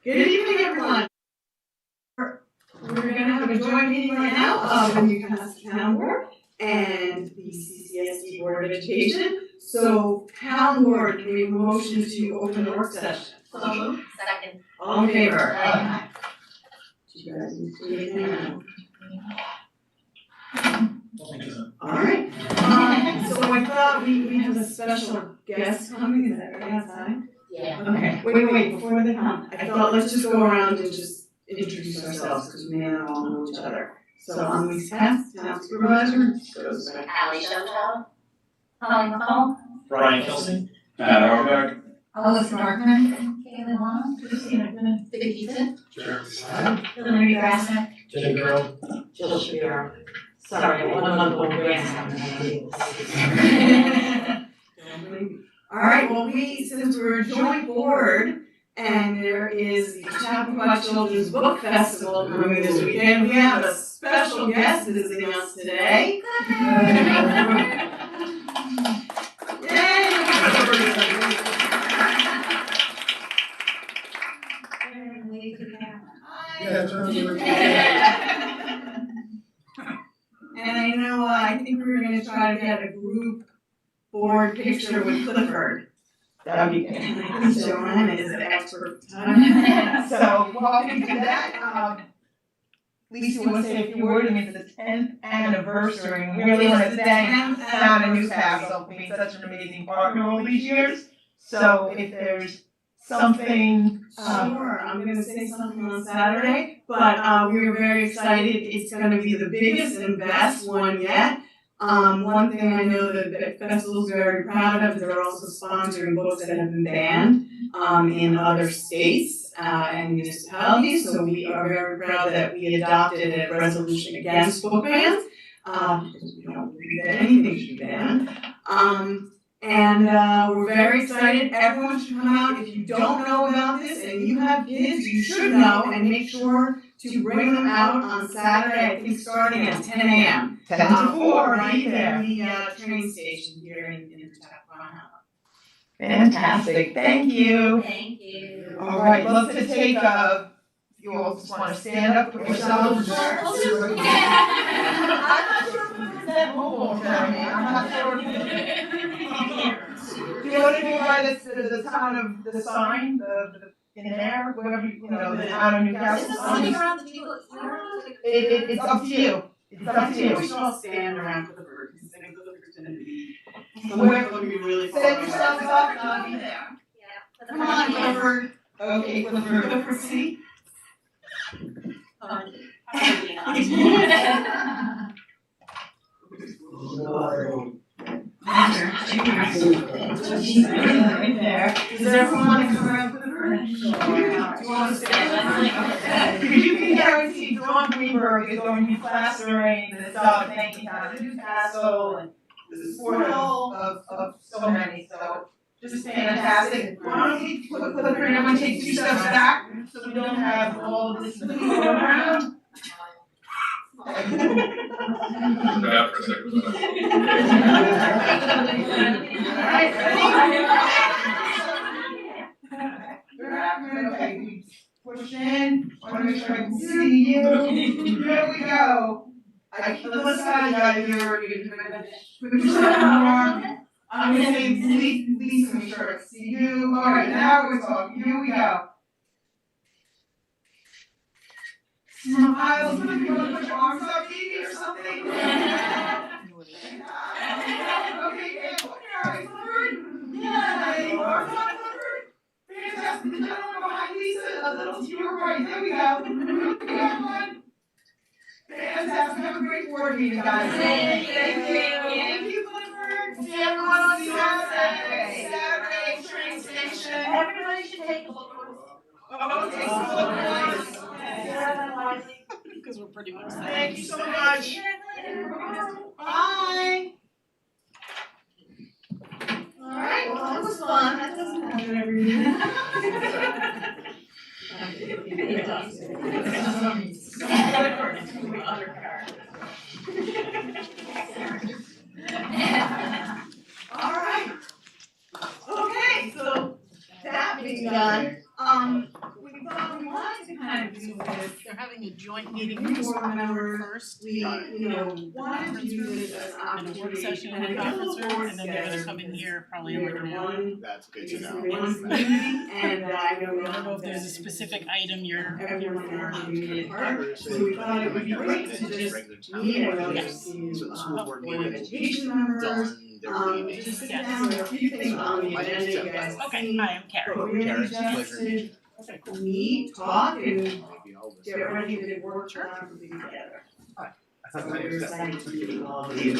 Good evening, everyone. We're going to have a joint meeting right now of the Newcastle Town Board and the CCSD Board of Education. So, Town Board, can we have a motion to open the work session? Second. All in favor? Aye. You guys need to do anything now? Alright. So I thought we have a special guest coming, is that right outside? Yeah. Okay, wait, before they come, I thought let's just go around and just introduce ourselves, because we may not all know each other. So I'm Lisa Hess, Town Supervisor. Ally Showtime. Holly McCall. Brian Kilson. Matt Auerbach. Alyssa Markman. Caitlin Long. Christina Good. Vicky Eaton. Jeremy Hillary Grassman. Jenny Girl. Jill Shapiro. Sorry, one month old grandson. Alright, well, since we're a joint board, and there is the Chappaqua Children's Book Festival coming this weekend, we have a special guest visiting us today. And I think we were gonna try to get a group board picture with Clifford. That'd be good. Joanne is an expert. So, welcome to that. Lisa, you want to say a few words? I mean, it's the 10th anniversary, and we really want to thank Town of Newcastle for being such an amazing partner all these years. So, if there's something, Sure, I'm gonna say something on Saturday, but we are very excited. It's gonna be the biggest and best one yet. One thing I know that the festival is very proud of is they're also sponsoring books that have been banned in other states and municipalities. So we are very proud that we adopted a resolution against book bans because we don't believe that anything should be banned. And we're very excited. Everyone should come out. If you don't know about this and you have kids, you should know and make sure to bring them out on Saturday, I think starting at 10 a.m. 10 to 4, right in there. the train station here in Chappaqua. Fantastic, thank you. Thank you. All right, love to take you all just want to stand up, put yourselves. I'm not sure if that mobile, Jeremy, I'm not sure. Do you want to do by the town of the sign, in there, wherever, the town of Newcastle sign? It's up to you, it's up to you. We should all stand around Clifford, because I think Clifford's gonna be, Where- gonna be really far. Set yourselves up, and I'll be there. Yeah. Come on, Clifford. Okay, Clifford. Clifford, see? Right there. Does everyone want to come around Clifford? Do you want to stand? You can guarantee Dawn Greenberg is going to be plastering this up, thanking Town of Newcastle and the support of so many, so just fantastic. Why don't we put Clifford, I'm gonna take 2 steps back, so we don't have all this going around. Yeah, for a second. Alright, ready? Okay, push in, wanna make sure I can see you. Here we go. Let's have you put yourself more. I'm gonna say Lisa, make sure I see you. Alright, now we're talking, here we go. Smile, somebody wanna put your arms up maybe or something? Okay, yeah, open your eyes, Clifford. Yeah, arms up, Clifford. Fantastic, the gentleman behind Lisa, a little to your right, there we go. We got one. Fantastic, have a great board meeting, guys. Thank you. Thank you, Clifford. See everyone on Saturday, train station. Everybody should take a look. Okay, so Because we're pretty much. thank you so much. Bye. Alright, well, that was fun. That doesn't happen every year. Alright. Okay, so that being done, we we thought we wanted to kind of do this. They're having a joint meeting New with the board members, first. we, wanted to do this as an And a opportunity. work session in and the I conference feel room, and then they're gonna forced come in because here probably in like an we're hour. one, That's good it's to know. one community, and I know we I don't know if there's a have specific item you're here everyone in our for. community part, so we thought it would be great to just meet and really Yes. see, School board board of meeting education members, done, they're leaving. just sit Yes. down with a few things on the My name's agenda, you Jeff, guys by the Okay, see. hi, I'm Karen. But really Karen, just pleasure. to meet, talk, and Maybe I'll get ready to work collaboratively together. So listen. we're excited to meet all of you.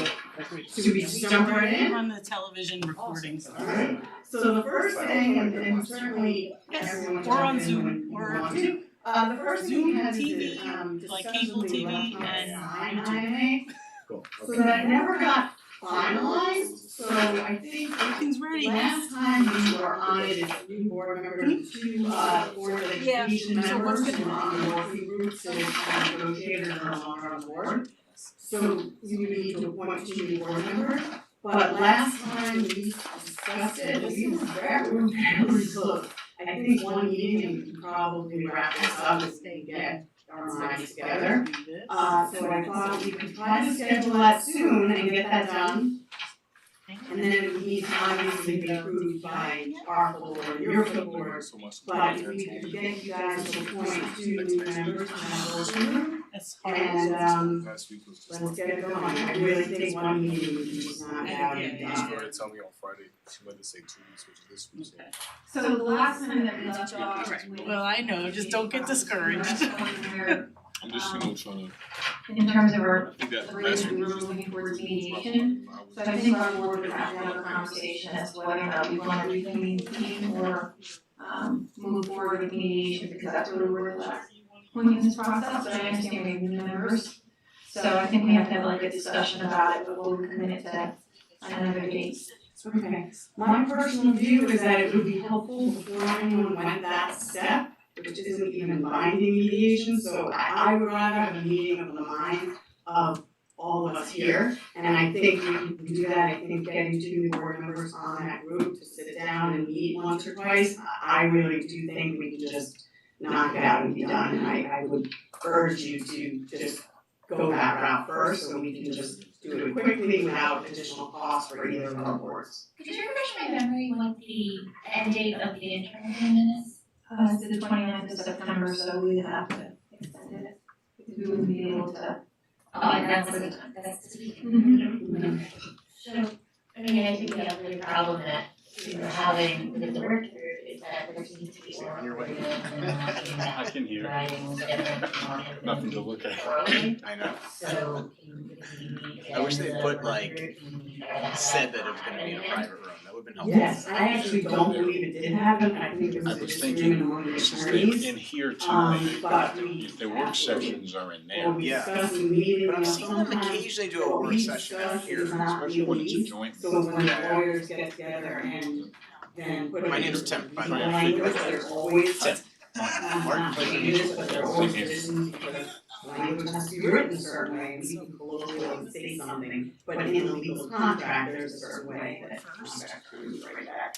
Should we just jump right in? Run the television recordings. Alright, so the first thing, and certainly Yes, everyone we're on jump in Zoom, when you we're want to. The first thing Zoom we had to TV, like cable discuss TV the and sign YouTube. IMA, Cool. so that never got finalized, so I think Everything's ready. last time we were on it as new board members, two board of Yeah, education so what's members gonna were on the working group, so negotiators are no longer on board. So you would need to appoint two new board members, but last time we discussed it, we were very close. I think one meeting and we can probably wrap this up and get our minds together. So I thought we could try to schedule that soon and get that done. And then it would need to obviously be approved by our full board, your full board. But if we could get you guys to appoint two new members to that working group, It's hard. and Last week was just. let's get it going. I really think one meeting would be just not out and She was done. going to tell me on Friday, she meant to say 2 weeks, which is this week, so. Okay. So the last time that we left off with. Well, I know, just don't get discouraged. I'm just, trying to, In terms of our, I think that the last reason week we was were just. looking towards mediation. So I think our board would have to have a conversation as to whether or not we want to reconvene the team or move forward with mediation, because that's really where we're at point in this process, but I understand we have new members. So I think we have to have like a discussion about it, but we'll commit to another date. Okay, my personal view is that it would be helpful before anyone went that step, which isn't even binding mediation, so I would rather have a meeting of the mind of all of us here. And I think we can do that, I think getting two new board members on that group to sit down and meet once or twice, I really do think we can just knock it out and be done. And I would urge you to just go that route first, so we can just do it quickly without additional cost for either of our boards. Could you refresh my memory what the end date of the interim agreement is? It's the 29th of September, so we would have to extend it, because we wouldn't be able to. And that's this week. So, I mean, I think the other problem that we're having with the work group is that there seems to be more. You're right. I can hear. Nothing to look at. I know. So. I wish they'd put, like, said that it was gonna be in a private room, that would've been helpful. Yes, I actually don't believe it did happen, I think it I was a was disagreement thinking, among the it's just attorneys. in here But too, we. the work sessions are in Or there, we Yeah. discussed in meeting, But you I've know, seen them sometimes occasionally do a what work we session out discuss here. is not especially when it's a released. joint. So when lawyers get together and then put it My in name's Tim, by the the way. language, there's always. Tim. Not changes, but there are always provisions because language has to be written a certain way, and we can colloquially say something, but in the legal contract, there's a certain way that contract comes right back.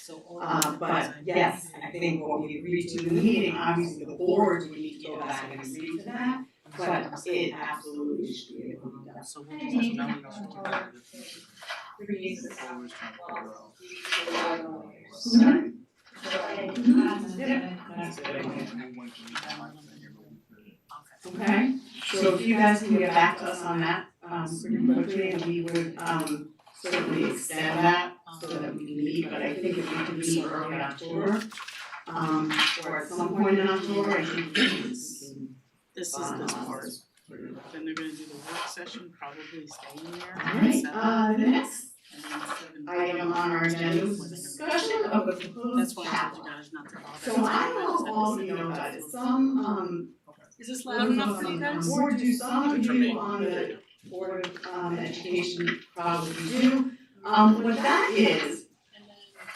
But yes, I think what we agreed to in the meeting, obviously the boards would need to go back and agree to that, but it absolutely should be able to be done. So I we'll mean, Okay, so if you guys can get back to us on that, pretty quickly, and we would, certainly extend that so that we can meet, but I think if we can meet early October, or at some point in October, I think we can. This is this part. Then they're gonna do the work session, probably staying there. Alright, the next And then 7. item on our agenda is discussion of the proposed That's why I chapel. told you guys not to bother. So I don't know if all of you know about it, some, Is this loud enough for you guys? board do, some of Good for me. you on the Board of Education probably do. What that is,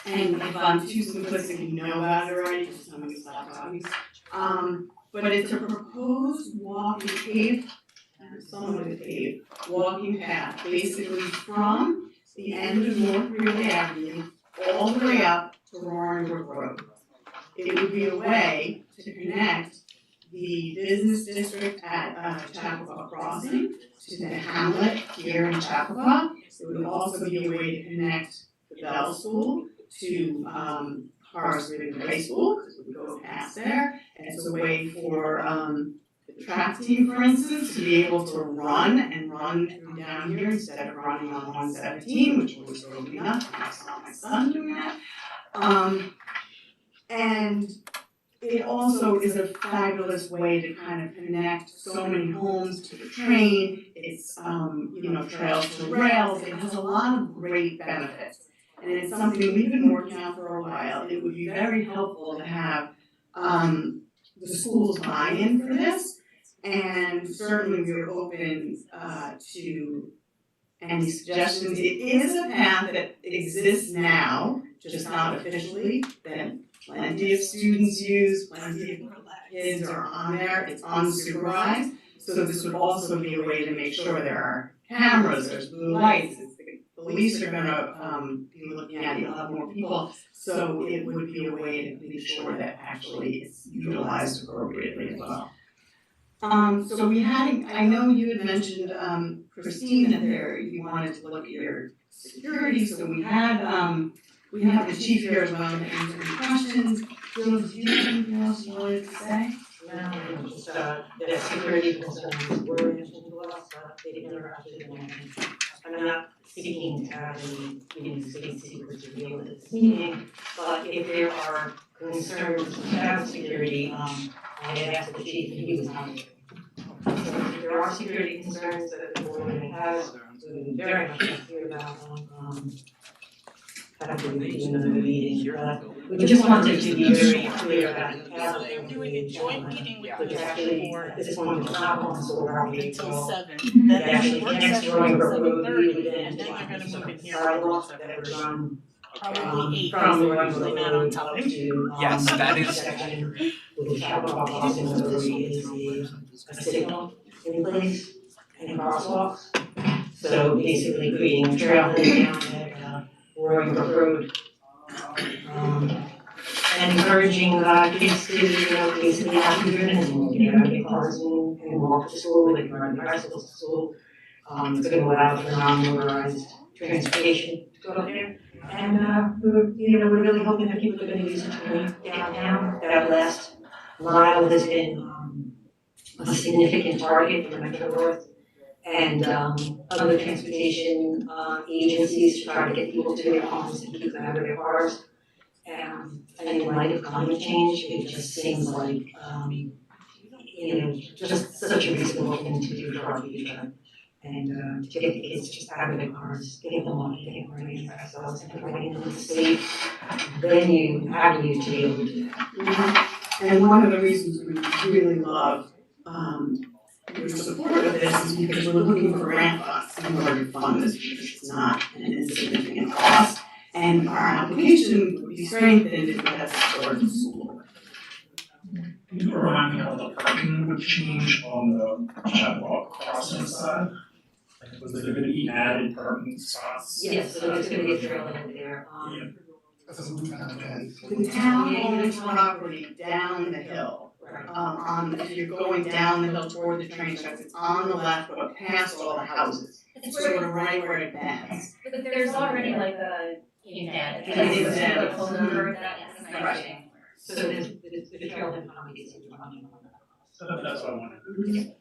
and if I'm too simplistic, you know about it already, just tell me to stop talking. But it's a proposed walking paved, somewhat of a paved, walking path, basically from the end of North Greeley Avenue all the way up to Roaring Brook Road. it would be a way to connect the business district at Chappaqua Crossing to the hamlet here in Chappaqua. It would also be a way to connect the Bell School to Horace Greeley High School, because we go past there. And it's a way for the track team, for instance, to be able to run through down here instead of running on 117, which was really enough. I saw my son doing that. And it also is a fabulous way to kind of connect so many homes to the train. It's, trails to rails. It has a lot of great benefits. And it's something we've been working on for a while. It would be very helpful to have the schools buy in for this. And certainly we're open to any suggestions. It is a path that exists now, just not officially, that plenty of students use, plenty of kids are on there, it's unsupervised. So this would also be a way to make sure there are cameras, there's blue lights, the police are gonna be looking at it, you'll have more people. So it would be a way to be sure that actually it's utilized appropriately as well. So we had, I know you had mentioned, Christine, that you wanted to look at your security, so we have the chief here as well to answer any questions. Jill, did you have anything else you wanted to say? Just, the security concerns were mentioned to us, but they never actually been mentioned. I'm not seeking to have any state secrets revealed at this meeting, but if there are concerns about security, I had asked the chief if he was on it. So if there are security concerns that the board has, we would very much like to hear about them. After we begin the meeting, we just wanted to be very clear about the path. So they're doing a joint meeting with Which the actually, board at this point, is not on school property until until 7. that actually connects to Roaring Brook Road, 7:30, we would then and then they're gonna move in here. sidewalks that would run Probably 8, from because Roaring they're usually Brook not on Road time. up to Yes, that is- section with the Chappaqua Crossing where there is a signal in place and crosswalks. So basically creating a trailhead down at Roaring Brook Road. And encouraging kids to, basically have to driven and get out of their cars and walk to school, they can ride their bicycles to school. It's gonna allow for non-motorized transportation to go there. And we're really hoping that people are gonna use it to move downtown. That last mile has been a significant target for Metro North and other transportation agencies to try to get people to their homes and keep them out of their cars. And in light of climate change, it just seems like, just such a reasonable thing to do for our future. And to get the kids just out of their cars, getting them on, getting them ready for ourselves, and providing them with a safe avenue to be able to do that. And one of the reasons we really love your support of this is because we're looking for grant funds in order to fund this, because it's not an insignificant cost. And our application would be strengthened if we had support in school. Can you remind me how the parking would change on the Chappaqua Crossing side? Like, was there gonna be added parking spots? Yes, so there's gonna be a trailhead there. The town owns property down the hill. If you're going down the hill toward the train tracks, it's on the left, but past all the houses. It's sort of right where it bends. But there's already like a indent. Indent. Right. So there's the trailhead probably gets into running on that. So that's what I wanted.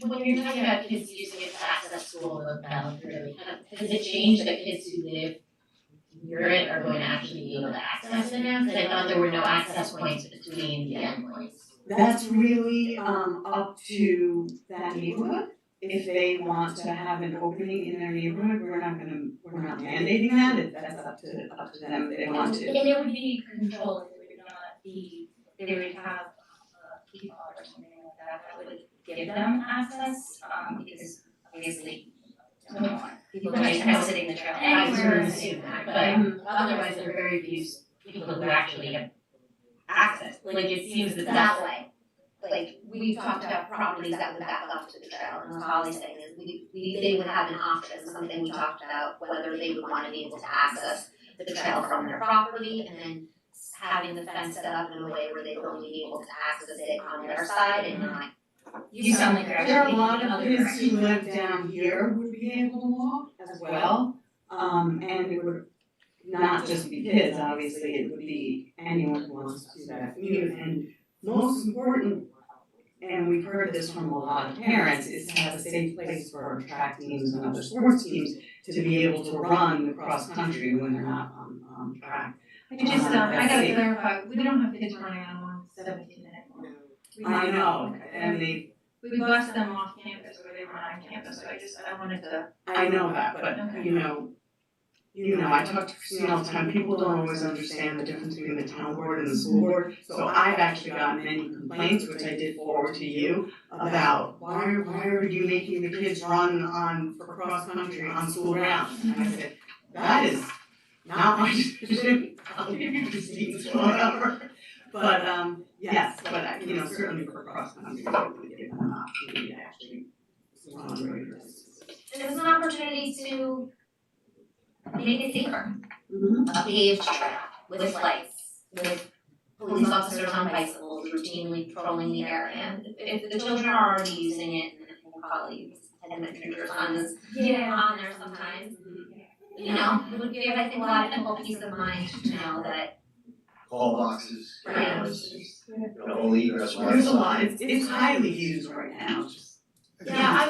When you're talking about kids using it to access school and balance, really, has it changed that kids who live near it are going to actually be able to access it now? Because I thought there were no access points between the endpoints. That's really up to that neighborhood. If they want to have an opening in their neighborhood, we're not mandating that. That's up to them if they want to. And there would be control, it would not be, they would have people or something like that would give them access, because obviously people just kind of sitting in the trail. I would assume that, but otherwise there are very few people who actually have access. Like it seems that way. Like we've talked about properties that would back up to the trail, and what Holly's saying is they would have an option, something we talked about, whether they would want to be able to access the trail from their property and then having the fence set up in a way where they will be able to access it on their side and not. You sound like you're actually There are a thinking lot in of other kids directions. who live down here would be able to walk as well. And it would not just be kids, obviously, it would be anyone who wants to do that commute. And most important, and we've heard this from a lot of parents, is to have a safe place for track teams and other sports teams to be able to run the cross country when they're not on track. I just, I gotta clarify, we don't have kids running on 17 anymore. I know, and We bus them off campus or they run on campus, so I wanted to. I know that, but you know, I talk to Christine all the time, people don't always understand the difference between the town board and the school board. So I've actually gotten many complaints, which I did forward to you, about why are you making the kids run for cross country on school grounds? And I said, that is not my decision, I'll give you Christine's phone number. But yes, but certainly for cross country, we would give them an opportunity to actually run regular distances. And it's an opportunity to make it safer. Mhm. A paved trail with lights, with police officers on bicycles routinely patrolling the area. And if the children are already using it, and we'll probably elementary funds on there sometimes, it would give, I think, a lot of people peace of mind to know that. Call boxes, Right. only egress. There's a lot, it's highly used right now. I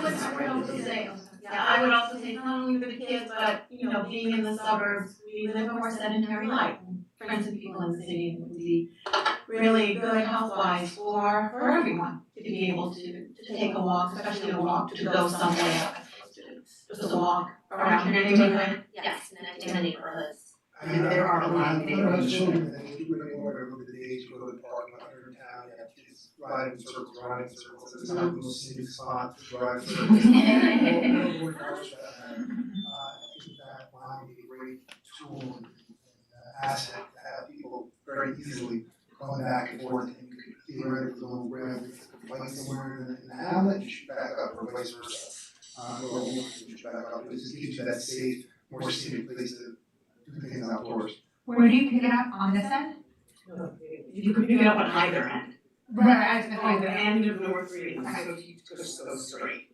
would also say, not only for the kids, but, being in the suburbs, we live a more sedentary life. Friends and people in the city would be really good health-wise for everyone to be able to take a walk, especially a walk to go somewhere. Just a walk around your neighborhood. Yes, in the neighborhoods. And there are a lot of neighborhoods. Children, and if you really want to look at the age, go to the park, like under town, you have kids riding in circles, it's not the most scenic spot to drive in circles. I think that might be a great tool and asset to have people very easily going back and forth, and you could theoretically go grab the light somewhere in the hamlet, you should back up, or vice versa. Or you should back up, it just gives you that safe, more scenic place to do things outdoors. Where do you pick it up, on this end? You could pick it up on either end. Right, I On the end of North Reading, so if you just go straight.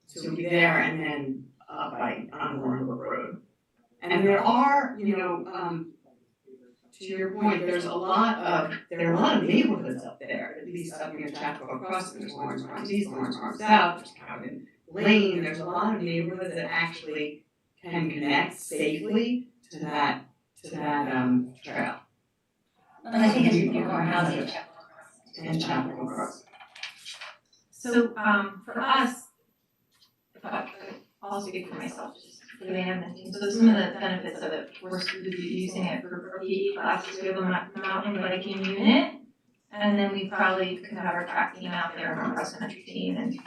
So you'll be there and then on Warrenbrook Road. And there are, to your point, there are a lot of neighborhoods up there, at least up near Chapel Crossing, there's Lawrence Farms East, Lawrence Farms South, there's Cowden Lane, there's a lot of neighborhoods that actually can connect safely to that trail. And I think it's more housing in Chapel. And Chapel Crossing. So, for us, if I'll speak for myself, just for the admin team, so some of the benefits of it, we're using it for PE classes, we have a mountain biking unit, and then we probably could have our track team out there, our cross country team, and,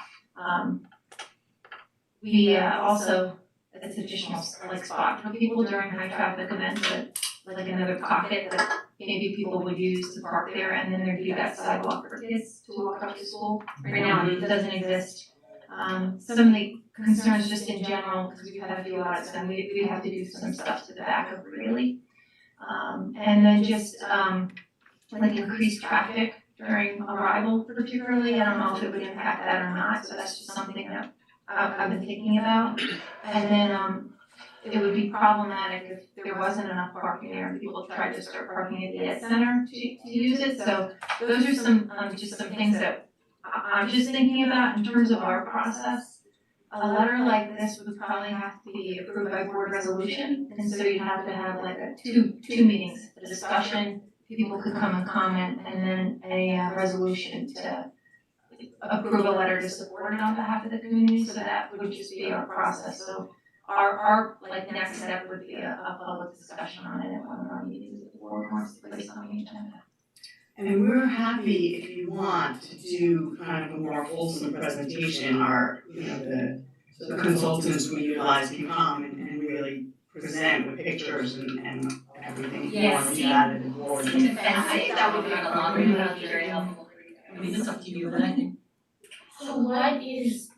we, also, it's an additional, spot for people during high traffic events, that, like another pocket that maybe people would use to park there, and then there'd be that sidewalk for kids to walk up to school. Right now, it doesn't exist. Some of the concerns just in general, because we've had a few audits, and we have to do some stuff to the back of Greeley. And then just, like increased traffic during arrival particularly, I don't know if it would impact that or not, so that's just something that I've been thinking about. And then, it would be problematic if there wasn't enough parking there and people tried to start parking at the Ed Center to use it. So those are some, just some things that I'm just thinking about in terms of our process. A letter like this would probably have to be approved by board resolution, and so you'd have to have like two meetings, a discussion, people could come and comment, and then a resolution to approve a letter to support it on behalf of the community. So that would just be our process. So our next step would be a public discussion on it at one of our meetings if the board wants to place on the agenda. And we're happy, if you want, to do kind of a more wholesome presentation. The consultants we utilize can come and really present with pictures and everything. Yes, Steve, I think that would be a lot, that would be very helpful. I mean, it's up to you, but I think. So what is,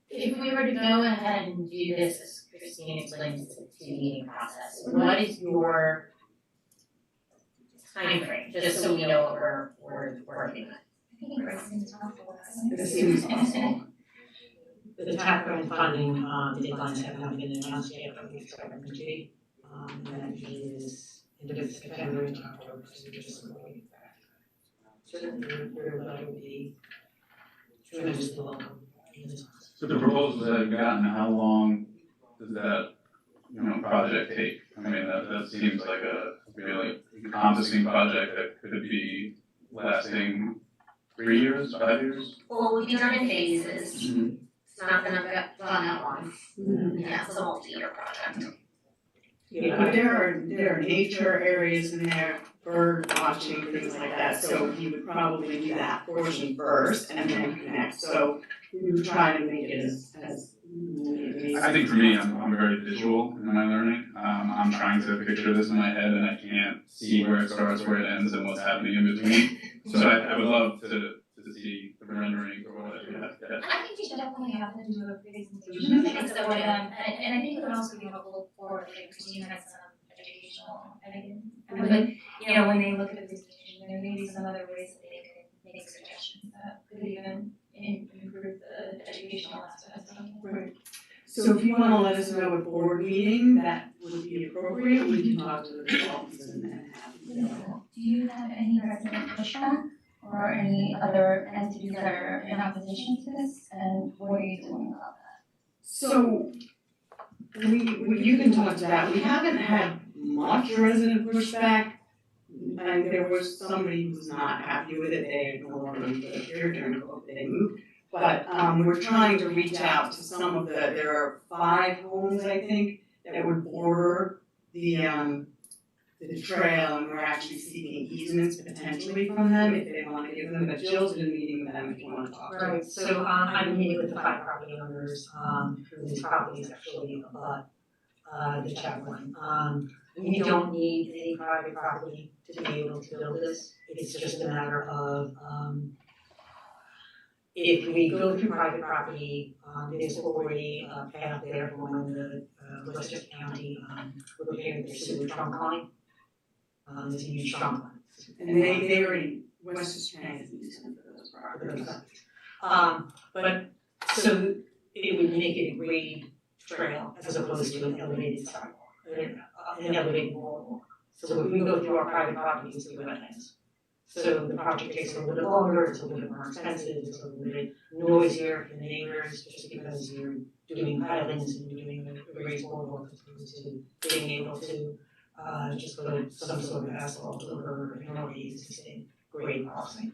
if we were to go ahead and do this, as Christine explained, it's a two-meeting process, what is your timeframe, just so we know what we're working with. I think we're as soon as possible. As soon as possible. The TAP grant funding, deadlines have not been announced yet, but we expect them to be. And that usually is end of September into October, so we're just waiting for that. Certainly, your letter would be tremendously welcome in this process. So the proposals that I've gotten, how long does that, project take? I mean, that seems like a really encompassing project that could be lasting 3 years, 5 years? Well, we'll be done in phases. It's not gonna get done at once. Yeah, it's a multi-year project. But there are nature areas in there, bird watching, things like that, so you would probably do that portion first and then connect, so we would try to make it as I think for me, I'm very visual in my learning. I'm trying to picture this in my head and I can't see where it starts, where it ends, and what's happening in between. So I would love to see the rendering or whatever you have to get. I think we should definitely have them do a presentation, because that would, and I think it would also be helpful for, like, Christina has some educational, but, when they look at the presentation, there may be some other ways that they could make suggestions that could even improve the educational aspect of it. Right. So if you wanna let us know at board meeting, that would be appropriate, we can talk to the consultants and then have. Do you have any resident pushback or any other entities that are in opposition to this, and what are you doing about that? So, you can talk to that, we haven't had much resident pushback. And there was somebody who was not happy with it, they no longer lived here during COVID, they moved. But, we're trying to reach out to some of there are 5 homes, I think, that would border the trail, and we're actually seeking easements potentially from them if they wanna give them, but Jill's been meeting with them if you wanna talk to them. Right, so I'm meeting with the 5 property owners, who these properties actually abut, the chaplain. We don't need any private property to be able to build this, it's just a matter of, if we go through private property, there's already a path there for when the, Westchester County, repaired their sewer trunk line. There's a huge trunk line. And they already, Westchester County has an easement for those properties. But, so it would make it a grade trail as opposed to an elevated sidewalk, an elevated boardwalk. So if we go through our private properties, we wetlands. So the project takes a little bit longer, it's a little bit more expensive, it's a little bit noisier for the neighbors, just because you're doing pilings and you're doing a raised boardwalk as opposed to being able to just put some sort of asphalt over an already existing grade crossing.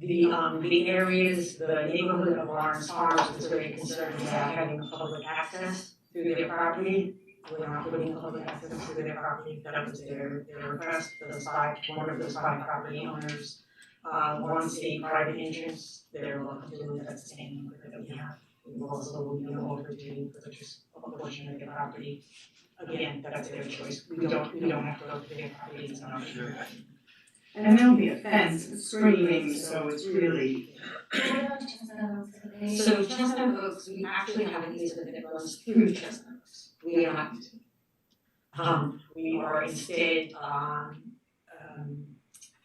The areas, the neighborhood of Lawrence Farms is very concerned about having public access through their property. We're not putting public access to their property, that was their request, one of those 5 property owners wants a private entrance, they're welcome to do it, that's the same number that we have. We've also, offered to purchase a portion of their property, again, that's their choice, we don't have to go to their property, it's not sure. And there'll be a fence, screening, so it's really. So Chestnut Oaks, we actually have an easement that runs through Chestnut Oaks. We are not, we are instead,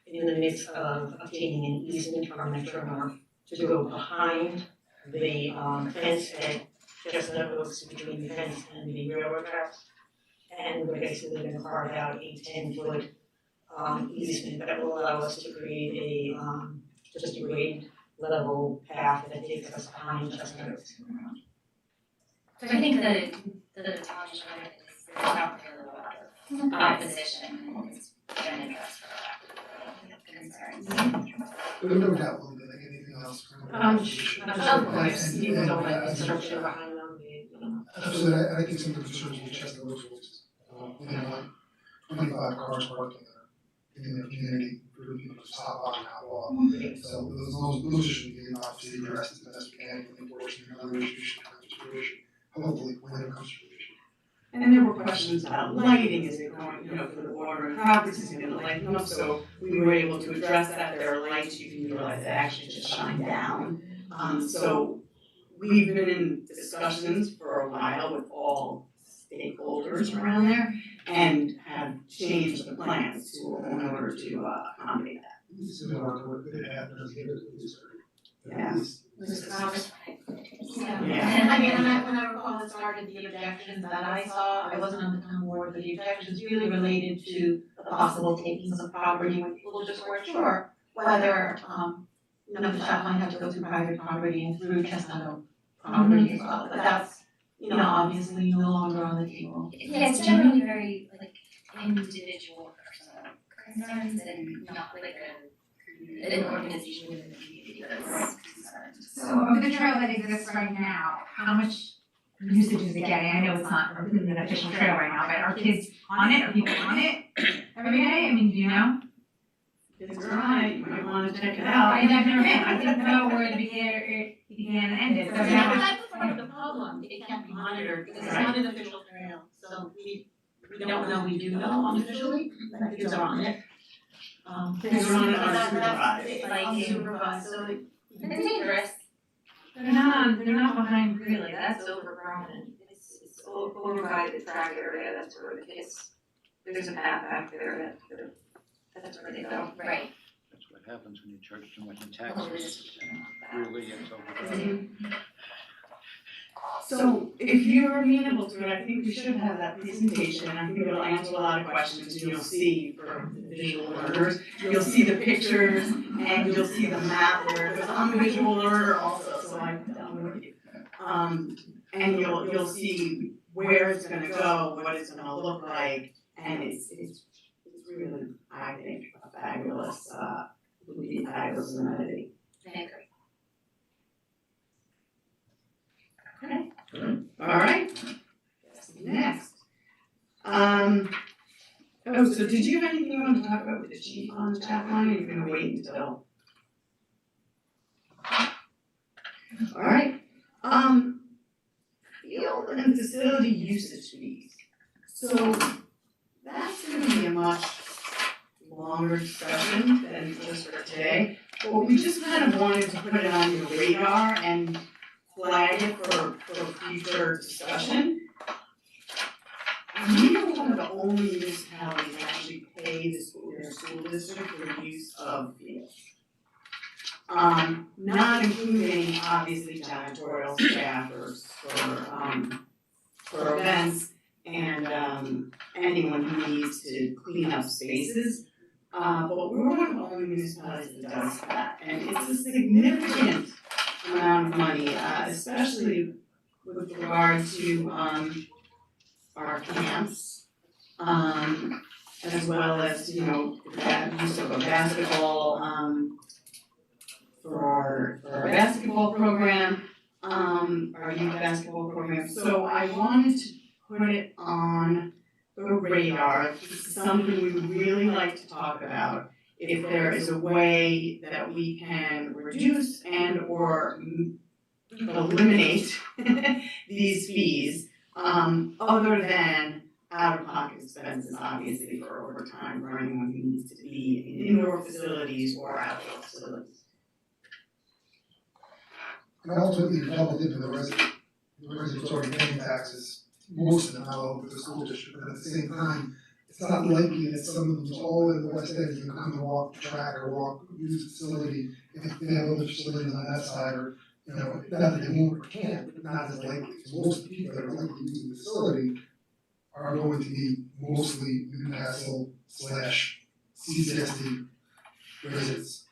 in the midst of obtaining an easement from Metro North to go behind the, fence at Chestnut Oaks, between the fence and the railroad tracks. And we're basically gonna carve out a 10-foot, easement that will allow us to create a, just a grade level path that takes us behind Chestnut Oaks. So I think the challenge of it is there's not really a lot of opposition, and it's been addressed for a concerns. But no doubt we'll do like anything else. I'm sure, Steve don't like the structure behind them, Absolutely, I think some of the concerns with Chestnut Oaks was, like 25 cars parked in the community for people to stop on and hop off. So those should be obviously addressed as best we can, and unfortunately, another issue should come to fruition, hopefully, when it comes to fruition. And there were questions about lighting, is it going, for the water and properties, is it gonna light them up, so we were able to address that, there are lights you can utilize that actually just shine down. So we've been in discussions for a while with all stakeholders around there and have changed the plans to, in order to accommodate that. This is what could happen as good as this. Yeah. Yeah, I mean, when I recall it started, the objections that I saw, I wasn't on the town board, but the objections really related to the possible takings of property when people just weren't sure whether, the shop might have to go through private property and through Chestnut Oak property as well, but that's, obviously no longer on the table. Yeah, it's generally very like individual personal concerns and not like an organization within the community that's concerned. So of the trail that exists right now, how much usage is it getting? I know it's not an official trail right now, but are kids on it? Are people on it every day? I mean, do you know? It's right, you might wanna check it out. I've never been. I didn't know where it began and ended. So But now, that's part of the problem, it can't be monitored because it's not an official trail, so we don't know, we do know unofficially, that kids are on it. Kids are on it That's unsupervised. it's unsupervised, so It's dangerous. they're not behind really, that's overgrown and it's over by the track area, that's where the kids, there's a path back there that's where they go. Right. That's what happens when you charge too much in Oh, taxes. Really, it's overgrown. So if you're amenable to it, I think we should have that presentation, I think it'll answer a lot of questions, and you'll see for the visual learners, you'll see the pictures, and you'll see the map there, because I'm a visual learner also, so I'm with you. And you'll see where it's gonna go, what it's gonna look like, and it's really, I think, a fabulous, would be fabulous amenity. I agree. Okay. Alright. Next. So did you have anything you want to talk about with the chief on the chat line, or you're gonna wait until? Alright, field and facility usage fees. So that's gonna be a much longer discussion than just for today. But we just kind of wanted to put it on your radar and flag it for future discussion. We are one of the only municipalities that actually pay their school district for use of fields. Not including obviously janitorial staff for events and anyone who needs to clean up spaces. But we're one of the only municipalities that does that, and it's a significant amount of money, especially with regard to our camps, as well as, that use of a basketball, for our basketball program, our youth basketball program. So I wanted to put it on the radar. It's something we would really like to talk about. If there is a way that we can reduce and or eliminate these fees, other than out-of-pocket expenses, obviously, for overtime for anyone who needs to be in indoor facilities or outdoor facilities. And ultimately, you're doubled into the residents already paying taxes, most of them, not all of the school district, but at the same time, it's not likely that someone who's all in the West End can come and walk the track or use the facility if they have other facilities on that side, or, not that they won't or can't, but not as likely, because most of the people that are likely using the facility are going to be mostly Newcastle / CCSD residents.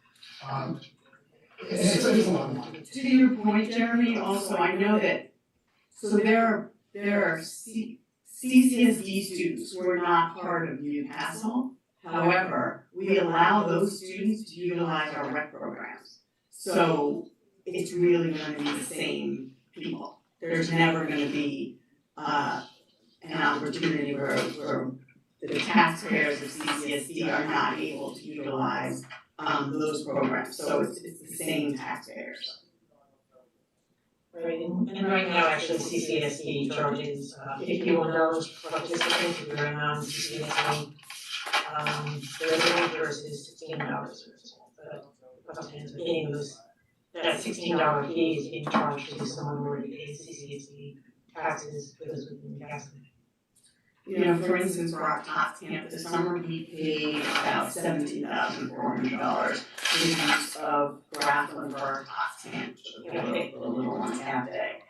It's a lot of money. To your point, Jeremy, also, I know that, so there are CCSD students who are not part of Newcastle. However, we allow those students to utilize our rec programs. So it's really gonna be the same people. There's never gonna be an opportunity where the taxpayers of CCSD are not able to utilize those programs. So it's the same taxpayers. Right, and right now, actually, CCSD charges $51 per participant if you're a non-CCSD resident versus $16 but getting that $16 fee is being charged to someone who already pays CCSD taxes because within Newcastle. For instance, Rock Tots Camp this summer, we paid about $17,400 for the use of Grafflin for our Tots Camp, the little one half day.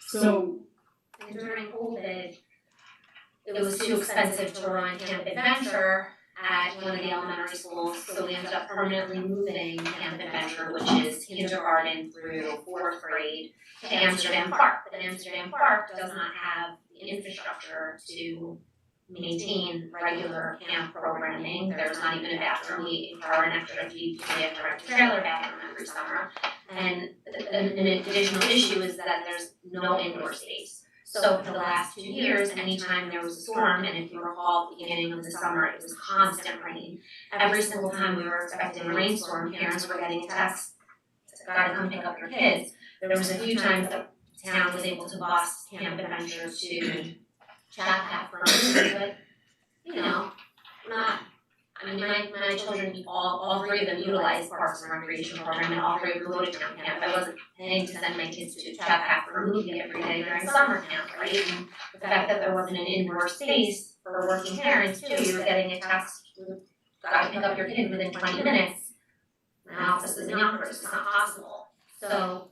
So And during COVID, it was too expensive to run Camp Adventure at one of the elementary schools, so we ended up permanently moving Camp Adventure, which is kindergarten through 4th grade, to Amsterdam Park. But Amsterdam Park does not have the infrastructure to maintain regular camp programming. There's not even a bathroom. We incur an extra fee to get a rent trailer bathroom every summer. And an additional issue is that there's no indoor space. So for the last 2 years, anytime there was a storm, and if you recall, at the beginning of the summer, it was constant rain. Every single time we were expecting a rainstorm, parents were getting texts, gotta come pick up your kids. There was a few times that the town was able to bus Camp Adventure to Chapac for a movie, but, my children, all 3 of them utilized Parks and Recreation Program, and all 3 of them go to town camp. I wasn't paying to send my kids to Chapac for a movie every day during summer camp, right? And the fact that there wasn't an indoor space for working parents too, you were getting a text, gotta pick up your kid within 20 minutes. My office is in Yonkers, it's not possible. So,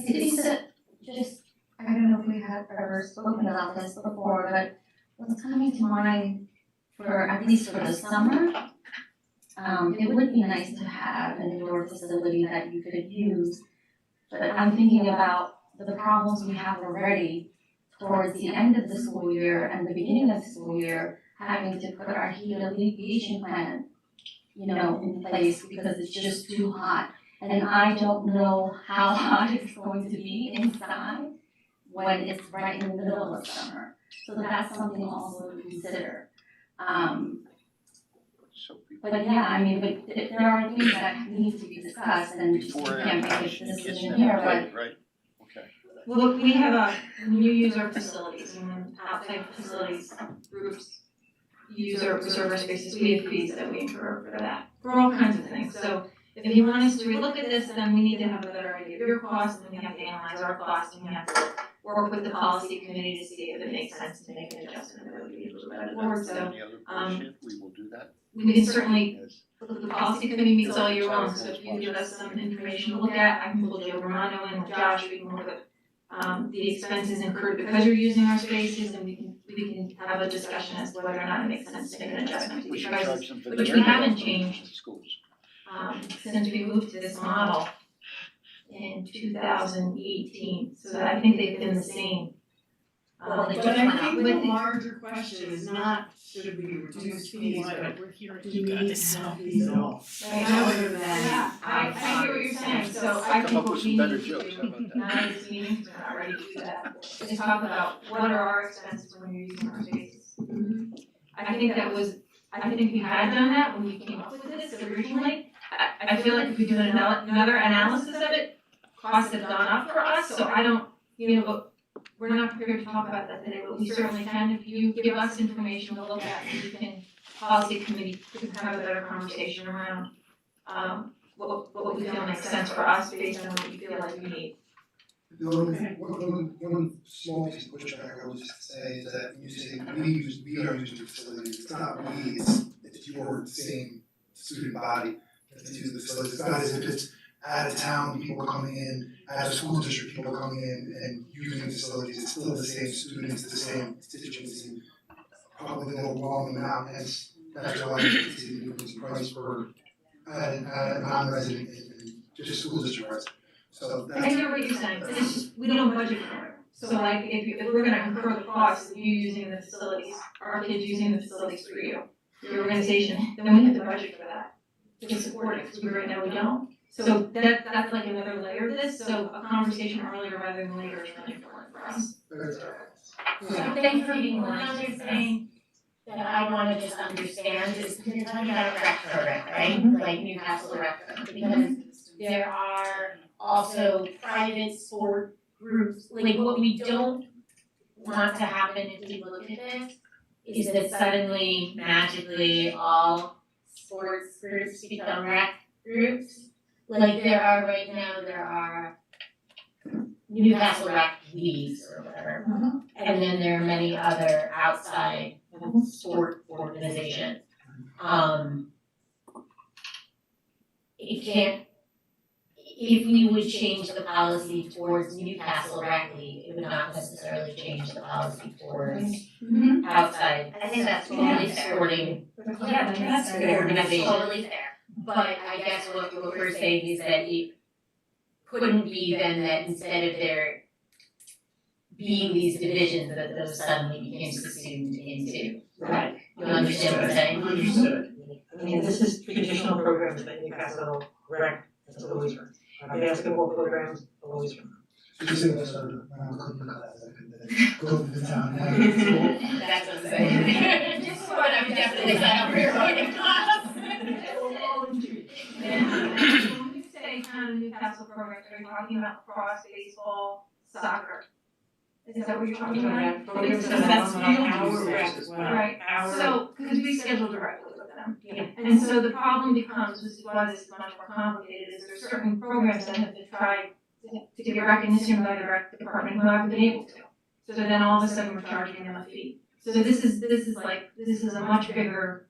Lisa, I don't know if we have ever spoken about this before, but what's coming to mind for, at least for the summer, it would be nice to have an indoor facility that you could use. But I'm thinking about the problems we have already towards the end of the school year and the beginning of the school year, having to put our heat alleviation plan, in place because it's just too hot. And I don't know how hot it's going to be inside when it's right in the middle of summer. So that's something also to consider. But yeah, but there are things that need to be discussed, and just can't make this decision here, but. Right, okay. Well, we have when you use our facilities, and when outside facilities groups use our spaces, we have fees that we incur for that, for all kinds of things. So if you want us to relook at this, then we need to have a better idea of your costs, and we have to analyze our costs, and we have to work with the policy committee to see if it makes sense to make an adjustment that would be approved by the board. So Any other question, we will do that. we can certainly, the policy committee meets all year long, so if you give us some information to look at, I can pull Joe Romano and Josh, we can look at the expenses incurred because you're using our spaces, and we can have a discussion as to whether or not it makes sense to make an adjustment to We these should prices, charge them for the which we haven't area changed schools. Since we moved to this model in 2018, so I think they've been the same. Well, they but just I went up. think the larger question is not should we reduce fees, but we're here do we need to have these off? Right. Other than Yeah, I hear what you're saying, so I Come think up what with we some need better to jokes, how do, about that? now that this meeting's not ready to do that, is talk about what are our expenses when you're using our spaces. I think we had done that when we came up with this originally. I feel like if we do another analysis of it, costs have gone up for us, so I don't, but we're not prepared to talk about that today, but we certainly can. If you give us information to look at, and we can, policy committee, we can have a better conversation around, what we feel makes sense for us based on what we feel like we need. The only, one small piece of pushback I would just say is that when you say we are using the facilities, it's not we, it's your same student body that's using the facilities. It's not as if it's out of town people coming in, out of school district people coming in and using the facilities. It's still the same students, the same constituency, probably the overwhelming amount, hence that's why it's the difference in price for a non-resident and just school district resident. So I that's. hear what you're saying, it's just, we don't budget for it. So like, if we're gonna incur the cost of you using the facilities, our kids using the facilities through you, your organization, then we have to budget for that. To support it, because right now we don't. So that's like another layer of this, so a conversation earlier rather than later is really important for us. So thank you for being another thing that I wanna just understand is because you're talking about a rec program, right? Like Newcastle rec program, because there are also private sport groups, like what we don't want to happen if we look at this is that suddenly magically all sports groups become rec groups. Like there are right now, Newcastle Rec leagues or whatever. And then there are many other outside sport organizations. It can't, if we would change the policy towards Newcastle Rec League, it would not necessarily change the policy towards outside. I think that's totally fair. Sporting Yeah, that's fair. organization. That's totally fair. But I guess what we're saying is that it couldn't be then that instead of there being these divisions, that those suddenly became subsumed into. Right. You understand what I'm saying? Understood. I mean, this is traditional programs that Newcastle Rec has always run. Our basketball programs always run. So you say that's sort of, when I was looking at that, I could go to the town and have a school. That's what I'm saying. Just what I'm definitely sign up for your voting class. When we say kind of Newcastle programs, are you talking about lacrosse, baseball, soccer? Is that what you're talking about? Programs Because that's our field rec use as well. Right, Our- so, because we schedule directly with them. Yeah. And so the problem becomes, which is why this is much more complicated, is there are certain programs that have been tried to get recognition by the rec department who haven't been able to. So then all of a sudden we're charging them a fee. So this is a much bigger,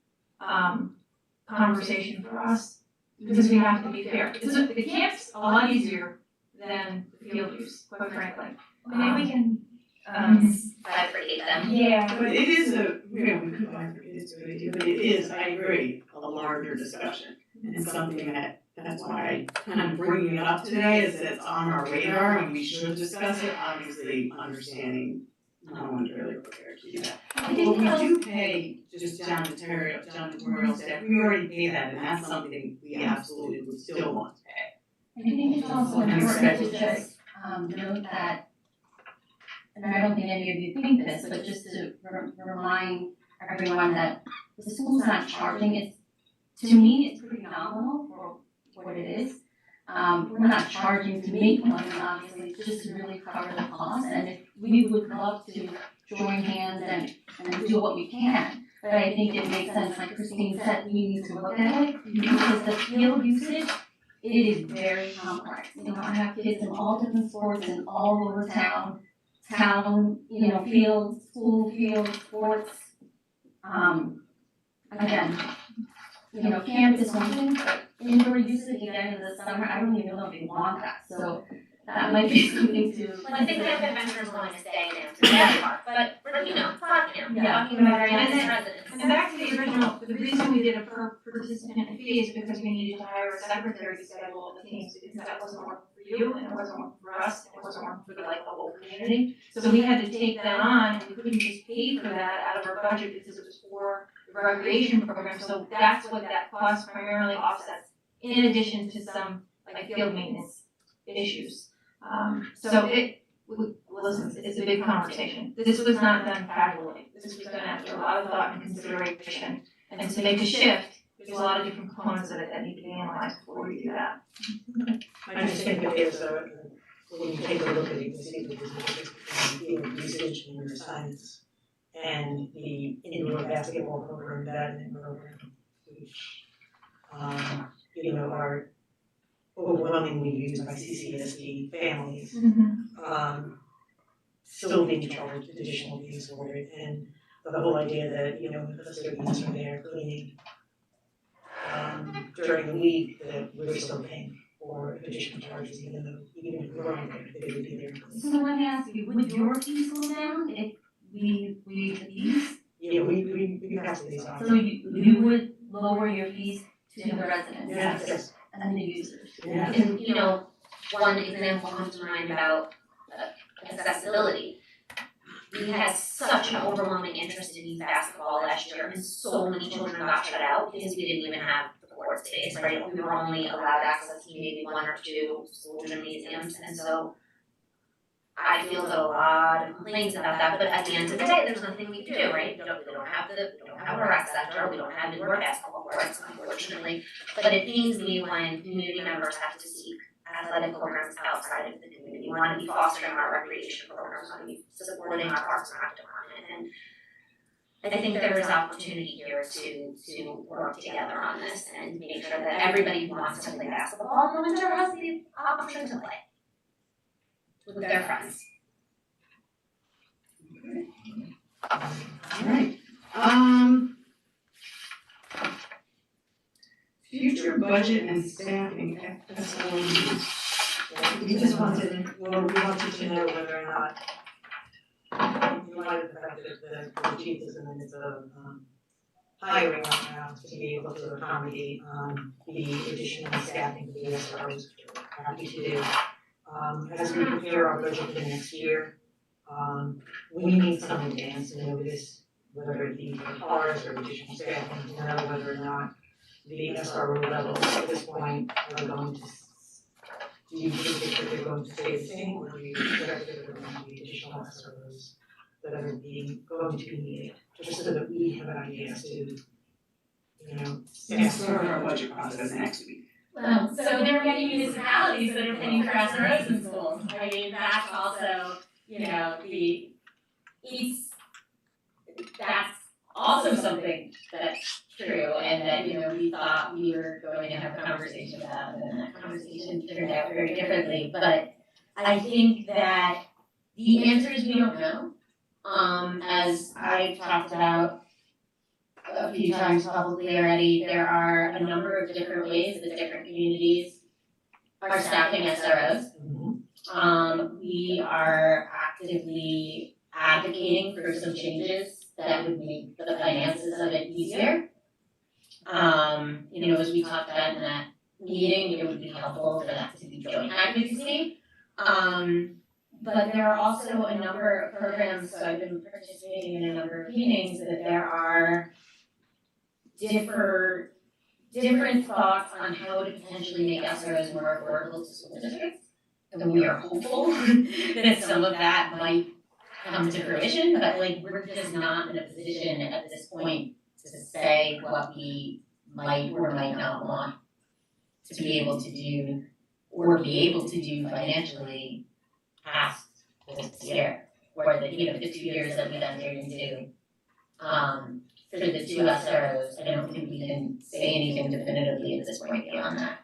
conversation for us, because we have to be fair. Because the camp's a lot easier than the field use, quite frankly. Maybe we can, bifurcate them. Yeah. But it is a, we could bifurcate it, it's a good idea, but it is, I agree, a larger discussion. And something that's why I kind of bringing it up today is that it's on our radar and we should discuss it, obviously understanding no one's really prepared to do that. But we do pay just janitorial staff, we already pay that, and that's something we absolutely would still want to pay. I think it's also important to just note that, and I don't think any of you think this, but just to remind everyone that the school's not charging, to me, it's pretty nominal for what it is. We're not charging to make money, obviously, just to really cover the cost, and if we would love to join hands and do what we can. But I think it makes sense, like Christine said, we need to look at it, because the field usage, it is very complex. You know, I have kids in all different sports and all over town, fields, school fields, sports. Again, camp is one thing, but indoor usage again in the summer, I don't even know if they want that, so that might be something to. Well, I think camp adventurers want to stay in Amsterdam Park, but, talking about our residents. And back to the original, the reason we did a per participant fee is because we needed to hire a secretary to schedule all the teams, because that wasn't working for you, and it wasn't working for us, and it wasn't working for the whole community. So we had to take that on, and we couldn't just pay for that out of our budget because it was for the recreation program, so that's what that cost primarily offsets, in addition to some, field maintenance issues. Listen, it's a big conversation. This was not done casually. This was done after a lot of thought and consideration. And to make a shift, there's a lot of different components of it that need to be analyzed before we do that. I just think that there's when you take a look at it, you can see that there's a difference between field usage and your science and the indoor basketball program, badminton program, which, are overwhelmingly used by CCSD families. Still being charged additional fees for it, and the whole idea that, the custodians are there cleaning during the week, that we're still paying for additional charges, even if we're on there, they would be there. So let me ask you, would your fees go down if we waived the fees? Yeah, we pass these on. So you would lower your fees to the residents? Yes. And the users? Yeah. And, one example comes to mind about accessibility. We had such an overwhelming interest in youth basketball last year, and so many children got shut out because we didn't even have the court space, right? We were only allowed access to maybe one or two school gymnasiums, and so I field a lot of complaints about that, but at the end of the day, there's nothing we can do, right? We don't have a rec center, we don't have indoor basketball courts, unfortunately. But it pains me when community members have to seek athletic programs outside of the community. We want to be fostering our recreation programs, want to be supporting our parks and rec department, and I think there is opportunity here to work together on this and make sure that everybody who wants to play basketball in the winter has the option to play. with their friends. Alright, future budget and staffing at SLUs. We just wanted, well, we wanted to know whether or not, in light of the fact that the chief is in the midst of hiring right now to be able to accommodate the additional staffing for the SROs, which we're happy to do. As we prepare our budget for the next year, we need some advance notice, whether it be for cars or additional staffing, to know whether or not the SRO levels at this point are going to, do you think that they're going to stay the same, or do you expect that there are going to be additional SROs that are going to be needed, just so that we have an idea as to, you know. Yeah, start our budget process next week. Well, so there are many municipalities that are paying for SROs in schools. I mean, that's also, that's also something that's true, and that, we thought we were going to have a conversation about, and that conversation turned out very differently. But I think that the answer is we don't know. As I've talked about a few times publicly already, there are a number of different ways that different communities are staffing SROs. We are actively advocating for some changes that would make the finances of it easier. As we talked about in that meeting, it would be helpful for that to be joint advocacy. But there are also a number of programs, so I've been participating in a number of meetings, that there are different thoughts on how to potentially make SROs more affordable to school districts. And we are hopeful that some of that might come to fruition, but we're just not in a position at this point to say what we might or might not want to be able to do or be able to do financially past this year, or the 2 years that we've entered into. For the 2 SROs, I don't think we can say anything definitively at this point beyond that.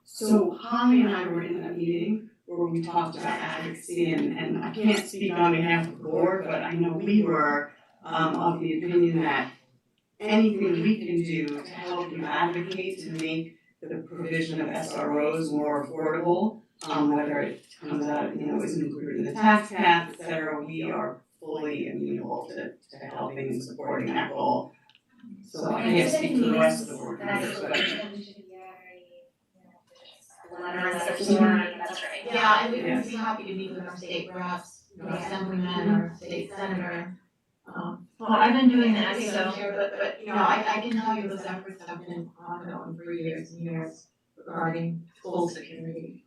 So Holly and I were in a meeting where we talked about advocacy, and I can't speak on behalf of the board, but I know we were of the opinion that anything we can do to help you advocate to make the provision of SROs more affordable, whether it comes out, isn't included in the tax cap, et cetera, we are fully amenable to helping and supporting that goal. So I can't speak for the rest of the board members, but. That's right. Yeah, and we would be happy to meet with our state reps, assemblyman or state senator. Well, I've been doing that, so. But I can tell you those efforts have been ongoing for years and years regarding school security.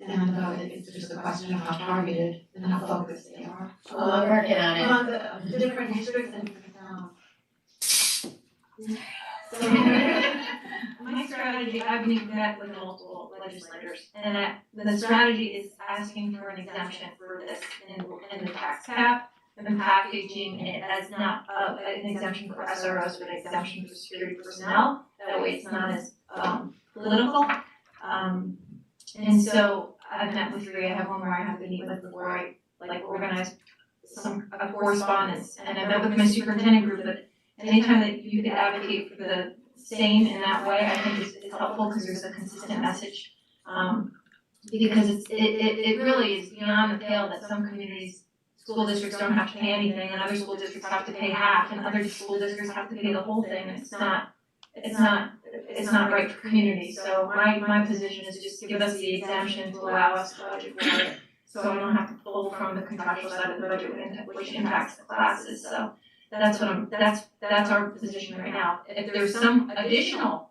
And it's just a question of how targeted and how focused they are. Well, we're working on it. On the different districts and different towns. My strategy, I've met with multiple legislators, and the strategy is asking for an exemption for this in the tax cap and packaging it as not an exemption for SROs, but an exemption for security personnel. That way it's not as political. And so I've met with 3, I have one more I have to meet with before I organize a correspondence, and I met with my superintendent group, but anytime that you could advocate for the same in that way, I think is helpful because there's a consistent message. Because it really is beyond the pale that some communities, school districts don't have to pay anything, and other school districts have to pay half, and other school districts have to pay the whole thing, and it's not right for communities. So my position is just give us the exemption to allow us to budget for it, so I don't have to pull from the contractual side of the budget, which impacts the classes. So that's our position right now. If there's some additional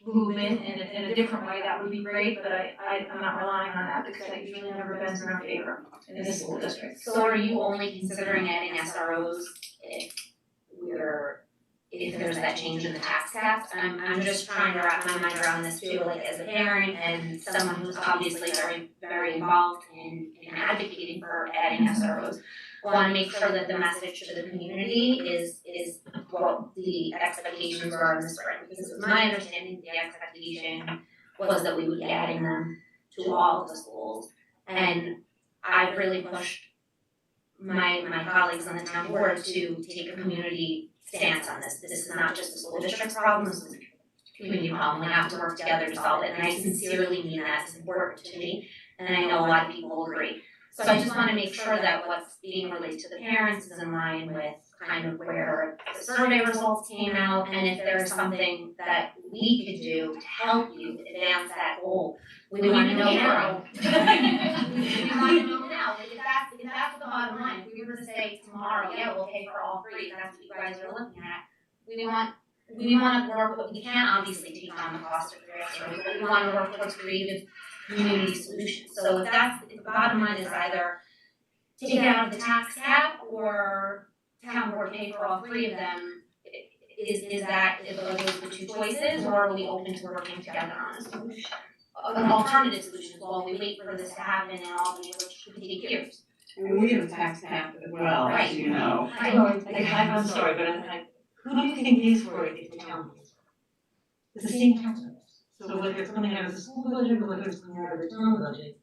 movement in a different way, that would be great, but I'm not relying on that because that usually never bends in our favor in the school district. So are you only considering adding SROs if there's that change in the tax cap? I'm just trying to wrap my mind around this too, as a parent and someone who's obviously very, very involved in advocating for adding SROs. Want to make sure that the message to the community is what the expectations are in the spring. Because it was my understanding the expectation was that we would be adding them to all of the schools. And I've really pushed my colleagues on the town board to take a community stance on this. This is not just the school district's problem, this is a community problem. We have to work together to solve it, and I sincerely mean that. It's important to me, and I know a lot of people agree. So I just wanna make sure that what's being relayed to the parents is in line with kind of where the survey results came out, and if there's something that we could do to help you advance that goal, we wanna know now. We wanna know now, if that's the bottom line, if we were to say tomorrow, yeah, we'll pay for all three, and that's what you guys are looking at, we wanna work with, we can't obviously take on the cost of transfer, but we wanna work towards creative community solutions. So if the bottom line is either take it out of the tax cap or town board pay for all three of them, are those the two choices, or are we open to working together on a solution? An alternative solution, while we wait for this to happen and all the which could take years. And we have a tax cap as well, as you know. I'm sorry, but who do you think pays for it if the town pays for it? The same taxpayers. So whether it's coming out of the school budget or whether it's coming out of the town budget,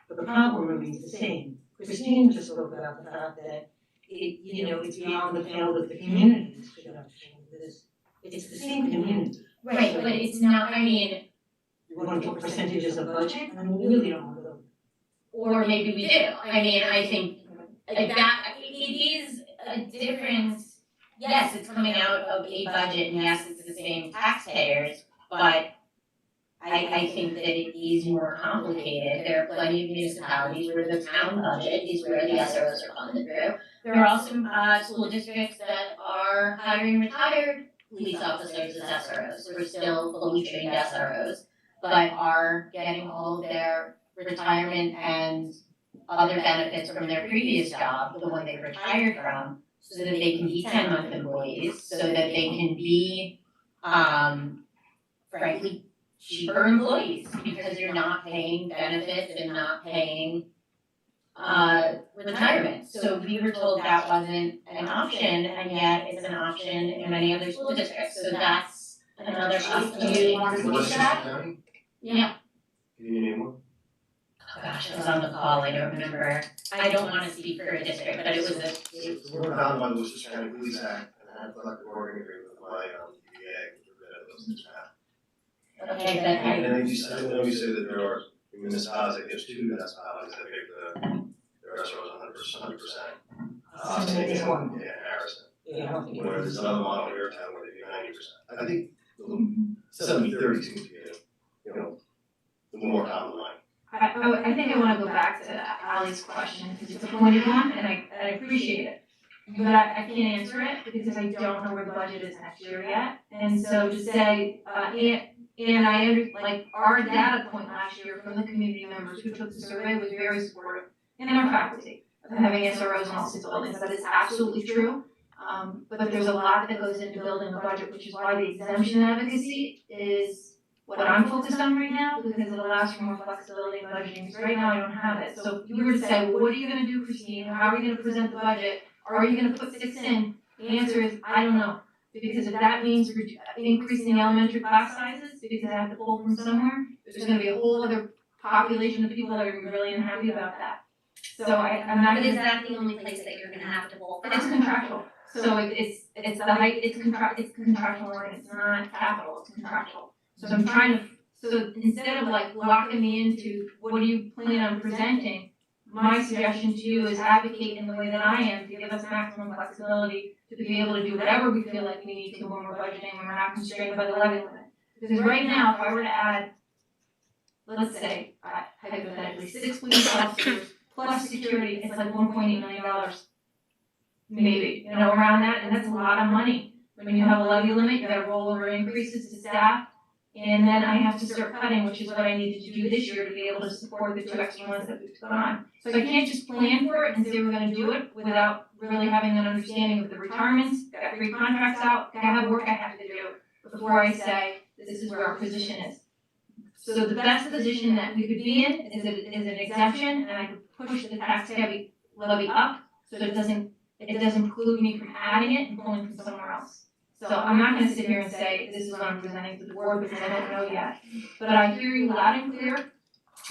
but the problem remains the same. Christine just spoke about the fact that it's beyond the pale of the community to figure out this. It's the same community. Right, but it's not, I mean. You want to get percentages of budget? I mean, we really don't want to go. Or maybe we do. I mean, I think that it is a difference. Yes, it's coming out of a budget, and yes, it's the same taxpayers, but I think that it is more complicated. There are plenty of municipalities where the town budget is where the SROs are funded through. There are also school districts that are hiring retired police officers as SROs. We're still fully trained SROs, but are getting all of their retirement and other benefits from their previous job, the one they retired from, so that they can be 10-month employees, so that they can be, frankly, cheaper employees, because you're not paying benefits and not paying retirement. So we were told that wasn't an option, and yet it's an option in many other school districts, so that's another possibility. Do you want to speak to that? Yeah. Can you name one? Oh gosh, I was on the call, I don't remember. I don't wanna speak for a district, but it was So we're bound by the Worcester County Police Act and have collective bargaining agreement with my DBA, which are rid of those now. Okay, And then I know you say that there are municipalities, I guess two municipalities that pick the restaurants 100%. Yeah, Harrison. Whereas there's another model here in town where they do 90%. I think 70-30 seems to be, the more common line. I think I wanna go back to Ali's question, because it's a pointed one, and I appreciate it. But I can't answer it, because I don't know where the budget is next year yet. And so to say, our data point last year from the community members who took the survey was very supportive, and our faculty, of having SROs in all six buildings. That is absolutely true. But there's a lot that goes into building a budget, which is why the exemption advocacy is what I'm focused on right now, because it allows for more flexibility in budgeting, because right now I don't have it. So if you were to say, what are you gonna do, Christine, how are you gonna present the budget, are you gonna put 6 in? The answer is, I don't know, because if that means increasing the elementary class sizes, because I have to pull from somewhere, there's gonna be a whole other population of people that are really unhappy about that. So I'm not. But is that the only place that you're gonna have to pull from? It's contractual, so it's the height, it's contractual, and it's not capital, it's contractual. So I'm trying to, so instead of like locking me into what do you plan on presenting, my suggestion to you is advocate in the way that I am to give us maximum flexibility to be able to do whatever we feel like we need to when we're budgeting, when we're not constrained by the levy limit. Because right now, if I were to add, let's say, hypothetically, 6 police officers plus security, it's like $1.8 million. Maybe, around that, and that's a lot of money. When you have a levy limit, you gotta roll over increases to staff. And then I have to start cutting, which is what I needed to do this year to be able to support the 2 extra ones that we've gone. So I can't just plan for it and say we're gonna do it without really having an understanding of the retirements, got 3 contracts out, I have work I have to do before I say this is where our position is. So the best position that we could be in is an exemption, and I could push the tax levy up so that it doesn't preclude me from adding it and pulling from somewhere else. So I'm not gonna sit here and say, this is what I'm presenting to the board, because I don't know yet. But I hear you loud and clear,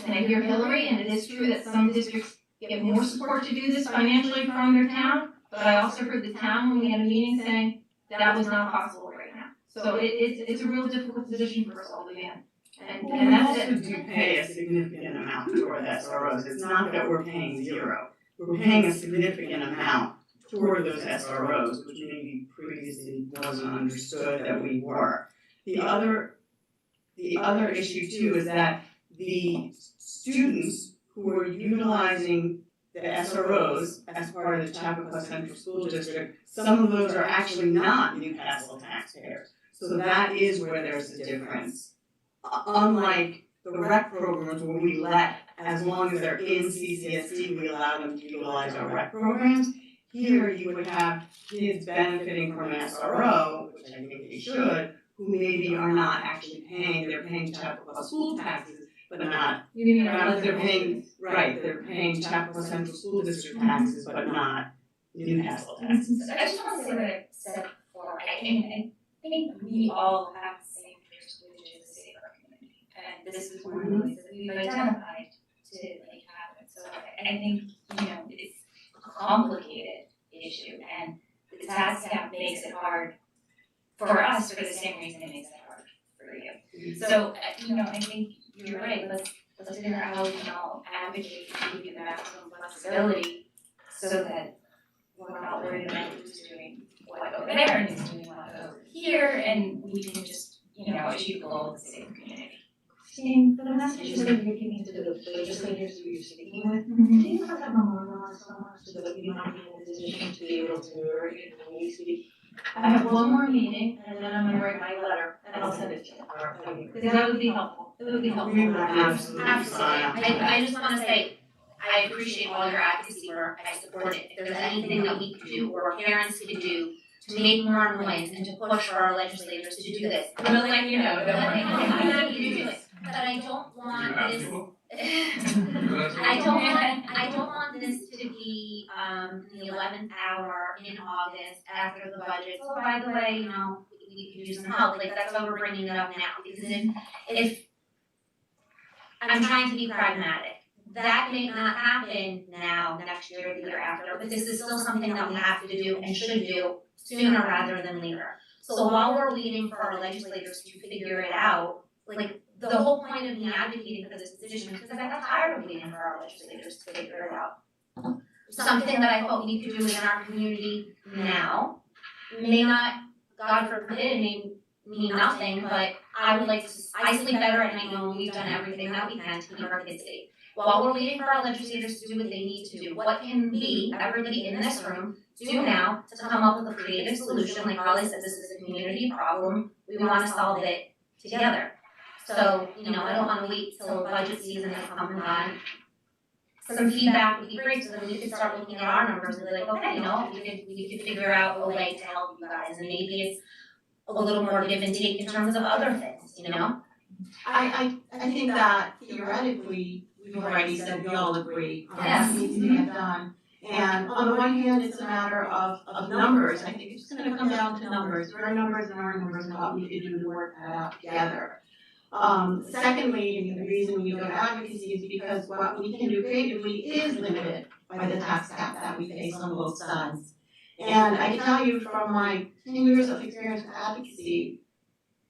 And I hear Hillary, and it is true that some districts get more support to do this financially from their town, but I also heard the town when we had a meeting saying that was not possible right now. So it's a real difficult position for us all to be in. And We that's also it. do pay a significant amount toward SROs, it's not that we're paying zero. We're paying a significant amount toward those SROs, which maybe previously wasn't understood that we were. The other issue too is that the students who are utilizing the SROs as part of the Chappaqua Central School District, some of those are actually not Newcastle taxpayers. So that is where there's a difference. Unlike the rec programs where we let, as long as they're in CCSD, we allow them to utilize our rec programs. Here you would have kids benefiting from an SRO, which I think they should, who maybe are not actually paying, they're paying Chappaqua school taxes, but not, they're paying, right, they're paying Chappaqua Central School District taxes, but not Newcastle taxes. I just want to say what I said before, I think we all have the same fears, which is the state of our community. And this is one of the ways that we've identified to make happen. So I think, it's a complicated issue, and the tax cap makes it hard for us for the same reason it makes it hard for you. So, I think you're right, let's figure out how we can all advocate to give you the maximum flexibility so that we're not worried about who's doing what over there and who's doing what over here, and we can just, achieve the goal of the same community. Christine, for the messages that you're giving to the legislators who you're speaking with, do you have that memorialized somewhere so that we might be in a position to be able to read it when we speak? I have one more meeting, and then I'm gonna write my letter, and I'll send it to you. Because that would be helpful, it would be helpful. We will absolutely I just wanna say, I appreciate all your advocacy work, I support it. If there's anything that we can do, or parents can do, to make more noise and to push for our legislators to do this. We'll let you know, don't worry. I'm happy to do it, but I don't want this. I don't want this to be the 11th hour in August after the budget. Oh, by the way, we could use some help. Like, that's why we're bringing it up now, because if I'm trying to be pragmatic, that may not happen now, next year, the year after, but this is still something that we have to do and should do sooner rather than later. So while we're waiting for our legislators to figure it out, like, the whole point of me advocating for this position is because I got tired of waiting for our legislators to figure it out. Something that I thought we could do in our community now may not, God forbid, mean nothing, but I would like to, I sleep better at night knowing we've done everything that we can to keep our kids safe. While we're waiting for our legislators to do what they need to do, what can we, everybody in this room, do now to come up with a creative solution? Like Carly said, this is a community problem, we wanna solve it together. So, I don't wanna wait till budget season has come and gone. Some feedback would be great, so then we could start looking at our numbers and be like, okay, we could figure out a way to help you guys, and maybe it's a little more give and take in terms of other things, I think that theoretically, we've already said we all agree, that needs to get done. And on the one hand, it's a matter of numbers, I think it's gonna come down to numbers, your numbers and our numbers, and what we can do to work that out together. Secondly, the reason we go to advocacy is because what we can do creatively is limited by the tax cap that we face on both sides. And I can tell you from my 10 years of experience with advocacy,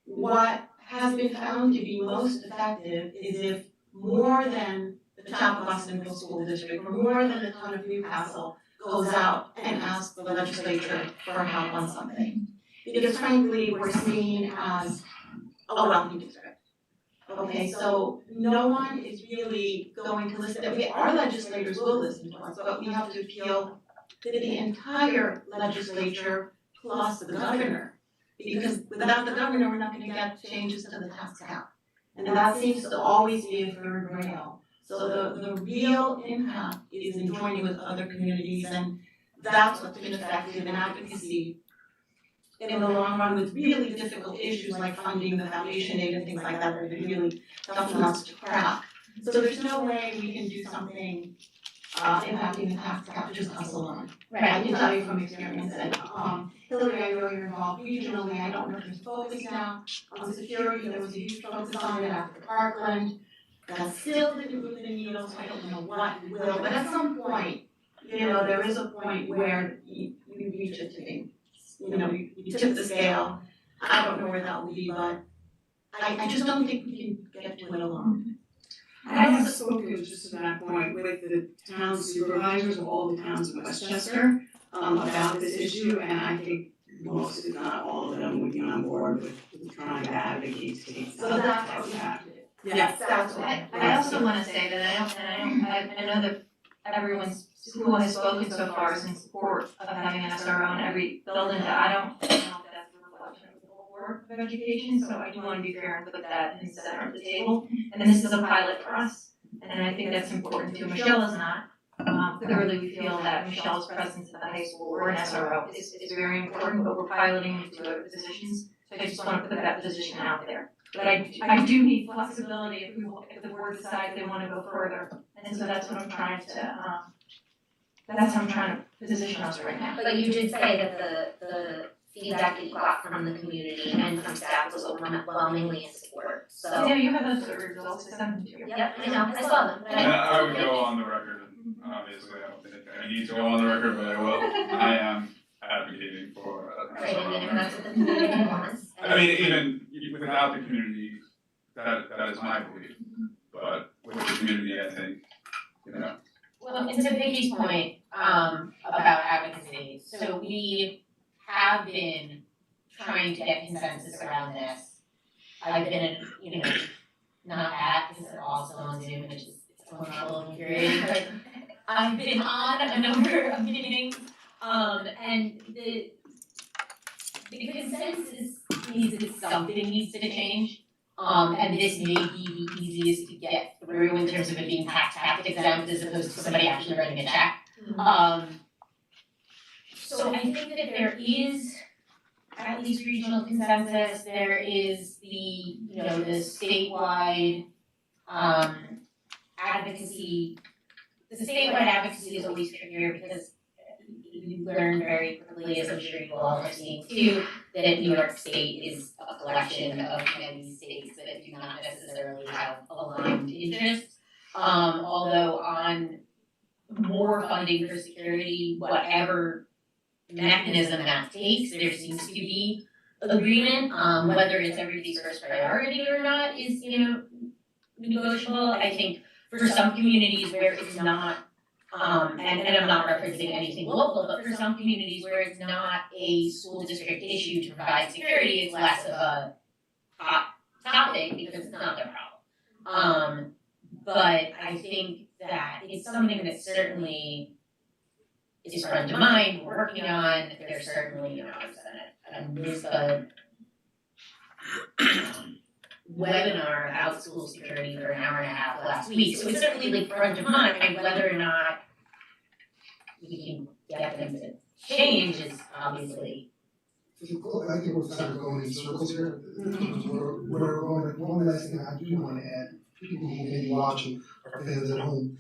what has been found to be most effective is if more than the Chappaqua Central School District, or more than the town of Newcastle, goes out and asks the legislature for help on something. Because frankly, we're seen as a wealthy district. Okay, so no one is really going to listen, our legislators will listen to us, but we have to appeal to the entire legislature plus the governor. Because without the governor, we're not gonna get changes to the tax cap. And that seems to always be a third rail. So the real impact is in joining with other communities, and that's what's been effective in advocacy in the long run with really difficult issues like funding the foundation aid and things like that, that are really tough nuts to crack. So there's no way we can do something impacting the tax cap just us alone. Right. I can tell you from experience that Hillary, I know you're involved regionally, I don't know if there's focus now on security, there was a huge focus on it after Parkland. that's still the moving the needle, so I don't know what will, but at some point, there is a point where you reach a tipping, you tip the scale. I don't know where that will be, but I just don't think we can get to it alone. I have spoken just to that point with the town supervisors of all the towns in Westchester about this issue, and I think most, if not all of them, would be on board with trying to advocate to take So that's what we have to do. Yes. That's what I also wanna say that I know that who has spoken so far is in support of having an SRO in every building, that I don't know if that's a reflection of the whole board of education, so I do wanna be fair and put that in the center of the table. And this is a pilot for us, and I think that's important too. Michelle is not. Clearly we feel that Michelle's presence at the high school or an SRO is very important, but we're piloting into other positions, so I just wanna put that position out there. But I do need flexibility if the board decides they wanna go further, and so that's what I'm trying to, that's how I'm trying to position us right now. But you did say that the feedback that you got from the community and from staff was overwhelmingly in support, so. Yeah, you have those results, I sent them to you. Yep, I know, I saw them, but And I would go on the record, and obviously I don't think I need to go on the record, but I will. I am advocating for Right, I mean, if that's what the community wants. I mean, even without the community, that is my belief, but with the community, I think, Well, and to Vicky's point, about advocacy, so we have been trying to get consensus around this. I've been, not at, because I'm also on Zoom, which is its own level of infuriating, but I've been on a number of meetings, and the consensus is that something needs to change. And this may be the easiest to get through in terms of it being tax exempt as opposed to somebody actually writing a check. So I think that there is at least regional consensus. There is the statewide advocacy. The statewide advocacy is always trickier because you learn very quickly, as I'm sure you all have seen too, that New York State is a collection of many states that do not necessarily have aligned interests. Although on more funding for security, whatever mechanism that takes, there seems to be agreement. Whether it's everybody's first priority or not is, negotiable. I think for some communities where it's not, and I'm not referencing anything local, but for some communities where it's not a school district issue to provide security, it's less of a hot topic because it's not their problem. But I think that it's something that certainly is front of mind, we're working on. There's certainly, I missed a webinar about school security for an hour and a half last week, so it's certainly front of mind. Whether or not we can get them to change is obviously. I think we're kind of going in circles here. We're going, one last thing I do want to add, people who may be watching or fans at home,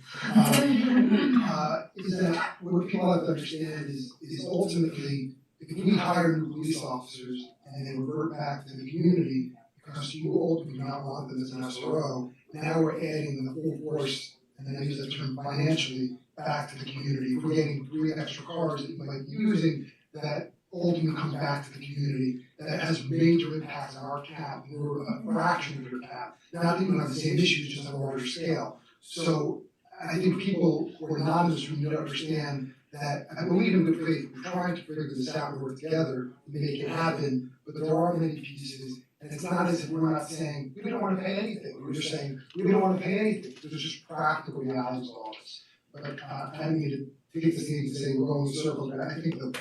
is that what people have to understand is ultimately, if we hire new police officers and they revert back to the community, because you ultimately do not want them as an SRO, now we're adding the full force, and then I use that term financially, back to the community. We're getting 3 extra cars that you might be using that ultimately come back to the community. That has major impacts on our cap. We're a fraction of your cap. Not even on the same issues, just on a larger scale. So I think people who are not in this room don't understand that I believe in good faith. We're trying to figure this out and work together to make it happen, but there are many pieces. And it's not as if we're not saying, we don't want to pay anything. We're just saying, we don't want to pay anything. There's just practical realities of all this. But I don't need to take the stage and say we're going in circles, but I think the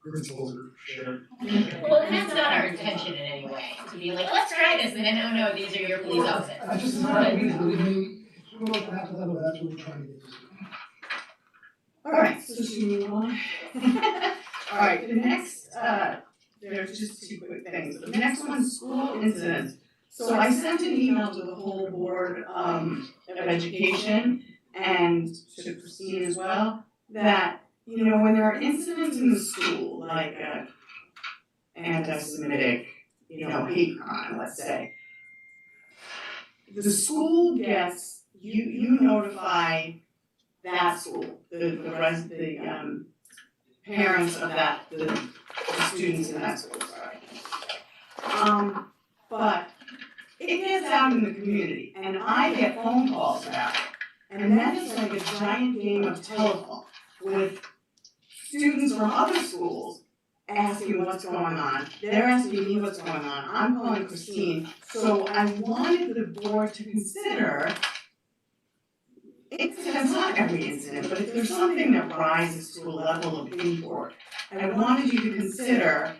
principles are shared. Well, and that's not our intention in any way, to be like, let's try this, and then, oh no, these are your police officers. I just, I mean, if we don't have to level, that's what we're trying to get to. Alright, so should we move on? Alright, the next, there's just 2 quick things. The next one is school incidents. So I sent an email to the whole board of education and to Christine as well, that, when there are incidents in the school, like anti-Semitic, hate crime, let's say, the school gets, you notify that school, the parents of that, the students in that school, sorry. But it gets out in the community, and I get phone calls about it. And then it's like a giant game of telephone with students from other schools asking what's going on. They're asking me what's going on. I'm calling Christine. So I wanted the board to consider, it's not every incident, but if there's something that rises to a level of import, I wanted you to consider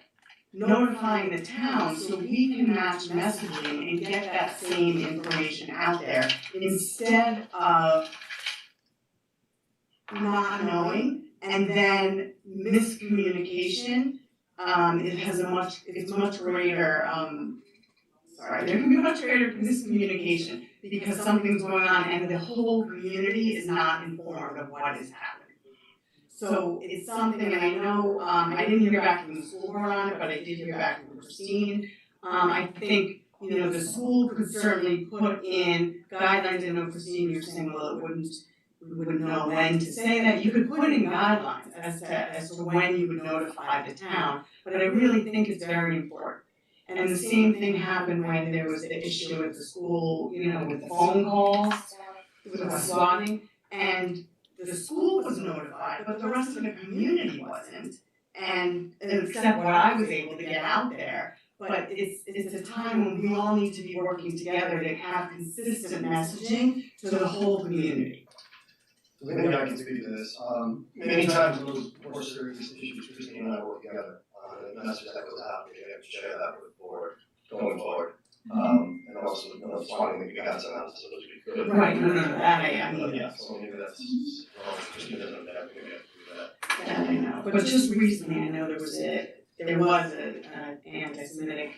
notifying the town so we can match messaging and get that same information out there instead of not knowing and then miscommunication. It's much greater, there can be much greater miscommunication because something's going on and the whole community is not informed of what is happening. So it's something, and I know, I didn't hear back from the school board on it, but I did hear back from Christine. I think, the school could certainly put in guidelines. I know, Christine, you're saying, well, we wouldn't know when to say that. You could put in guidelines as to when you would notify the town, but I really think it's very important. And the same thing happened when there was the issue at the school, with the phone calls, with the swatting, and the school was notified, but the rest of the community wasn't, and except what I was able to get out there. But it's a time when we all need to be working together to have consistent messaging to the whole community. Maybe I can speak to this. Many times when those more serious issues, Christine and I work together, the message that goes out, we have to share that with the board going forward. And also, swatting that we got some out, so those would be good. Right, no, that I mean. Yeah, so maybe that's, Christine doesn't have that, maybe I have to do that. Yeah, I know, but just recently, I know there was an anti-Semitic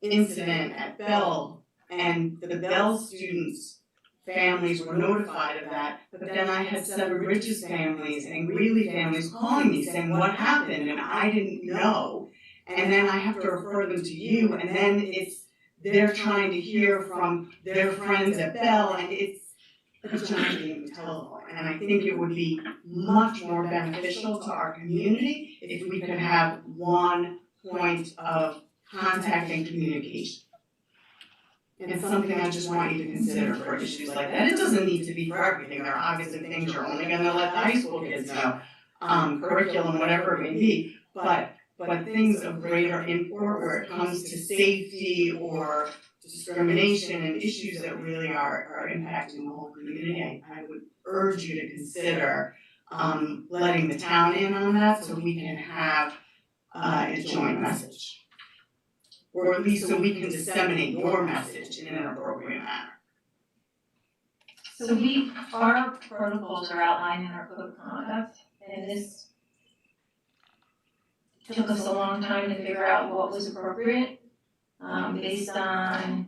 incident at Bell, and the Bell students' families were notified of that, but then I had Seven Bridges families and Greeley families calling me saying what happened, and I didn't know, and then I have to refer them to you, and then they're trying to hear from their friends at Bell, and it's a giant game of telephone. And I think it would be much more beneficial to our community if we could have one point of contact and communication. And it's something I just want you to consider for issues like that. It doesn't need to be for everything. There are obviously things you're only gonna let the high school kids know, curriculum, whatever it may be, but things of greater import where it comes to safety or discrimination and issues that really are impacting the whole community, I would urge you to consider letting the town in on that so we can have a joint message. Or at least so we can disseminate your message in an appropriate manner. So our protocols are outlined in our code of conduct, and this took us a long time to figure out what was appropriate, based on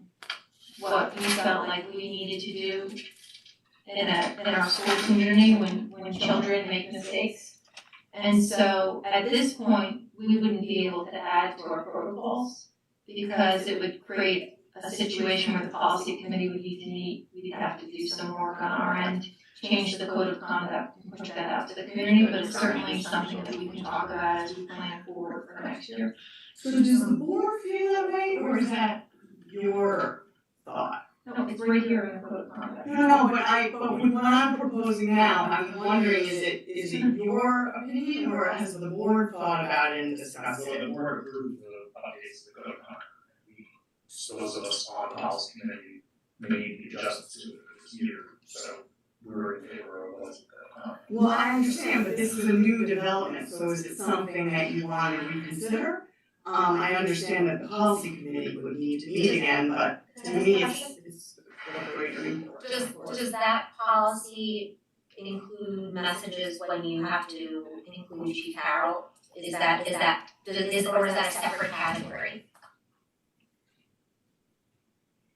what we felt like we needed to do in our school community when children make mistakes. And so at this point, we wouldn't be able to add to our protocols because it would create a situation where the policy committee would need to meet. We'd have to do some work on our end, change the code of conduct and push that out to the community, but it's certainly something that we can talk about as we plan forward for next year. So does the board feel that way, or is that your thought? No, it's right here in the code of conduct. No, but what I'm proposing now, I'm wondering, is it your opinion, or has the board thought about it and discussed So it? the board approved the updates to the code of conduct. So those of us on the policy committee made the adjustments to it this year, so we were in favor of what's at that time. Well, I understand, but this is a new development, so is it something that you want to reconsider? I understand that the policy committee would need to meet again, but to me, it's of greater import. Does that policy include messages when you have to include Chief Carroll? Or is that a separate category?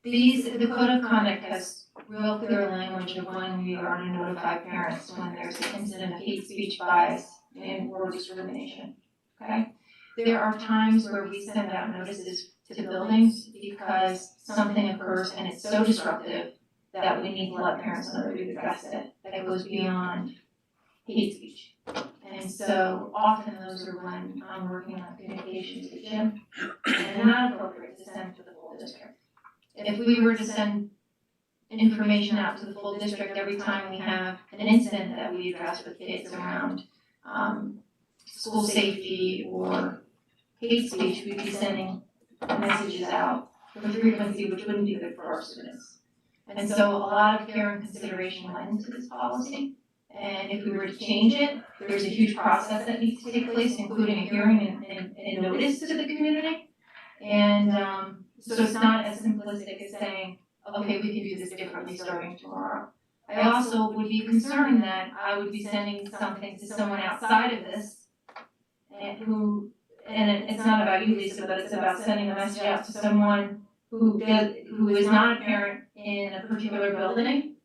The code of conduct has real clear language of when we are to notify parents when there's an incident of hate speech, bias, and or discrimination, okay? There are times where we send out notices to buildings because something occurs and it's so disruptive that we need to let parents know that we've addressed it, that goes beyond hate speech. And so often those are when I'm working on communications with Jim, and not appropriate to send to the full district. If we were to send information out to the full district every time we have an incident that we address with kids around school safety or hate speech, we'd be sending messages out with a frequency which wouldn't be good for our students. And so a lot of care and consideration went into this policy. And if we were to change it, there's a huge process that needs to take place, including a hearing and notice to the community. And so it's not as simplistic as saying, okay, we can do this differently starting tomorrow. I also would be concerned that I would be sending something to someone outside of this and it's not about you, Lisa, but it's about sending a message out to someone who is not a parent in a particular building,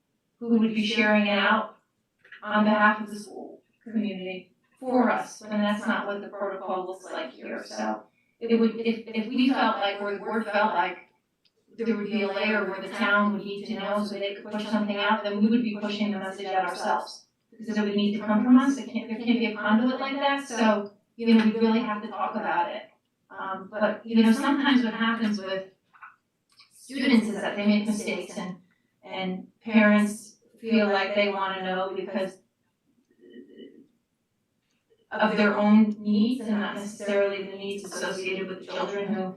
who would be sharing it out on behalf of the school community for us, when that's not what the protocol looks like here. So it would, if we felt like, or the board felt like there would be a layer where the town would need to know so they could push something out, then we would be pushing the message out ourselves. Because it would need to come from us, there can't be a conduit like that, so, we really have to talk about it. But, sometimes what happens with students is that they make mistakes and parents feel like they wanna know because of their own needs and not necessarily the needs associated with the children who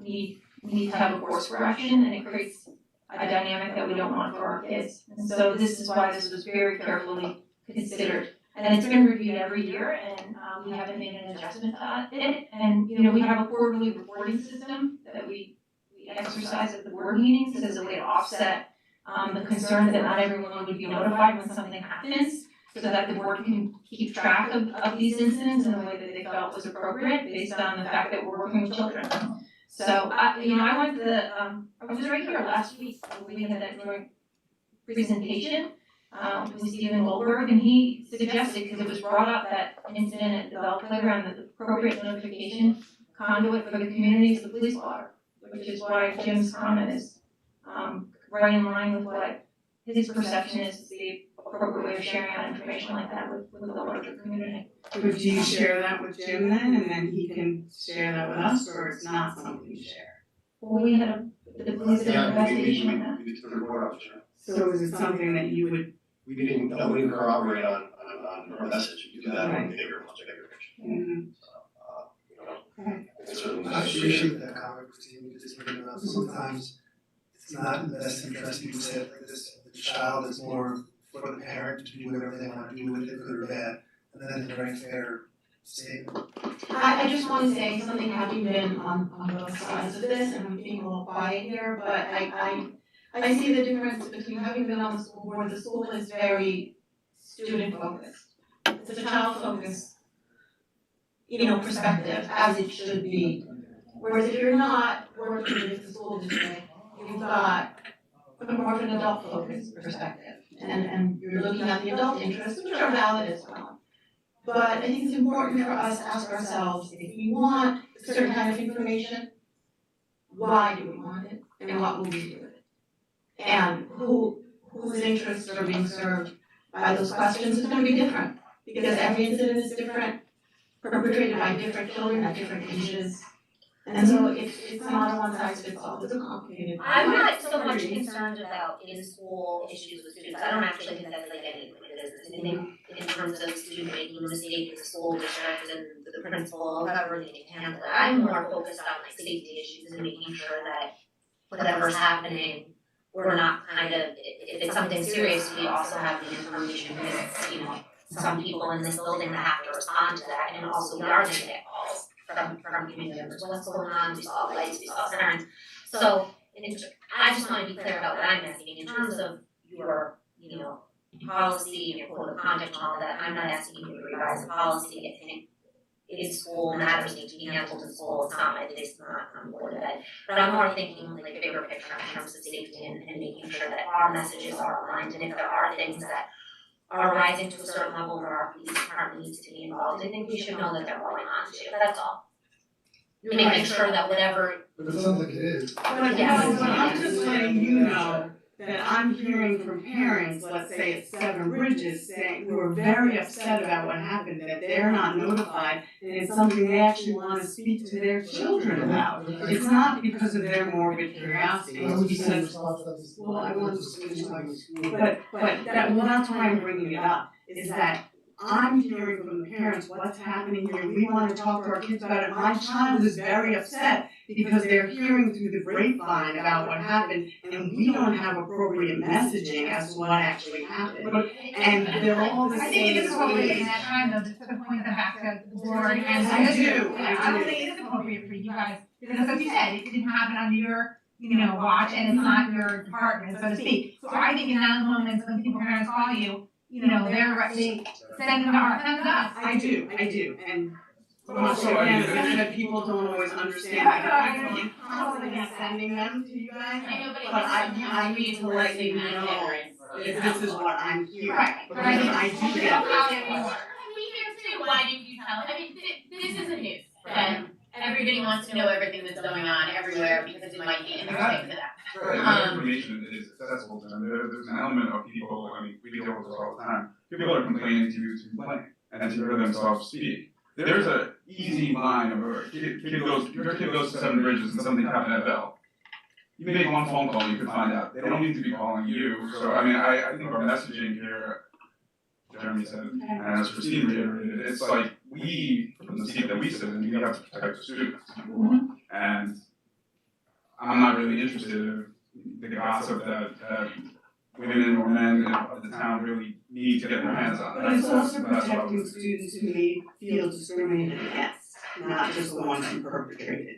need to have a course correction, and it creates a dynamic that we don't want for our kids. And so this is why this was very carefully considered. And it's been reviewed every year, and we haven't made an adjustment to it. And, we have a quarterly reporting system that we exercise at the board meetings as a way to offset the concern that not everyone would be notified when something happens, so that the board can keep track of these incidents in the way that they felt was appropriate based on the fact that we're working with children. So, I was right here last week when we had that joint presentation with Stephen Goldberg, and he suggested, because it was brought up that incident at the Bell Playground, that the appropriate notification conduit for the community is the police blotter, which is why Jim's comment is right in line with what his perception is the appropriate way of sharing out information like that with the larger community. Would you share that with Jim then, and then he can share that with us, or it's not something you share? Well, we had the police did an investigation on that. We did the report officer. So is it something that you would? We didn't corroborate on our message, we do that on a bigger picture. Mm-hmm. I appreciate that comment, Christine, because sometimes it's not in the best interest, you say it like this, the child is more for the parent to do whatever they want to do with it, good or bad, and then it's a very fair statement. I just want to say something, having been on both sides of this, and I'm being a little quiet here, but I see the difference between having been on the school board. The school is very student focused. It's a child focused, perspective, as it should be. Whereas if you're not working with the school district, you've got more of an adult focused perspective. And you're looking at the adult interests, which are valid as well. But I think it's important for us to ask ourselves, if we want a certain kind of information, why do we want it, and what will we do with it? And whose interests are being served by those questions is going to be different, because every incident is different, perpetrated by different children at different ages. And so it's not a one size fits all, it's a complicated. I'm not so much concerned about in-school issues with students. I don't actually think that's like any business. I think in terms of student making a mistake, the school district and the principal, however they can handle it. I'm more focused on like safety issues and making sure that whatever's happening, we're not kind of, if it's something serious, we also have the information, because, some people in this building that have to respond to that, and also we are gonna get calls from community members, what's going on, we saw lights, we saw sirens. So, I just wanna be clear about what I'm asking, in terms of your, policy and your code of conduct and all that, I'm not asking you to revise the policy. I think school matters need to be handled in school, it's not my place, not on board of it. But I'm more thinking like bigger picture in terms of safety and making sure that our messages are aligned, and if there are things that are rising to a certain level where our police department needs to be involved, I think we should know that they're going on too, that's all. making sure that whatever. But it sounds like it is. But Yes. but I'm just letting you know that I'm hearing from parents, let's say at Seven Bridges, saying, who are very upset about what happened, that they're not notified, and it's something they actually wanna speak to their children about. It's not because of their morbid curiosity, Why it's would you say because, response to this? well, I want to finish my school, but that, well, that's why I'm bringing it up, is that I'm hearing from the parents what's happening here, we wanna talk to our kids about it, my child is very upset because they're hearing through the grapevine about what happened, and we don't have appropriate messaging as to what actually happened. And they're all the I same think it is appropriate in age. that time though, to point them back to the board and. I do. I would say it is appropriate for you guys, because like you said, it didn't happen under your, watch, and it's not your department, so to speak. So I think in that moment, when people, parents call you, they send them to us. I do, and also, again, that people don't always understand. I'm constantly sending them to you guys, but I need to let you know that this is what I'm hearing. Because I do get We hear too, why didn't you tell? I mean, this isn't news, and everybody wants to know everything that's going on everywhere because it might be interesting to them. Right, information is accessible to them. There's an element of people, I mean, we deal with this all the time. People are complaining to you to complain and to hear themselves speak. There's an easy line of your kid goes to Seven Bridges and something happened at Bell. You make one phone call, you can find out. They don't need to be calling you. So I mean, I think our messaging here, Jeremy said, and as Christine reiterated, it's like we, from the seat that we sit in, we have to protect the students. And I'm not really interested in the gossip that women or men of the town really need to get their hands on. But it's also That's what I protecting was- students who may feel discriminated against, not just the ones who perpetrated.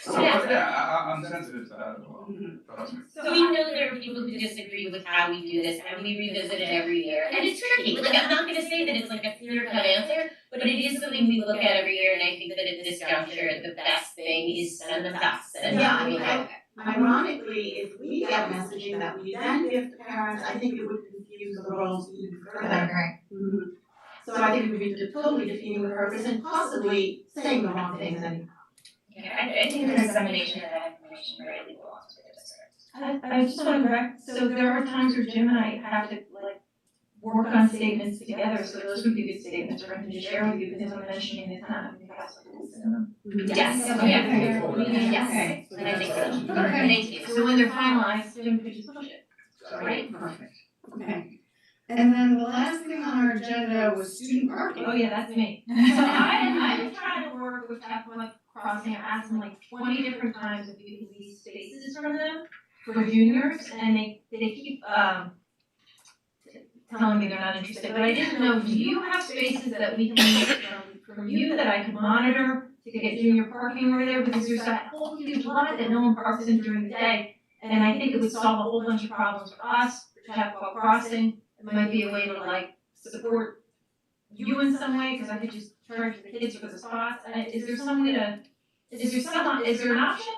So, yeah, I'm sensitive to that as well. Trust me. So we know there are people who disagree with how we do this, and we revisit it every year, and it's tricky. Like, I'm not gonna say that it's like a clear-cut answer, but it is something we look at every year, and I think that at this juncture, the best thing is send them to us. And Yeah, we know. ironically, if we get messaging that we then give to parents, I think it would confuse the roles even further. So I think it would be totally defeating the purpose and possibly saying the wrong things and. Yeah, I think the dissemination of that information really belongs to the district. I just want to correct, so there are times where Jim and I have to work on statements together, so those would be good statements for him to share with you, because I'm mentioning the town of Newcastle in them. Yes, Okay. yes, and I think so. Thank you. So when they're finalized, then we just push it. Right? Perfect. Okay. And then the last thing on our agenda was student parking. Oh, yeah, that's me. So I've been trying to work with Catholic Crossing, I've asked them 20 different times if we can lease spaces from them for juniors, and they keep, telling me they're not interested, but I didn't know, do you have spaces that we can lease from you that I can monitor to get junior parking over there? Because there's that whole huge lot that no one parks in during the day, and I think it would solve a whole bunch of problems for us, for Chappaqua Crossing. It might be a way to support you in some way, because I could just charge the kids for the spots. Is there an option?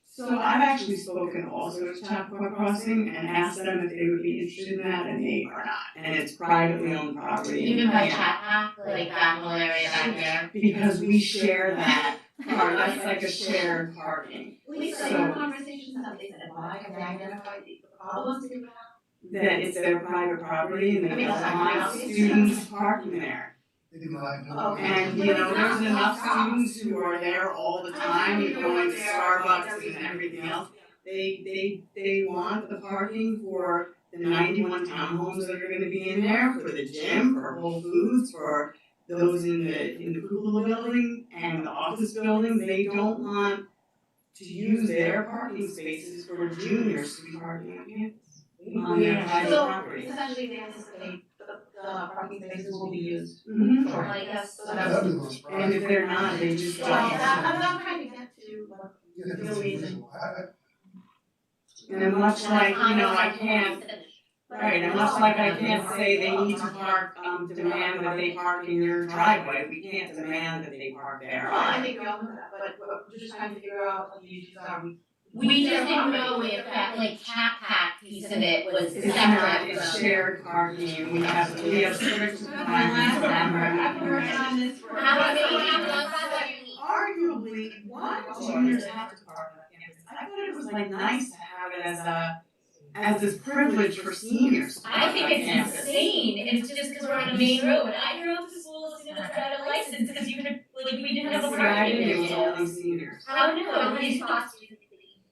So I've actually spoken also to Chappaqua Crossing and asked them if they would be interested in that, and they are not. And it's privately owned property. Even by Chappaq, like that whole area back there. Because we share that part, that's like a shared parking. Lisa, in your conversations, have they said, why have they identified the problems you have? That it's their private property and they don't want students parking there. And there's enough students who are there all the time, going to Starbucks and everything else. They want the parking for the 91 townhomes that are gonna be in there, for the gym, for Whole Foods, for those in the Kula building and the office building. They don't want to use their parking spaces for juniors to be parking on campus, on their private property. So essentially they anticipate the parking spaces will be used. Mhm. For yes, so That'd be the most And if they're not, they just don't. I'm trying to get to the real reason. And much like, I can't, right, and much like I can't say they need to park, demand that they park in your driveway, we can't demand that they park there. Well, I think we all know that, but we're just trying to figure out what the issues are. We just didn't know if that Chappaq piece of it was It's not, separate it's from. shared parking, and we have strict requirements for them. I've been working on this for. How many have those? Arguably, honestly, why do juniors have to park on campus? I thought it was like nice to have it as this privilege for seniors. I think it's insane, it's just because we're on the main road. I drove to school as soon as I got a license, because you could, like, we didn't have a parking It was issue. only seniors. How many spots do you think we need?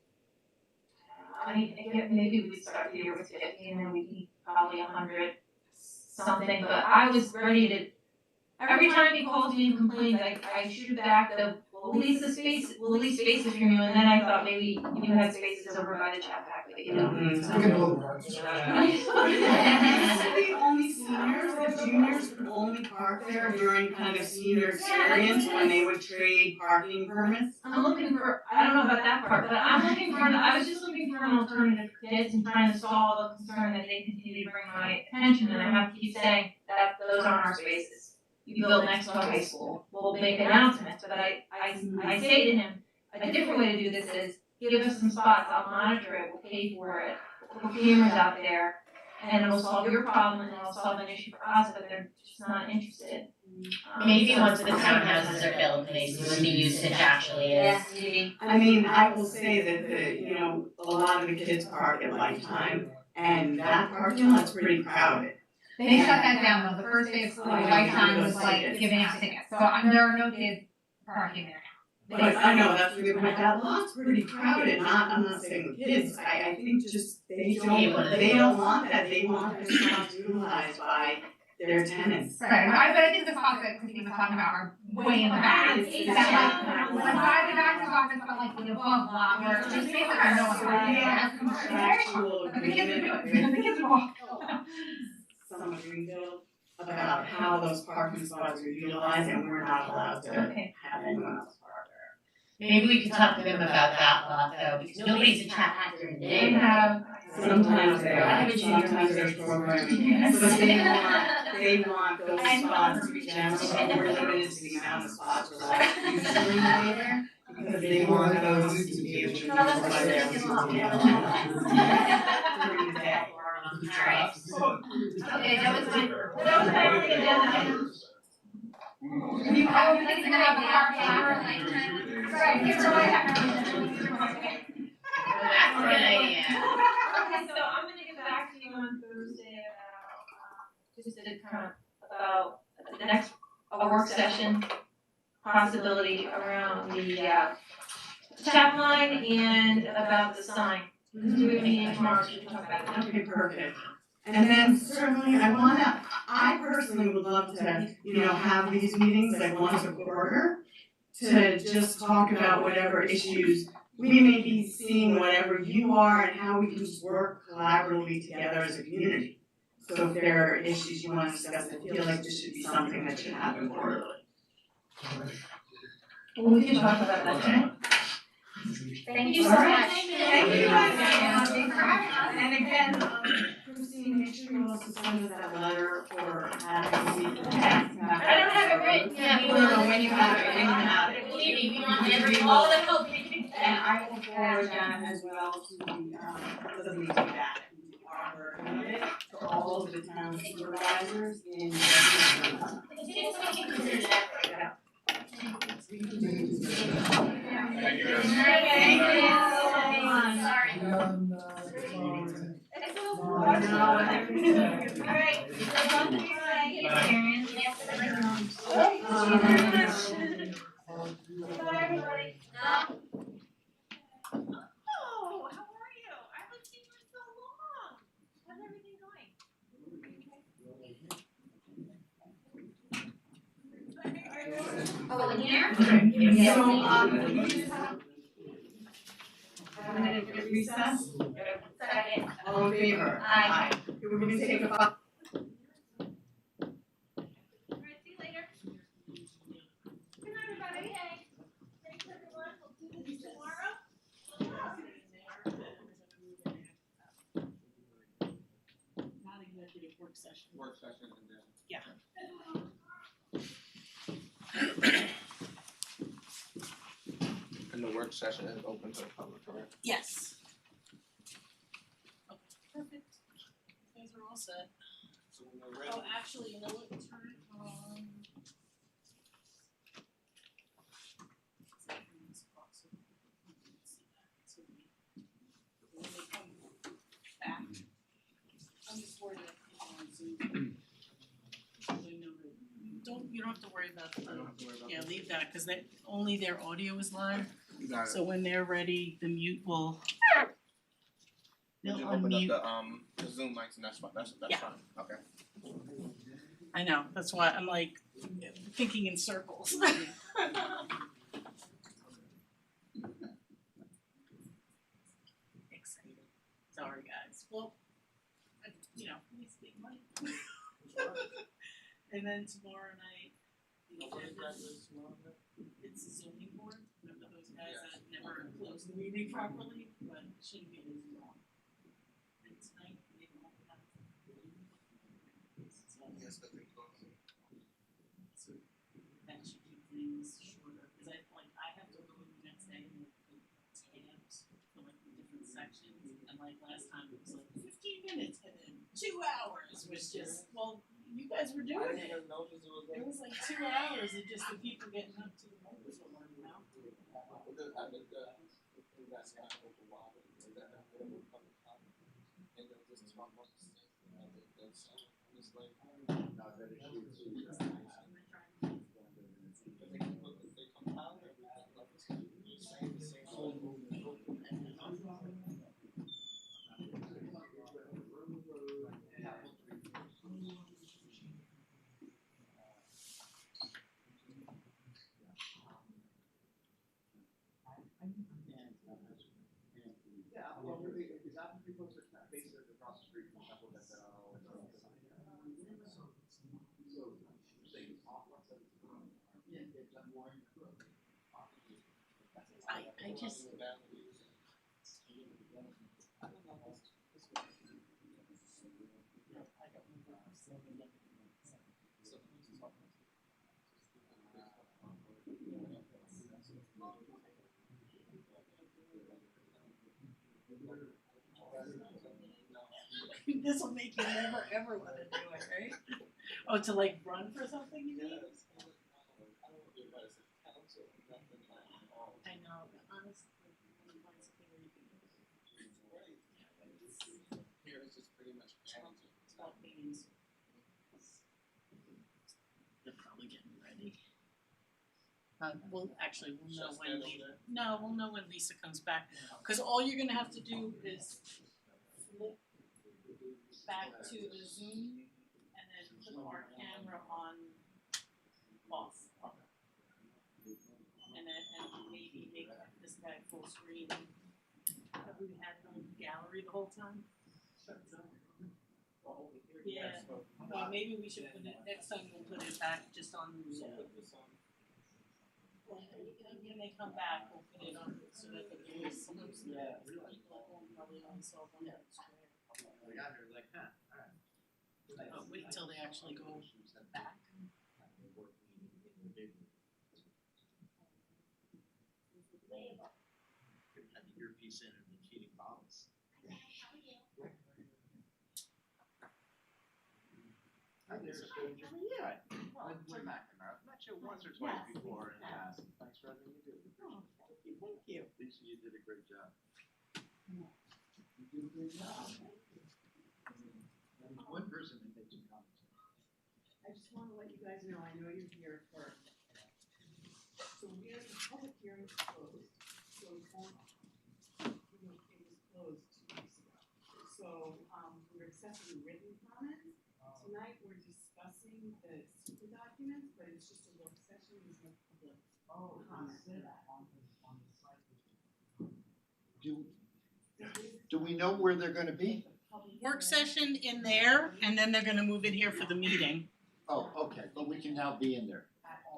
I mean, again, maybe we start the year with 50 and then we need probably 100 something, but I was ready to, every time he calls me and complains, I shoot back the, we'll lease spaces from you, and then I thought maybe you had spaces over by the chat pack, but you don't. It's like a little parking. Honestly, only seniors, the juniors could only park there during kind of senior experience when they would trade parking permits. I'm looking for, I don't know about that part, but I'm looking for, I was just looking for an alternative for kids and trying to solve a concern that they continue to bring my attention, and I have to keep saying that those aren't our spaces. You build next to a high school, we'll make announcements, but I say to him, a different way to do this is, give us some spots, I'll monitor it, we'll pay for it, we'll put cameras out there, and it'll solve your problem, and it'll solve an issue for us, but they're just not interested. Maybe once the townhouses are built, and they see what the usage actually is. Maybe. I mean, I will say that you know, a lot of the kids park at Lifetime, and that parking lot's pretty crowded. They shut that down though, the first day of school, Lifetime was like giving out tickets, so there are no kids parking there now. But I know, that's really, but that lot's pretty crowded, I'm not saying the kids, I think just they don't want that, they want their spots utilized by their tenants. Right, but I think the spots that Christine was talking about are way in the back. That like by the back of the office, but like the above lot, where just basically no one's parking. Actual The kids are agreement doing, the kids are walking. Summer Greenfield about how those parking spots are utilized, and we're not allowed to have anyone else park there. Maybe we could talk to them about that lot though, because nobody's in chat pack during the day. Sometimes they are, sometimes there's programming, but they want those spots to be general, but we're limited to the amount of spots we're allowed to usually there, because they want those to be able to utilize their during the day. Alright. Okay, that was my only agenda. You can have a parking lot. Right, here's what I have. That's a good idea. Okay, so I'm gonna get back to you on Thursday about, just to kind of, about the next, a work session possibility around the, chat line and about the sign. Because we have a meeting tomorrow, so we can talk about it. Okay, perfect. And then certainly I personally would love to, you know, have these meetings like once a quarter to just talk about whatever issues we may be seeing, whatever you are, and how we can just work collaboratively together as a community. So if there are issues you want to discuss, I feel like this should be something that should happen quarterly. Well, we can talk about that tonight. Thank you so much. Thank you guys. And again, Christine, make sure you also send us that letter or have me. I don't have it written, yeah. No, when you have it, when you have it. Believe me, we want all the help we can get. And I will forward that as well to the, doesn't need to be that, Arbor, to all of the town supervisors in. Thank you guys. Thank you. Oh, how are you? I haven't seen you in so long. How's everything going? Oh, in here? So, a minute recess? Second. All in favor? Aye. We're gonna take a 5. Alright, see you later. Good night, everybody. Thanks, everyone. We'll do this tomorrow. Not executive work session. Work session and then. Yeah. And the work session is open to the public, correct? Yes. Okay, perfect. You guys are all set. So when we're ready. Oh, actually, you know what, turn it on. don't have to worry about yeah, leave that, cause only their audio is live, Got so when they're ready, the mute will. They'll You open unmute. up the Zoom mics and that's fine, that's Yeah. fine, okay. I know, that's why I'm like thinking in circles. Excited. Sorry, guys. Well, we speak money. And then tomorrow night, it's a zoning board. Remember those guys that never closed the meeting properly, but it shouldn't be as long. And tonight, they don't have. Yes, I think so. So that should keep things shorter, cause I have to go the next day and look at tabs for like the different sections, and like last time it was like 15 minutes and then 2 hours was just, well, you guys were doing it. It was like 2 hours of just the people getting up to the microphone, you know? Yeah, well, is that the people that kind of based across the street from Temple that so you're saying it's off one side? Yeah, it's on one. I just. This will make you never ever want to do it, right? Oh, to like run for something, you mean? I know, but honestly, when you find something where you can. Here it's just pretty much. It's not meetings. They're probably getting ready. We'll know when Lisa comes back, cause all you're gonna have to do is flip back to the Zoom and then put our camera on off. And maybe make this guy full screen. Have we had no gallery the whole time? Yeah, maybe we should put it, next time we'll put it back just on Zoom. Well, when they come back, we'll put it on so that the voice, people won't probably saw one square. We got here like that, alright. But wait till they actually go back. Could have the earpiece in and feeding bottles. Hi there, stranger. Yeah, well, we're Mac and I've met you once or twice before in the past. Thanks for everything you do. Oh, thank you. Lisa, you did a great job. You did a great job. One person that made some comments. I just wanna let you guys know, I know you're here for. So we have the public hearing closed, so it was closed 2 weeks ago. So, we're accepting written comments. Tonight, we're discussing the super documents, but it's just a work session, there's no public comment. Do we know where they're gonna be? Work session in there, and then they're gonna move it here for the meeting. Oh, okay, but we can now be in there.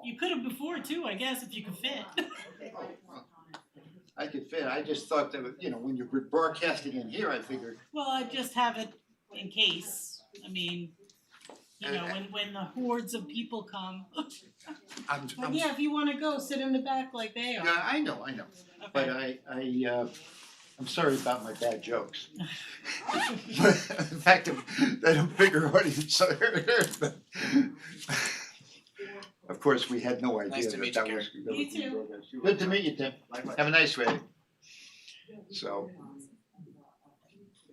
You could have before too, I guess, if you could fit. I could fit, I just thought that, when you're broadcasting in here, I figured, Well, I just have it in case, I mean, when the hordes of people come. But yeah, if you wanna go, sit in the back like they are. yeah, I know, but I'm sorry about my bad jokes. In fact, that a bigger audience there. Of course, we had no idea Nice to that meet that you, was. You too. Good to meet you, Tim. Have a nice day. So.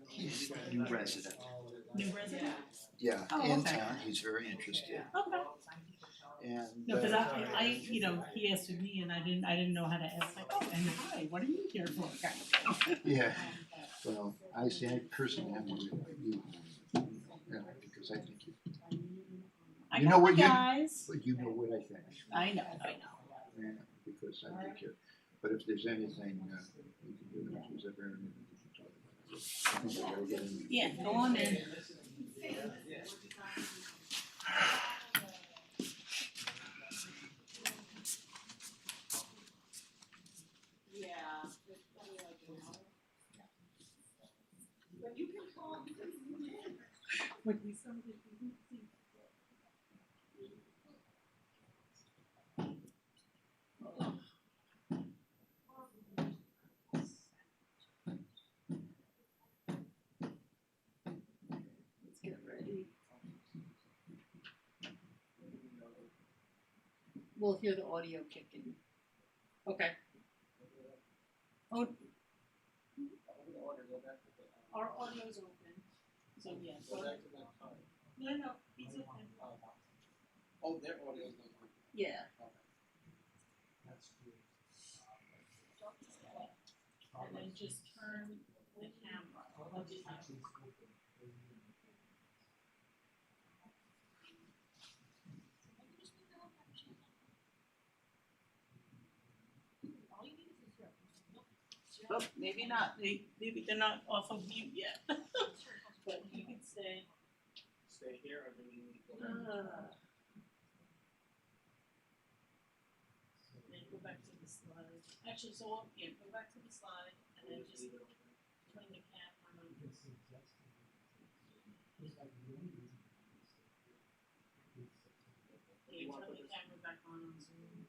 He's a new resident. New resident? Yeah, Oh, in okay. town, he's very interested. Okay. And No, cause I, you know, he asked me and I didn't know how to ask, like, oh, and hi, what are you here for, kind of thing. yeah, well, I say I personally am worried about you. Yeah, because I think I you know got what my you, guys. but you know what I think. I know. Yeah, because I think you, but if there's anything we can do, if there's ever anything we can talk about. I think I gotta get in. Yeah, go on in. Yeah. But you can call because you can. When we started, we didn't see. Let's get ready. We'll hear the audio kicking. Okay. Oh. Our audio's open, so yes. No, he's open. Oh, their audio's not working. Yeah. That's good. And then just turn the camera. Oh, maybe not. Maybe they're not off of mute yet. But you can stay. Stay here or do we need to go Then go back to the slide. Actually, so yeah, go back to the slide and then just turn the camera on. Yeah, turn the camera back on Zoom.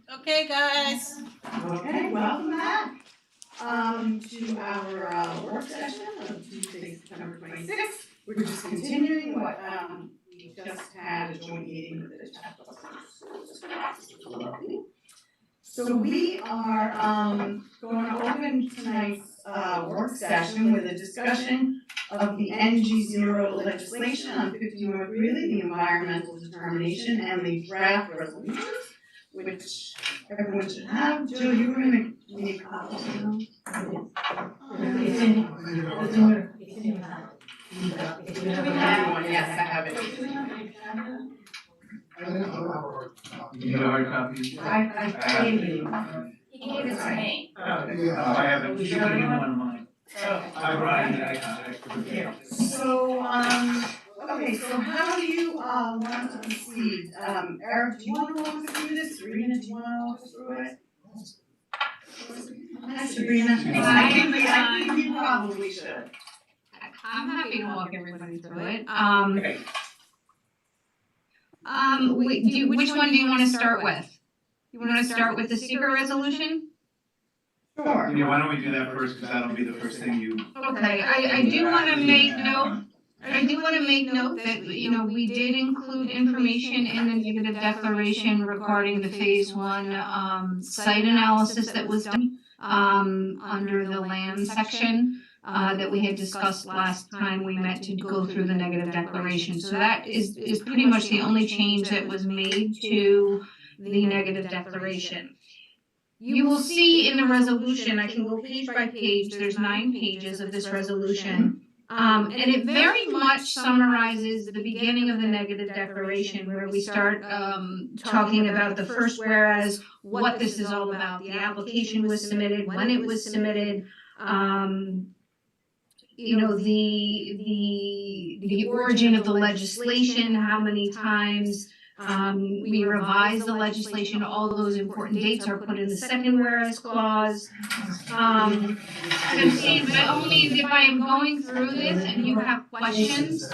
Okay, guys. Okay, welcome back to our work session of Tuesday, September 26th. We're just continuing what we just had a joint meeting with the Chappaqua Schools. So we are going to open tonight's work session with a discussion of the NG Zero legislation on 50 North Greeley, the environmental determination, and the draft resolutions, which everyone should have. Jill, you were gonna make copies of them? It's in your file. Yes, I have it. You need a hard copy? I gave you. He gave it to me. I haven't. You should give me one of mine. I brought it, I So, okay, so how do you want to proceed? Eric, do you want to walk us through this? Sabrina, do you want to walk us through it? Hi, Sabrina. I think you probably should. I'm happy to walk everybody through it. Which one do you want to start with? You want to start with the secret resolution? Sure. Yeah, why don't we do that first, because that'll be the first thing you. Okay, I do want to make note. I do want to make note that, you know, we did include information in the negative declaration regarding the phase 1 site analysis that was done under the land section that we had discussed last time we met to go through the negative declaration. So that is pretty much the only change that was made to the negative declaration. You will see in the resolution, I can go page by page, there's 9 pages of this resolution. And it very much summarizes the beginning of the negative declaration where we start talking about the first whereas, what this is all about. The application was submitted, when it was submitted, the origin of the legislation, how many times we revised the legislation, all those important dates are put in the second whereas clause. And see, but only if I am going through this and you have questions.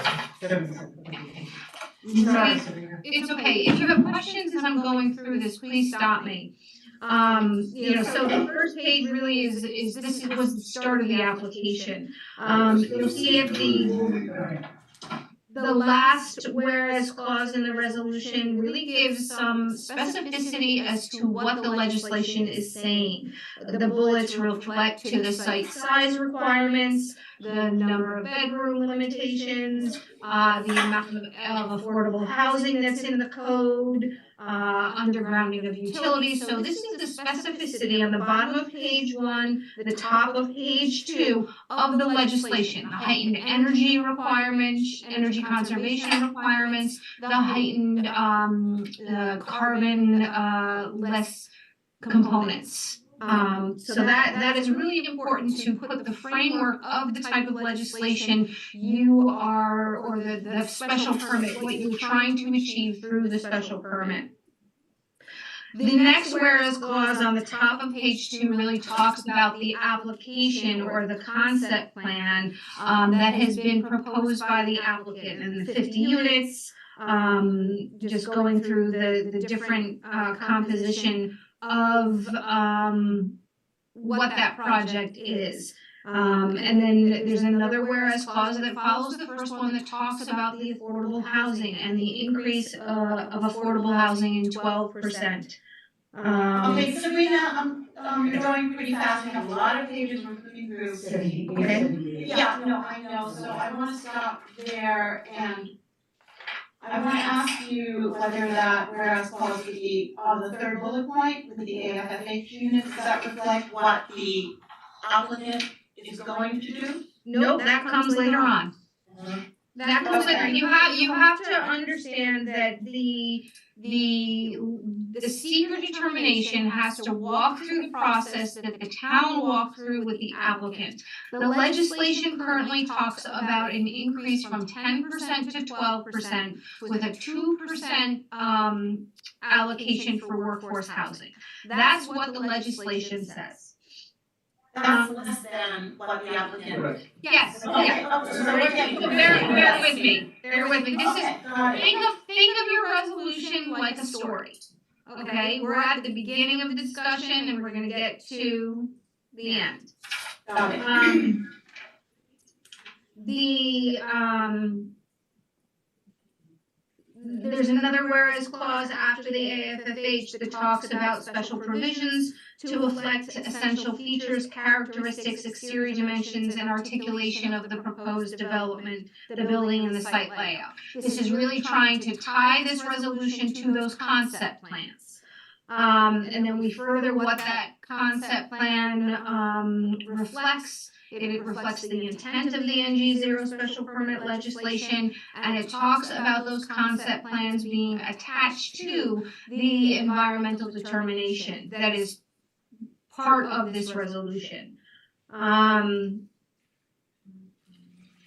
It's okay, if you have questions as I'm going through this, please stop me. So the first page really is this was the start of the application. You'll see at the last whereas clause in the resolution really gives some specificity as to what the legislation is saying. The bullets reflect to the site size requirements, the number of bedroom limitations, the amount of affordable housing that's in the code, undergrounding of utilities. So this is the specificity on the bottom of page 1, the top of page 2 of the legislation. The heightened energy requirements, energy conservation requirements, the heightened carbon less components. So that is really important to put the framework of the type of legislation you are, or the special permit, what you're trying to achieve through the special permit. The next whereas clause on the top of page 2 really talks about the application or the concept plan that has been proposed by the applicant and the 50 units, just going through the different composition of what that project is. And then there's another whereas clause that follows the first one that talks about the affordable housing and the increase of affordable housing in 12%. Okay, Sabrina, you're going pretty fast, we have a lot of pages we're flipping through. Okay. Yeah, no, I know, so I wanna stop there and I wanna ask you whether that whereas clause would be on the third bullet point with the AFFH units, does that reflect what the applicant is going to do? Nope, that comes later on. That comes later. You have to understand that the secret determination has to walk through the process that the town walked through with the applicant. The legislation currently talks about an increase from 10% to 12% with a 2% allocation for workforce housing. That's what the legislation says. That's less than what the applicant. Correct. Yes. Okay, Yeah. so we're getting. Bear with me. Bear with me. This is Okay, got it. think of your resolution like a story. Okay, we're at the beginning of the discussion and we're gonna get to the end. Got it. There's another whereas clause after the AFFH that talks about special provisions to reflect essential features, characteristics, exterior dimensions, and articulation of the proposed development, the building and the site layout. This is really trying to tie this resolution to those concept plans. And then we further what that concept plan reflects. It reflects the intent of the NG0 special permit legislation, and it talks about those concept plans being attached to the environmental determination that is part of this resolution.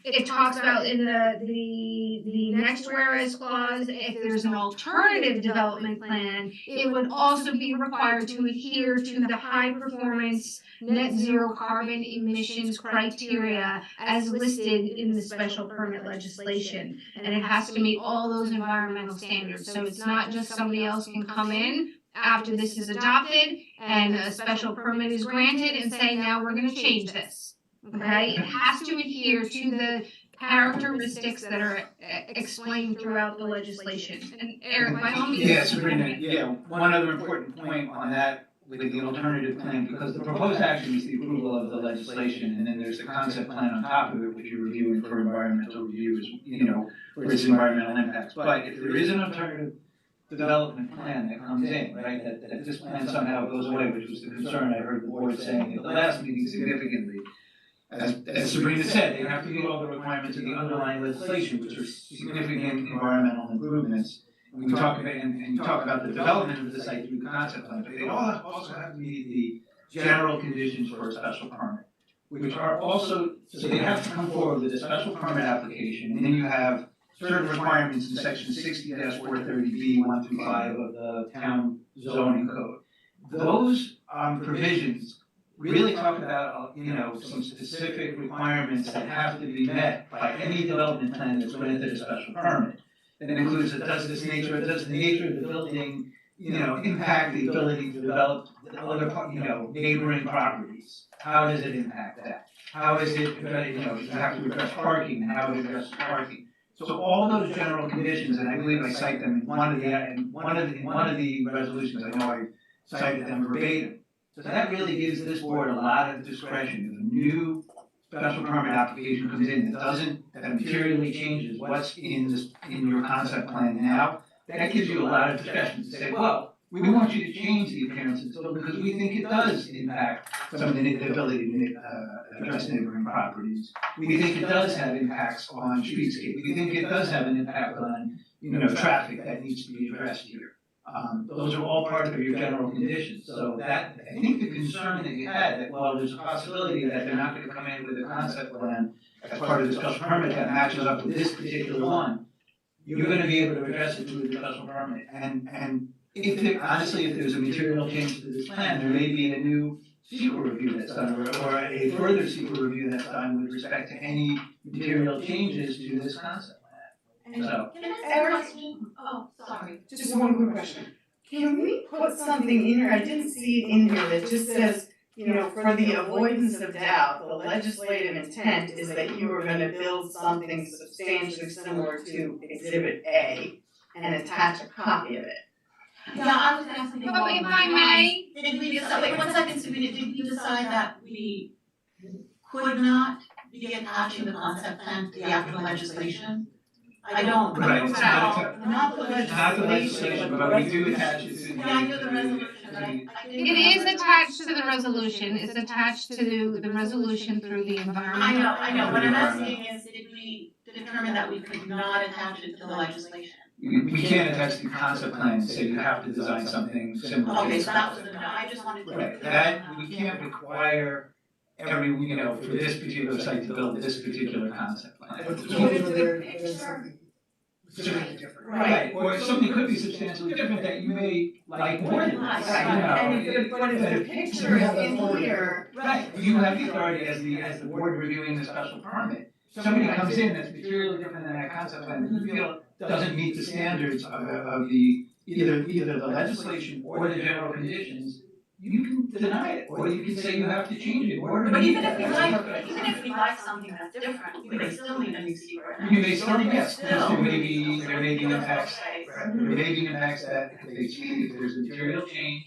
It talks about in the next whereas clause, if there's an alternative development plan, it would also be required to adhere to the high performance net zero carbon emissions criteria as listed in the special permit legislation. And it has to meet all those environmental standards. So it's not just somebody else can come in after this is adopted and a special permit is granted and say, now we're gonna change this. Okay, it has to adhere to the characteristics that are explained throughout the legislation. And Eric, by all means. Yeah, Sabrina, one other important point on that with the alternative plan, because the proposed action is the approval of the legislation, and then there's the concept plan on top of it, which you're reviewing for environmental reviews, for its environmental impacts. But if there is an alternative development plan that comes in, right, that this plan somehow goes away, which was the concern I heard the board saying at the last meeting significantly, as Sabrina said, they have to meet all the requirements of the underlying legislation, which are significant environmental improvements. And we talk about, and you talk about the development of the site through the concept plan, but they all also have to meet the general conditions for a special permit, which are also, so they have to come forward with a special permit application, and then you have certain requirements in section 60-430B 1 through 5 of the town zoning code. Those provisions really talk about, some specific requirements that have to be met by any development plan that's granted a special permit. That includes, does the nature of the building, impact the ability to develop other, neighboring properties? How does it impact that? How is it, you have to address parking, and how it addresses parking? So all those general conditions, and I believe I cite them in one of the resolutions, I know I cited them verbatim. So that really gives this board a lot of discretion. If a new special permit application comes in that materially changes what's in your concept plan now, that gives you a lot of discretion to say, well, we want you to change the appearance of the building because we think it does impact some of the ability to address neighboring properties. We think it does have impacts on streetscape. We think it does have an impact on, traffic that needs to be addressed here. Those are all part of your general conditions. So that, I think the concern that you had, that well, there's a possibility that they're not going to come in with a concept plan as part of the special permit that matches up with this particular one, you're going to be able to address it through the special permit. And if there's a material change to this plan, there may be a new secret review that's done, or a further secret review that's done with respect to any material changes to this concept plan. So. Can I ask a question? Oh, sorry. Just one quick question. Can we put something in here, I didn't see it in here, that just says, for the avoidance of doubt, the legislative intent is that you are gonna build something substantially similar to Exhibit A and attach a copy of it. Yeah, I was asking. But if I may. Did we decide, wait 1 second, Sabrina, did we decide that we could not be attaching the concept plan to the actual legislation? I don't. Right, it's Not the legislation, but we do attach it to the. Yeah, I know the resolution, but I didn't. It is attached to the resolution, it's attached to the resolution through the environment. I know, what I'm asking is, did we determine that we could not attach it to the legislation? We can't attach the concept plan and say you have to design something similar. Okay, so that was the no, I just wanted to. Right, that, we can't require every, for this particular site to build this particular concept plan. Right, or something could be substantially different that you may like more than this, And if the picture is in here. Right, you have the authority as the board reviewing the special permit. Somebody comes in that's materially different than that concept plan that you feel doesn't meet the standards of the either the legislation or the general conditions, you can deny it, or you can say you have to change it in order to But meet even that. if we like something that's different, we may still need a new secret. You may still, yes, because there may be impacts, there may be impacts that if they change, if there's a material change,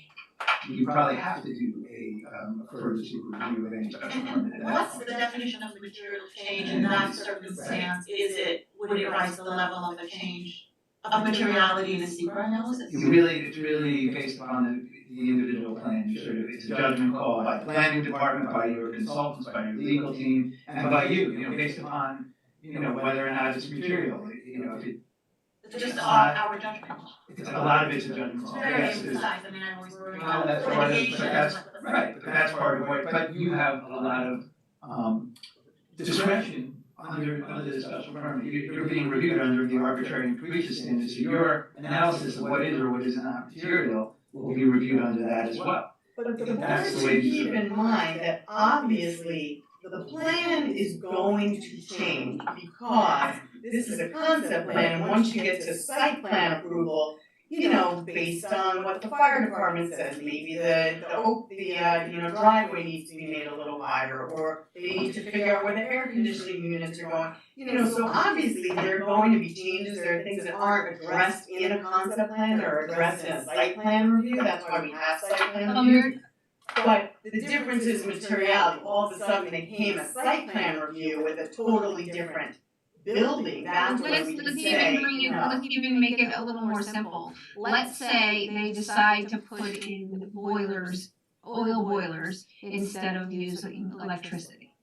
you probably have to do a further secret review of any special permit. at that What's point. the definition of material change in that circumstance? Would it rise to the level of a change of materiality in a secret analysis? It's really based upon the individual plan, it's a judgment call by the planning department, by your consultants, by your legal team, and by you, based upon, whether or not it's material, if it. It's just our judgment. A lot of it's a judgment It's call, very yes, imprecise, I mean, I'm always worried well, about that's part of it, litigation. but that's, right, but that's part of it, but you have a lot of, discretion under the special permit, you're being reviewed under the arbitrary and capricious standards, so your analysis of what is or what is not material will be reviewed under that as well. But the board That's the should way you keep should. in mind that obviously the plan is going to change because this is a concept plan, and once you get to site plan approval, based on what the fire department says, maybe the driveway needs to be made a little wider, or they need to figure out where the air conditioning units are going. So obviously there are going to be changes, there are things that aren't addressed in a concept plan, that are addressed in a site plan review, that's why we have site plan review. But the difference is materiality, all of a sudden they came a site plan review with a totally different building, that's where we can say, Let's even make it a little more simple. Let's say they decide to put in boilers, oil boilers, instead of using electricity.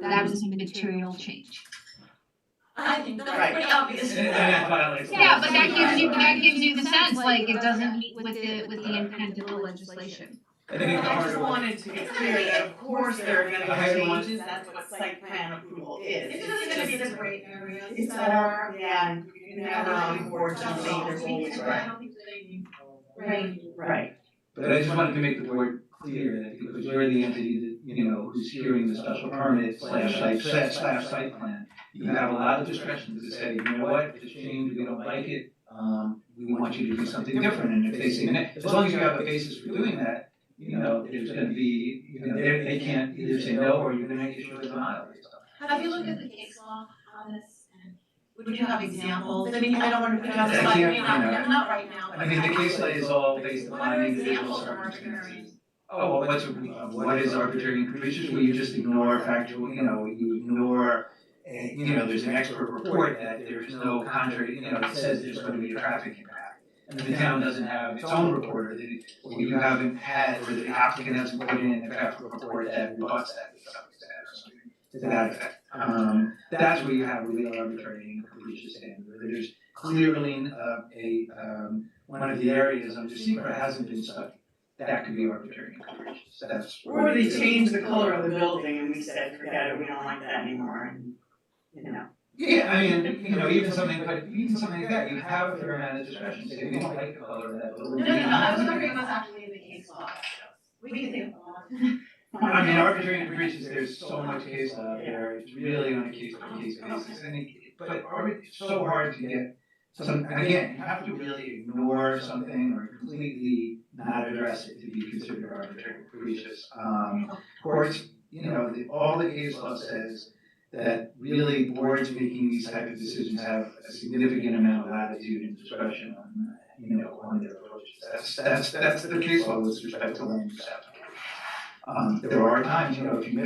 that was a material change. I think that's pretty obvious. Yeah, but that gives you the sense, like, it doesn't meet with the intent of the legislation. I just wanted to be clear that of course there are gonna be changes, that's what site plan approval is. It's just gonna be the gray area. It's more, yeah, you never, unfortunately, there's always right. Right. But I just wanted to make the board clear that because you're the entity that, who's hearing the special permit slash site plan, you have a lot of discretion to say, you know what, if it's changed, we don't like it, we want you to do something different, and if they say, as long as you have a basis for doing that, there's gonna be, they can't either say no, or you're gonna make it sure there's not. Have you looked at the case law on this? And would you have examples? I mean, I don't want to put you on the spot, not right now, but. I mean, the case law is all based What upon are individual examples of circumstances. arbitrary? Oh, well, what is arbitrary and capricious? Well, you just ignore factual, you ignore, there's an expert report that there's no contrary, it says there's going to be a traffic impact. And the town doesn't have its own reporter, or you haven't had, or the applicant hasn't put in a traffic report that rebuts that to some extent or something to that effect. That's where you have a real arbitrary and capricious standard, where there's clearly one of the areas under secret hasn't been studied. That could be arbitrary and capricious. That's Or they changed the color of the building and we said, forget it, we don't like that anymore, and, Yeah, I mean, even something like that, you have a fair amount of discretion, say, we don't like the color of that building. No, I was wondering what's actually in the case law. We can think of one. I mean, arbitrary and capricious, there's so much case law out there, it's really on a case-by-case basis, but it's so hard to get some, again, you have to really ignore something or completely not address it to be considered arbitrary and capricious. Courts, all the case law says that really boards making these type of decisions have a significant amount of latitude and discretion on their approaches. That's the case law with respect to land use application. There are times, if you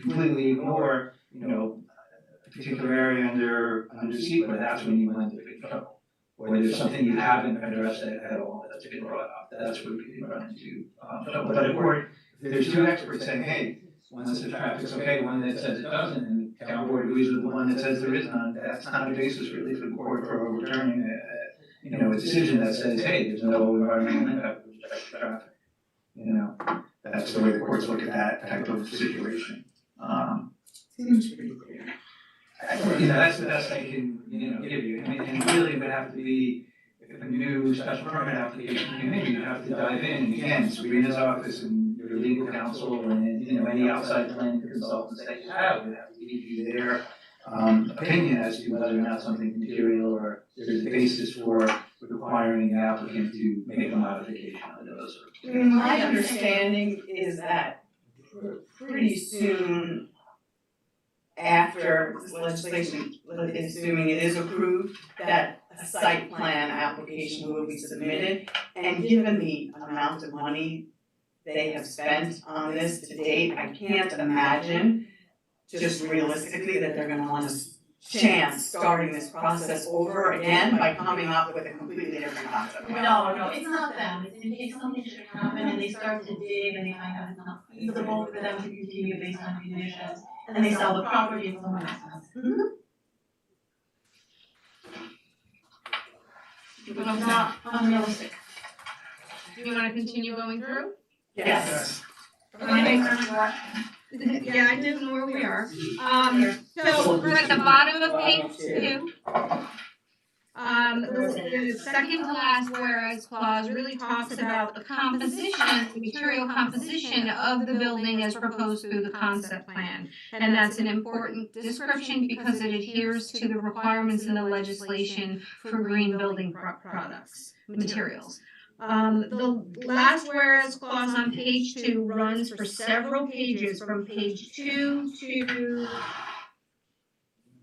completely ignore, a particular area under secret, that's when you run into big trouble. Or there's something you haven't addressed at all that's been brought up, that's where you can run into trouble. But of course, if there's two experts saying, hey, one that says traffic's okay, one that says it doesn't, and the town board agrees with the one that says there is none, that's not a basis really for the court for overturning a decision that says, hey, there's no environmental impact with respect to traffic. That's the way the courts look at that type of situation. Seems pretty clear. That's the best I can, give you. I mean, and really it would have to be, if a new special permit application came in, you'd have to dive in, and again, Sabrina's office and your legal counsel and, any outside planning consultants that you have would have to give you their opinion as to whether or not something material or there's a basis for requiring the applicant to make a modification under those circumstances. My understanding is that pretty soon after this legislation, assuming it is approved, that a site plan application will be submitted. And given the amount of money they have spent on this to date, I can't imagine, just realistically, that they're gonna want to chance starting this process over again by coming up with a completely different concept. No, it's not them. It's in case something should happen and they start to dig and they find out it's not feasible for them to continue based on conditions, and then they sell the property and someone else has. But it's not unrealistic. Do you wanna continue going through? Yes. Yeah, I didn't know where we are. So we're at the bottom of page 2. The second to last whereas clause really talks about the composition, the material composition of the building as proposed through the concept plan. And that's an important description because it adheres to the requirements in the legislation for green building products, materials. The last whereas clause on page 2 runs for several pages from page 2 to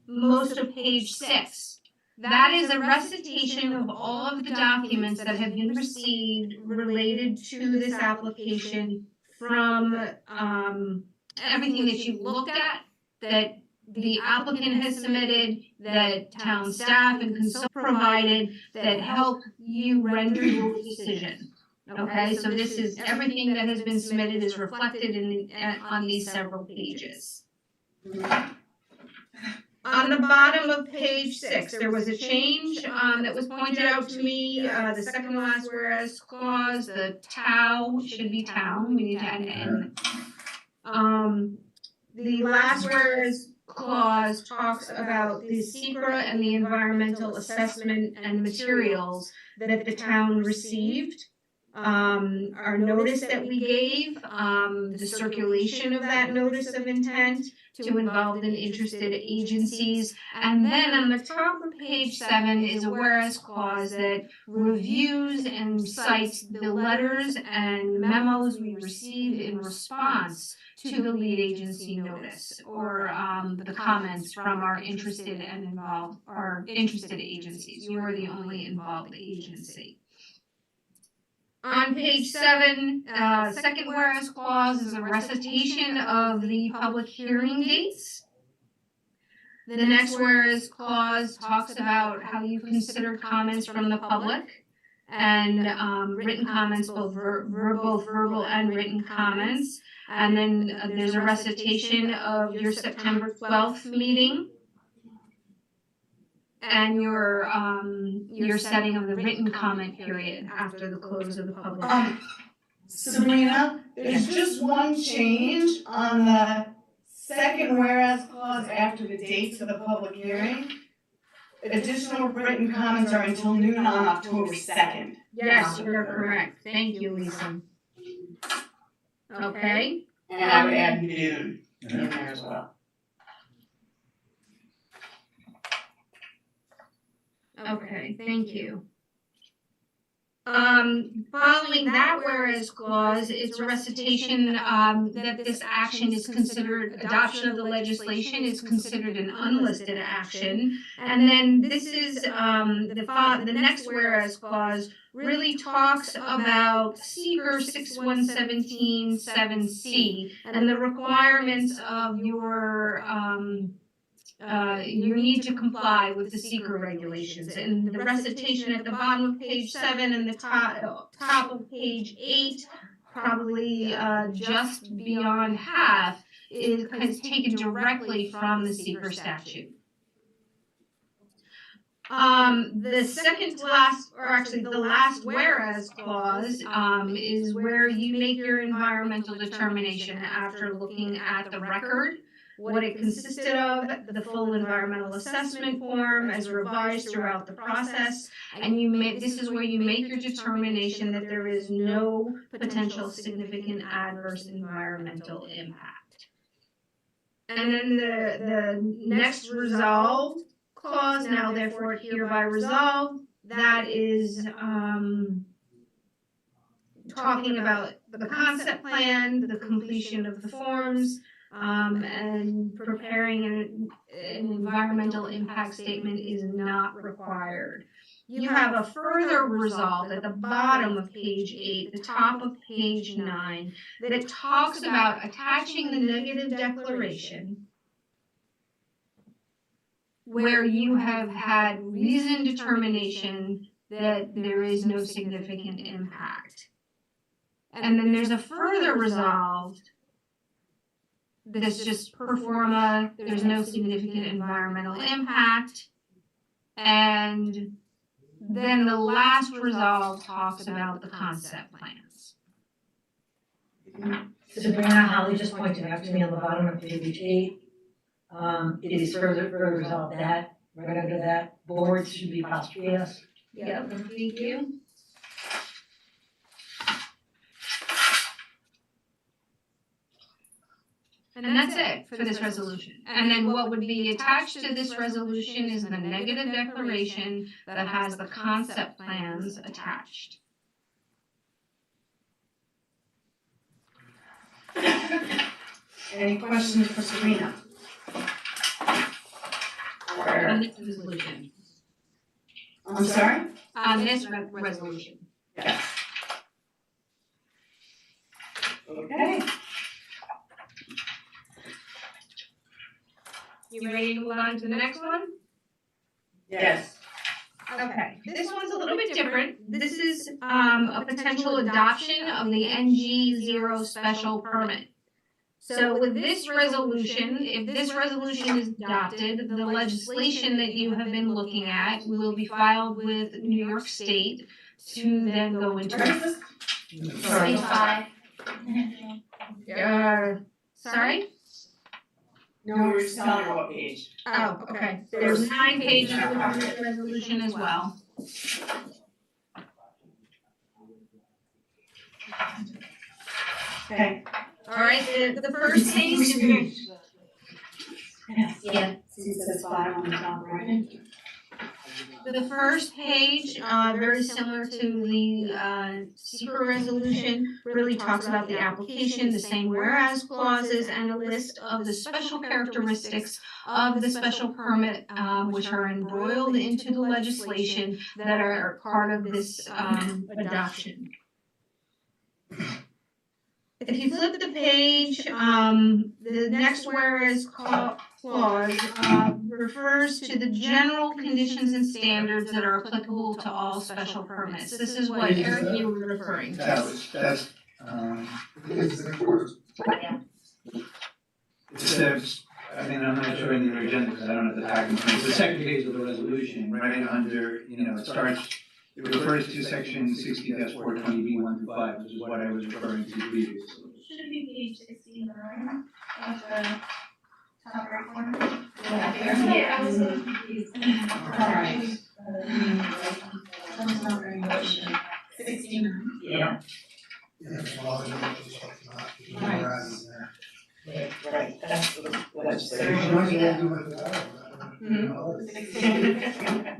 most of page 6. That is a recitation of all of the documents that have been received related to this application from everything that you looked at, that the applicant has submitted, that town staff and consultants provided, that help you render your decision. Okay, so this is everything that has been submitted is reflected on these several pages. On the bottom of page 6, there was a change that was pointed out to me. The second to last whereas clause, the town should be town. We need to add an N. The last whereas clause talks about the secret and the environmental assessment and materials that the town received. Our notice that we gave, the circulation of that notice of intent to involved and interested agencies. And then on the top of page 7 is a whereas clause that reviews and cites the letters and memos we received in response to the lead agency notice, or the comments from our interested and involved, or interested agencies. You are the only involved agency. On page 7, second whereas clause is a recitation of the public hearing dates. The next whereas clause talks about how you consider comments from the public and written comments, both verbal and written comments. And then there's a recitation of your September 12th meeting and your setting of the written comment period after the close of the public. Sabrina, there's just one change on the second whereas clause after the dates of the public hearing. Additional written comments are until noon on October 2nd. Yes, you're correct. Thank you, Lisa. Okay. And I would add noon in there as well. Okay, thank you. Following that whereas clause, it's a recitation that this action is considered, adoption of the legislation is considered an unlisted action. And then this is, the next whereas clause really talks about Seeker 61177C and the requirements of your you need to comply with the Seeker regulations. And the recitation at the bottom of page 7 and the top of page 8, probably just beyond half, is taken directly from the Seeker statute. The second to last, or actually the last whereas clause, is where you make your environmental determination after looking at the record, what it consisted of, the full environmental assessment form as revised throughout the process, and this is where you make your determination that there is no potential significant adverse environmental impact. And then the next resolved clause, now therefore hereby resolved, that is talking about the concept plan, the completion of the forms, and preparing an environmental impact statement is not required. You have a further resolve at the bottom of page 8, the top of page 9, that it talks about attaching the negative declaration where you have had reasoned determination that there is no significant impact. And then there's a further resolved that's just pro forma, there's no significant environmental impact. And then the last resolve talks about the concept plans. Sabrina, Holly just pointed out to me on the bottom of page 8, it is further resolved that, right under that, boards should be apostrophe S. Yep, thank you. And that's it for this resolution. And then what would be attached to this resolution is the negative declaration that has the concept plans attached. Any questions for Sabrina? On this resolution. I'm sorry? On this resolution. Yes. Okay. You ready to move on to the next one? Yes. Okay, this one's a little bit different. This is a potential adoption of the NG0 special permit. So with this resolution, if this resolution is adopted, the legislation that you have been looking at will be filed with New York State to then go into. Sorry. Page 5. Sorry? No, we're just telling her what page. Oh, okay. There's 9 pages of this resolution as well. Okay. All right, the first page is Yeah. the first page, very similar to the secret resolution, really talks about the application, the same whereas clauses, and a list of the special characteristics of the special permit, which are embroiled into the legislation that are part of this adoption. If you flip the page, the next whereas clause refers to the general conditions and standards that are applicable to all special permits. This is what Eric, you were referring to. That's, it's, I mean, I'm not sure in your agenda because I don't have the document. It's the second page of the resolution, right under, it starts, it refers to section 60-420B1-5, which is what I was referring to previously. Should it be page 16 or of the top right corner? Yeah. I was so confused. Alright. That was not very much. 16. Yeah. Right, that's the Legislation.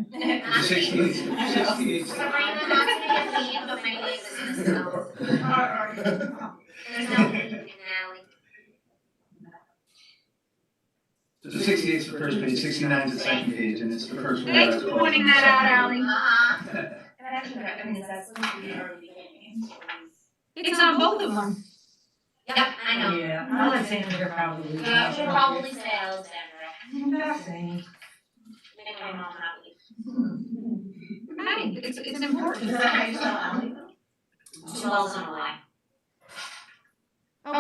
The 68. So might not be a theme, but my name is in the snow. There's no theme in Natalie. So 68 is the first page, 69 is the second page, and it's the first one. Thanks for pointing that out, Ally. And actually, I mean, is that supposed to be our beginning? It's on both of them. Yep, I know. Yeah, Alexandra probably. Should probably say Alexandra. Same. Make my mom happy. Hey, it's important. Is that how you spell Ally? She loves them a lot.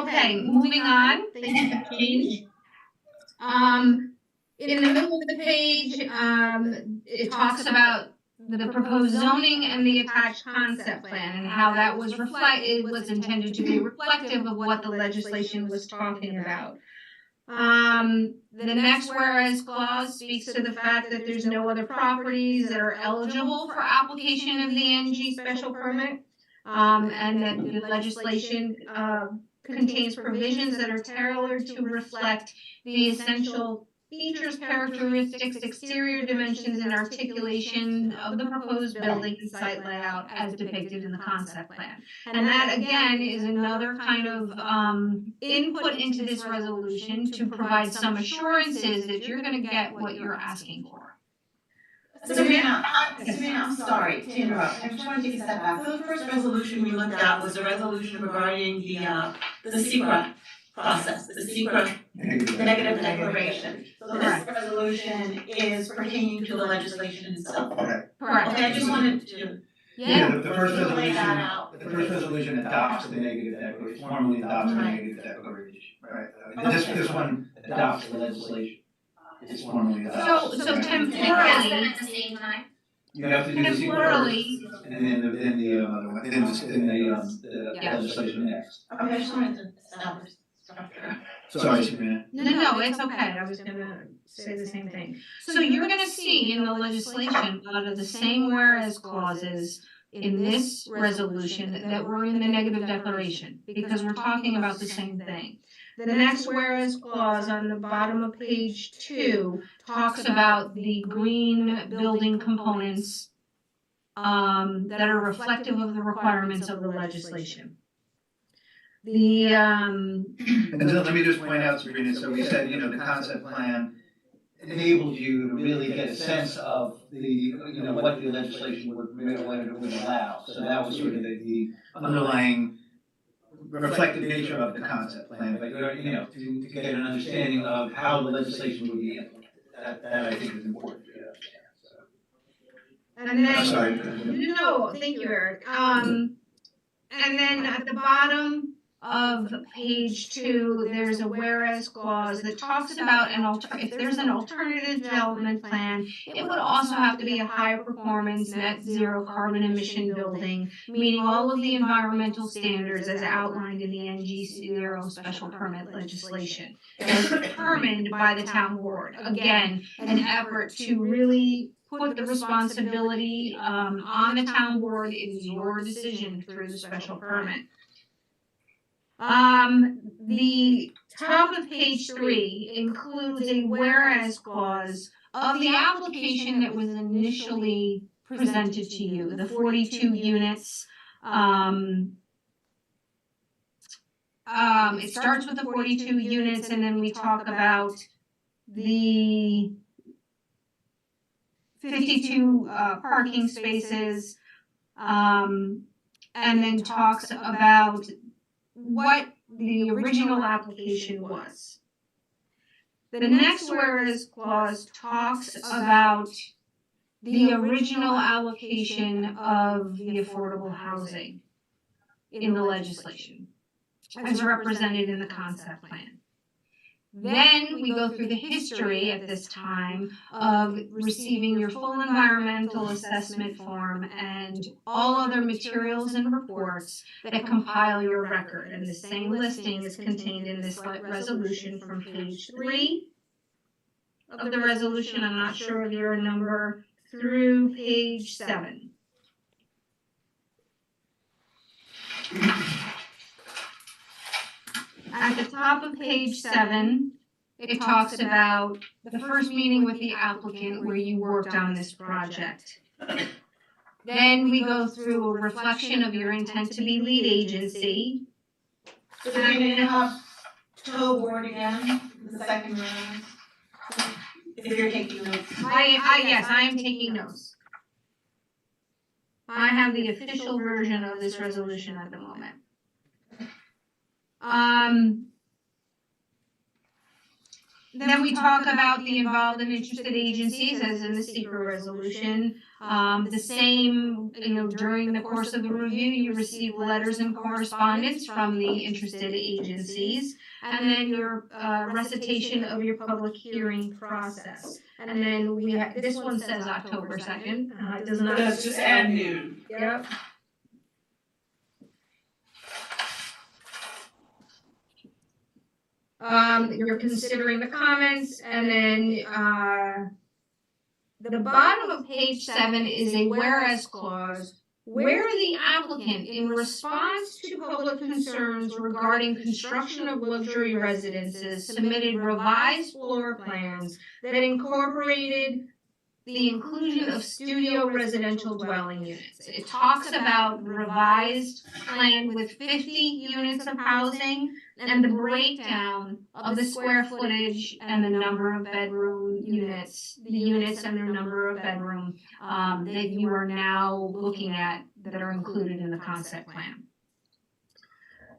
Okay, moving on. Thank you for change. In the middle of the page, it talks about the proposed zoning and the attached concept plan and how that was intended to be reflective of what the legislation was talking about. The next whereas clause speaks to the fact that there's no other properties that are eligible for application of the NG special permit. And that the legislation contains provisions that are tailored to reflect the essential features, characteristics, exterior dimensions, and articulation of the proposed building and site layout as depicted in the concept plan. And that, again, is another kind of input into this resolution to provide some assurances that you're going to get what you're asking for. Sabrina, I'm sorry to interrupt. I just want to take a step back. So the first resolution we looked at was a resolution regarding the secret process, the secret negative declaration. So this resolution is pertaining to the legislation itself. Correct. Okay, I just wanted to. Yeah, the first lay that out. resolution adopts the negative declaration, formally adopts the negative declaration, right? This one adopts the legislation. It's formally adopted. So At temporarily, the same time. You have to do the secret temporarily, and then the legislation next. Okay, I just wanted to establish structure. Sorry, Sabrina. no, it's okay. I was gonna say the same thing. So you're gonna see in the legislation, out of the same whereas clauses in this resolution that were in the negative declaration, because we're talking about the same thing. The next whereas clause on the bottom of page 2 talks about the green building components that are reflective of the requirements of the legislation. And then let me just point out, Sabrina, so we said, the concept plan enabled you to really get a sense of the, what the legislation would allow. So that was sort of the underlying reflective nature of the concept plan, but to get an understanding of how the legislation would be implemented. That I think is important for you to understand. And then, Sorry. no, thank you, Eric. And then at the bottom, of page 2, there's a whereas clause that talks about if there's an alternative development plan, it would also have to be a high performance net zero carbon emission building, meeting all of the environmental standards as outlined in the NG0 special permit legislation, as determined by the town board. Again, an effort to really put the responsibility on the town board. It is your decision through the special permit. The top of page 3 includes a whereas clause of the application that was initially presented to you, the 42 units. It starts with the 42 units, and then we talk about the 52 parking spaces, and then talks about what the original application was. The next whereas clause talks about the original allocation of the affordable housing in the legislation, as represented in the concept plan. Then we go through the history at this time of receiving your full environmental assessment form and all other materials and reports that compile your record. And the same listing is contained in this resolution from page 3 of the resolution. I'm not sure of your number, through page 7. At the top of page 7, it talks about the first meeting with the applicant where you worked on this project. Then we go through a reflection of your intent to be lead agency. So you're gonna have tow board again, the second round, if you're taking notes. Yes, I am taking notes. I have the official version of this resolution at the moment. Then we talk about the involved and interested agencies, as in the secret resolution. The same, during the course of the review, you receive letters and correspondence from the interested agencies, and then your recitation of your public hearing process. And then we have, this one says October 2nd. It does not. That's just at noon. Yep. You're considering the comments, and then the bottom of page 7 is a whereas clause where the applicant, in response to public concerns regarding construction of luxury residences, submitted revised floor plans that incorporated the inclusion of studio residential dwelling units. It talks about revised plan with 50 units of housing and the breakdown of the square footage and the number of bedroom units, the units and their number of bedroom that you are now looking at that are included in the concept plan.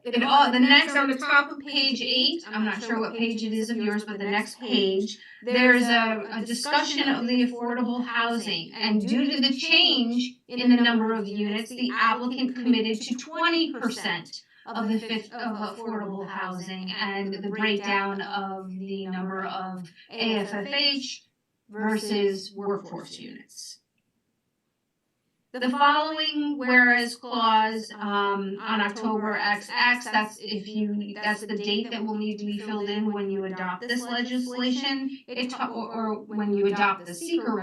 The next, on the top of page 8, I'm not sure what page it is of yours, but the next page, there's a discussion of the affordable housing. And due to the change in the number of units, the applicant committed to 20% of affordable housing and the breakdown of the number of AFFH versus workforce units. The following whereas clause on October XX, that's the date that will need to be filled in when you adopt this legislation, or when you adopt the seeker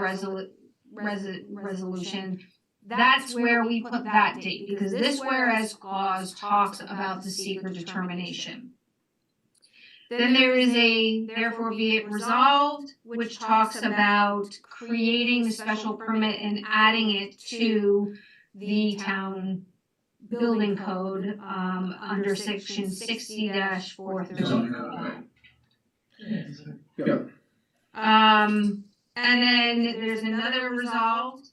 resolution. That's where we put that date, because this whereas clause talks about the seeker determination. Then there is a therefore be it resolved, which talks about creating the special permit and adding it to the town building code under section 60-430. And then there's another resolved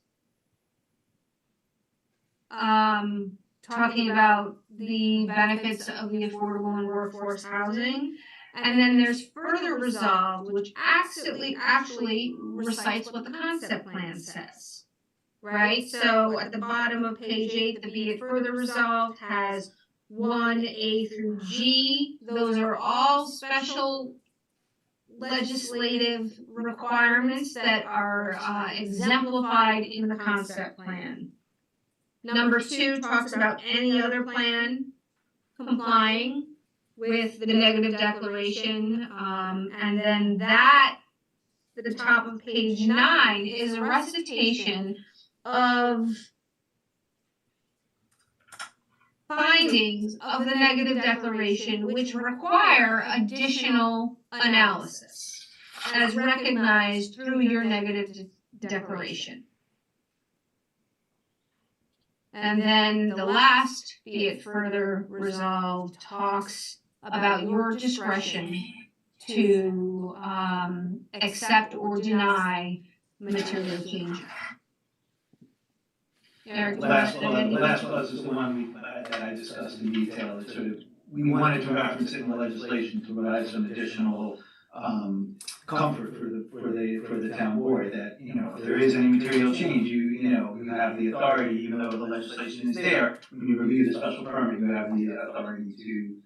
talking about the benefits of the affordable and workforce housing. And then there's further resolved, which actually recites what the concept plan says, right? So at the bottom of page 8, the be it further resolved has 1A through G. Those are all special legislative requirements that are exemplified in the concept plan. Number 2 talks about any other plan complying with the negative declaration, and then that, at the top of page 9, is a recitation of findings of the negative declaration which require additional analysis as recognized through your negative declaration. And then the last, be it further resolved, talks about your discretion to accept or deny material changes. Eric, The last clause is the one that I discussed in detail. It's sort of, we wanted to reference it in the legislation to provide some additional comfort for the town board that, you know, if there is any material change, you have the authority, even though the legislation is there, when you review the special permit, you have the authority to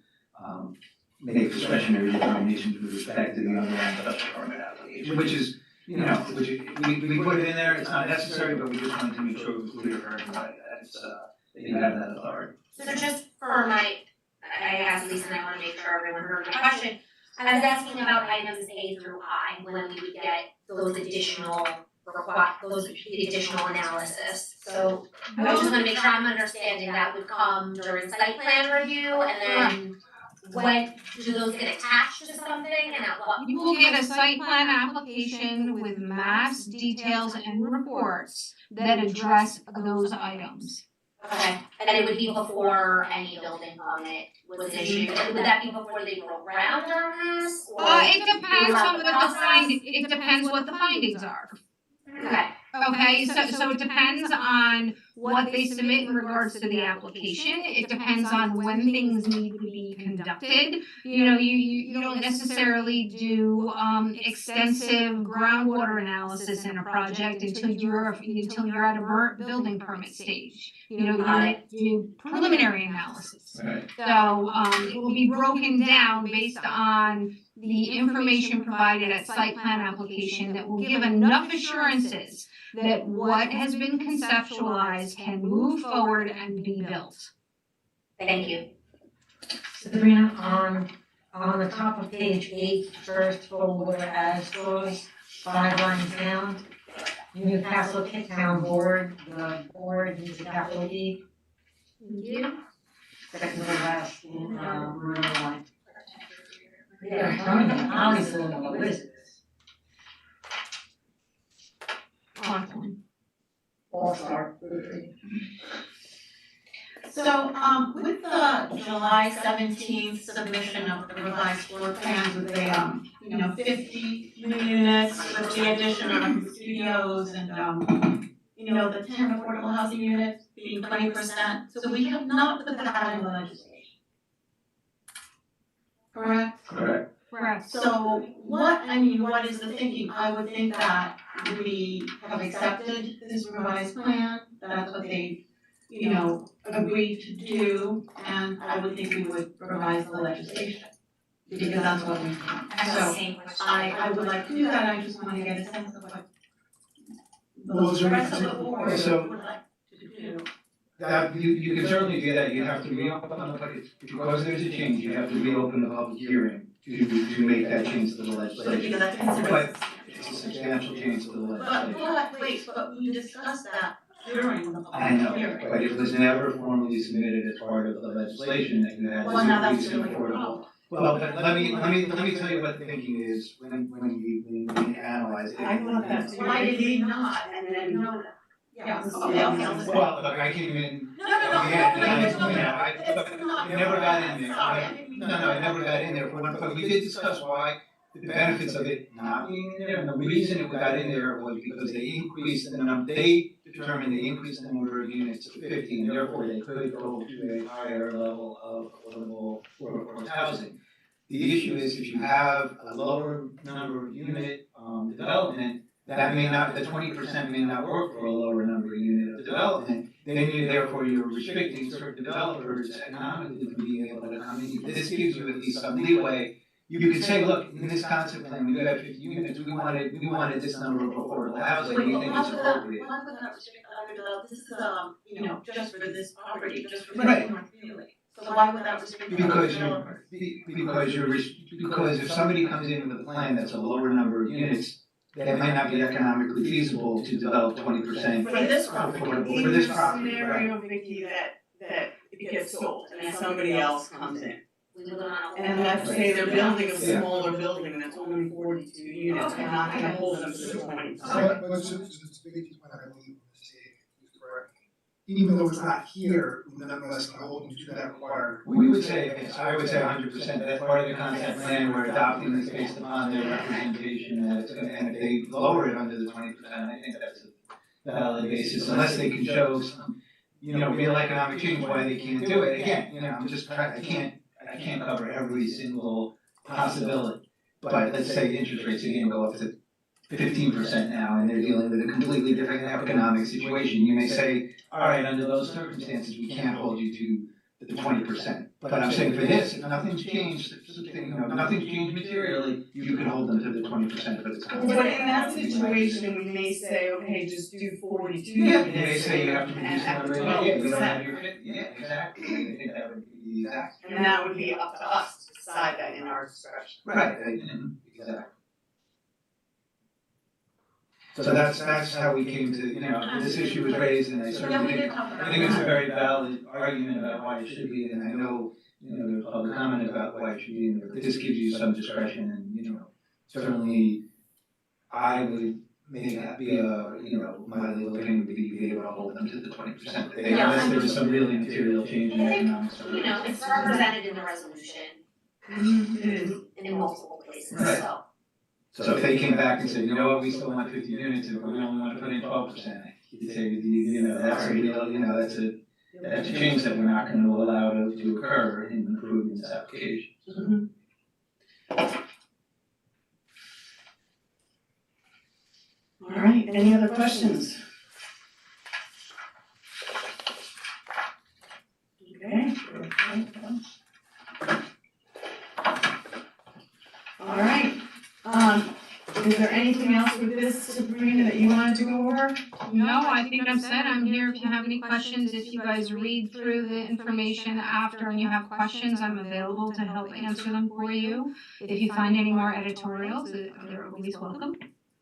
make discretionary determinations with respect to the underlying special permit application, which is, you know, which we put it in there, it's not necessary, but we just wanted to make sure it was clear for everybody that you have that authority. So just for I asked Lisa and I want to make sure everyone heard the question. I was asking about items A through I, when we would get those additional analysis. So I just want to make sure I'm understanding that would come during site plan review, and then when do those get attached to something, and at what? You will get a site plan application with maps, details, and reports that address those items. Okay, and it would be before any building permit was issued. Would that be before they broke ground on this? Or It depends on what the findings. It depends what the findings are. Okay. Okay, so it depends on what they submit in regards to the application. It depends on when things need to be conducted. You know, you don't necessarily do extensive groundwater analysis in a project until you're at a building permit stage. You know, you do preliminary analysis. Right. So it will be broken down based on the information provided at site plan application that will give enough assurances that what has been conceptualized can move forward and be built. Thank you. Sabrina, on the top of page 8, first full whereas clause, 5 lines down, Newcastle Town Board, the board needs a capital E. Thank you. Second to the last in room 1. Yeah, I'm obviously on the list. All-star. So, with the July 17th submission of the revised floor plans with the, 50 units with the addition of studios and, the 10 affordable housing units being 20%. So we have not put that in the legislation. Correct? Correct. Correct. So what is the thinking? I would think that we have accepted this revised plan, that's what they, agreed to do, and I would think we would revise the legislation. Because that's what we want. So I would like to do that, I just want to get a sense of what the rest of the board would like to do. That, you can certainly do that, you have to reopen the, because there's a change, you have to reopen the public hearing to make that change to the legislation. But it's a substantial change to the legislation. But we discussed that during the I public know, hearing. but it was never formally submitted as part of the legislation that you had Well, now to that's increase really affordable. Well, but let me tell you what the thinking is when we analyze it. I thought that's why did he not, and then know that? Yeah. Well, look, I came in. No, It never got in there. No, it never got in there. But we did discuss why the benefits of it not being in there, and the reason it got in there was because they increased the number. They determined they increased the number of units to 50, and therefore they could go to a higher level of affordable workforce housing. The issue is if you have a lower number of unit development, that may not, the 20% may not work for a lower number unit of development, then you're restricting certain developers economically from being able to come in. This gives you at least some leeway. You could say, look, in this concept plan, we've got 50 units, we wanted this number of affordable housing, we think it's appropriate. Why would not restrict other developers? This is, you know, just for this property, just for Right. this community. So why would that restrict other developers? Because if somebody comes in with a plan that's a lower number of units, that might not be economically feasible to develop 20% For this property, affordable for this in property, the right? scenario, Vicky, that it gets sold and then somebody else comes in. We live on a. And let's say they're building a Yeah. smaller building that's only 42 units, we're not gonna hold them to the 20. But just to make this point, I believe the state is correct. Even though it's not here, we nonetheless can hold them to that required. We would say, I would say 100%, that's part of the concept plan, we're adopting this based upon their representation, that it's gonna, and if they lower it under the 20%, I think that's a valid basis, unless they can show some, you know, real economic change why they can't do it. Again, you know, I'm just trying, I can't cover every single possibility, but let's say interest rates again go up to 15% now, and they're dealing with a completely different economic situation. You may say, all right, under those circumstances, we can't hold you to the 20%. But I'm saying for this, if nothing's changed, you know, if nothing's changed materially, you can hold them to the 20% for this But in that situation, we may say, okay, just do 42 units. Yeah, they say you have to reduce the at number, the yeah, you don't have 12%. your, yeah, exactly, I think that would be exact. And that would be up to us to decide that in our discretion. Right, exactly. So that's how we came to, you know, this issue was raised, and I certainly think, I think it's a very valid argument about why it should be, and I know, you know, there's public comment about why it should be, and this gives you some discretion, and, you know, certainly I would make that be a, you know, my legal opinion would be able to hold them to the 20%. Unless there was some really material change in economics. You know, it's represented in the resolution in multiple places, Right. so. So if they came back and said, you know what, we still want 50 units, and we only want to put in 12%, you'd say, you know, that's a real, you know, that's a change that we're not going to allow to occur in approving this application. All right, any other questions? Okay. All right, is there anything else with this, Sabrina, that you wanted to go over? No, I think I'm set. I'm here if you have any questions. If you guys read through the information after and you have questions, I'm available to help answer them for you. If you find any more editorials, they're always welcome.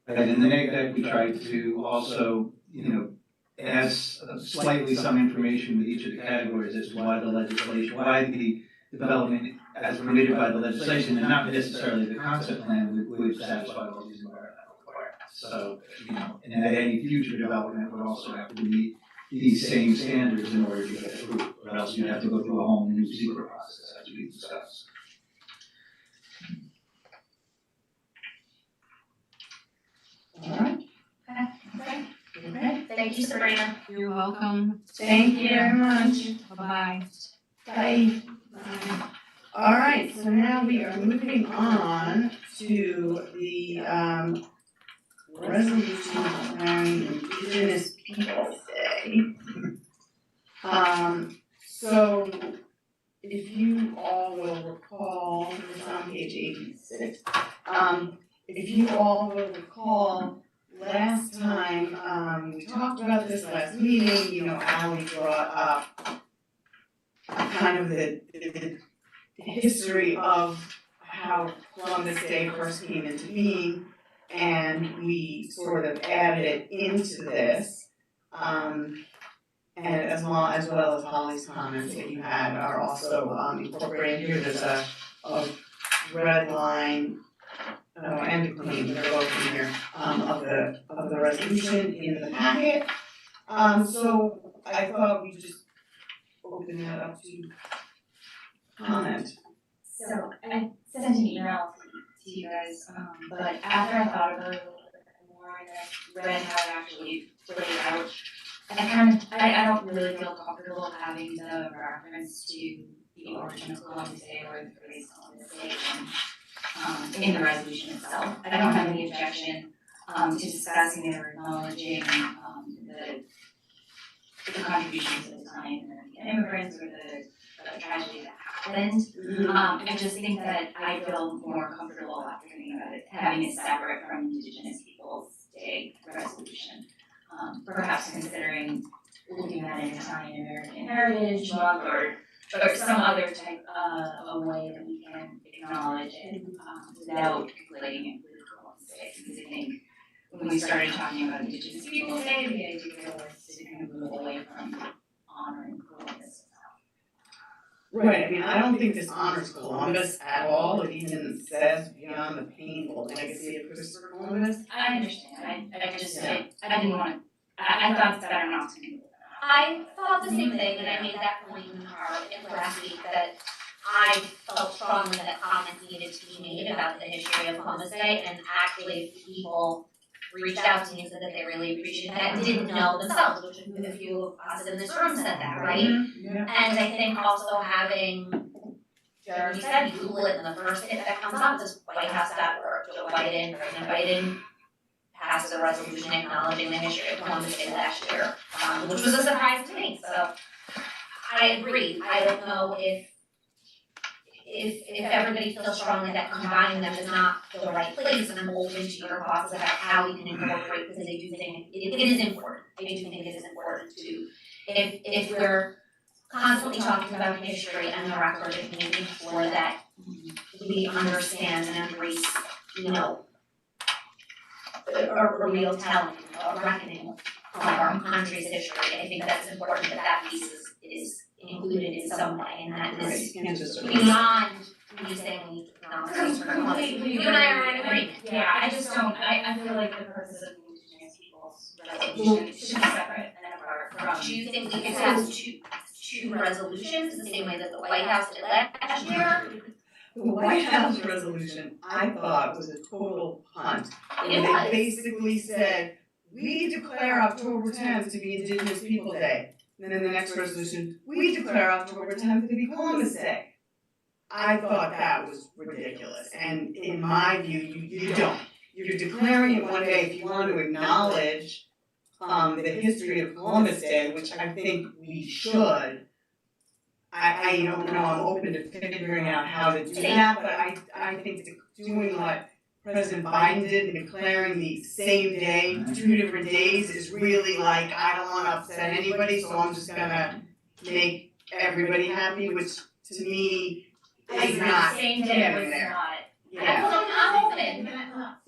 And in the neg deck, we tried to also, you know, add slightly some information with each of the categories as to why the legislation, why the development as permitted by the legislation, and not necessarily the concept plan would satisfy all these environmental requirements. So, you know, and that any future development would also have to meet these same standards in order to get approved, or else you'd have to go through a whole new secret process as we discussed. All right. Okay, thank you, Sabrina. You're welcome. Thank you very much. Bye-bye. Bye. All right, so now we are moving on to the resolution declaring Indigenous Peoples' Day. So if you all will recall, it's on page 86. If you all will recall, last time, we talked about this last meeting, you know, Ally brought up kind of the history of how Columbus Day first came into being, and we sort of added it into this. And as well as Holly's comments that you had are also incorporated here. There's a red line, and a clean, they're both in here, of the resolution in the packet. So I thought we'd just open that up to comment. So I sent an email to you guys, but after I thought about it a little bit more and I read how it actually played out, I don't really feel comfortable having the reference to the origin of Columbus Day or the phrase Columbus Day in the resolution itself. I don't have any objection discussing or acknowledging, the contributions of the time and the immigrants or the tragedy that happened. I just think that I feel more comfortable after thinking about it, having it separate from Indigenous Peoples' Day resolution. Perhaps considering looking at an Italian American Heritage Month or some other type of way that we can acknowledge it without conflating it with Columbus Day. Because I think when we started talking about Indigenous Peoples' Day, the idea was to kind of move away from honoring Columbus. Right, I mean, I don't think this honors Columbus at all, it even says beyond the painful legacy of Christopher Columbus. I understand, I just, I didn't want, I thought it's better not to do that. I thought the same thing, and I made that point in our last week, that I felt strongly that comments needed to be made about the history of Columbus Day, and actually people reached out to me and said that they really appreciated that and didn't know themselves, which a few of us in this room said that, right? Yeah. And I think also having, Jeremy said, you Google it and the first hit that comes up is WhiteHouse.org. Joe Biden passed a resolution acknowledging the history of Columbus Day last year, which was a surprise to me. So I agree. I don't know if everybody feels strongly that combining them is not the right place, and I'm open to your thoughts about how we can incorporate, because I do think it is important. I do think it is important to, if we're constantly talking about history and the record, and making sure that we understand and embrace, you know, a real telling, a reckoning of our country's history. I think that's important that piece is included in some way, and that is beyond me saying we need to acknowledge for Columbus. You and I are in agreement. Yeah, I just don't, I feel like the purpose of the Indigenous Peoples resolution should be separate and apart from. Do you think we could have two resolutions the same way that the White House did last year? The White House resolution, I thought, was a total punt. It They was. basically said, we declare October 10th to be Indigenous People Day. And then the next resolution, we declare October 10th to be Columbus Day. I thought that was ridiculous, and in my view, you don't. You're declaring it one day if you want to acknowledge the history of Columbus Day, which I think we should. I don't know, I'm open to figuring out how to do that, but I think that doing what President Biden did, declaring the same day, 2 different days, is really like, I don't wanna upset anybody, so I'm just gonna make everybody happy, which to me is not Same day getting was there. not. Yeah. I'm open.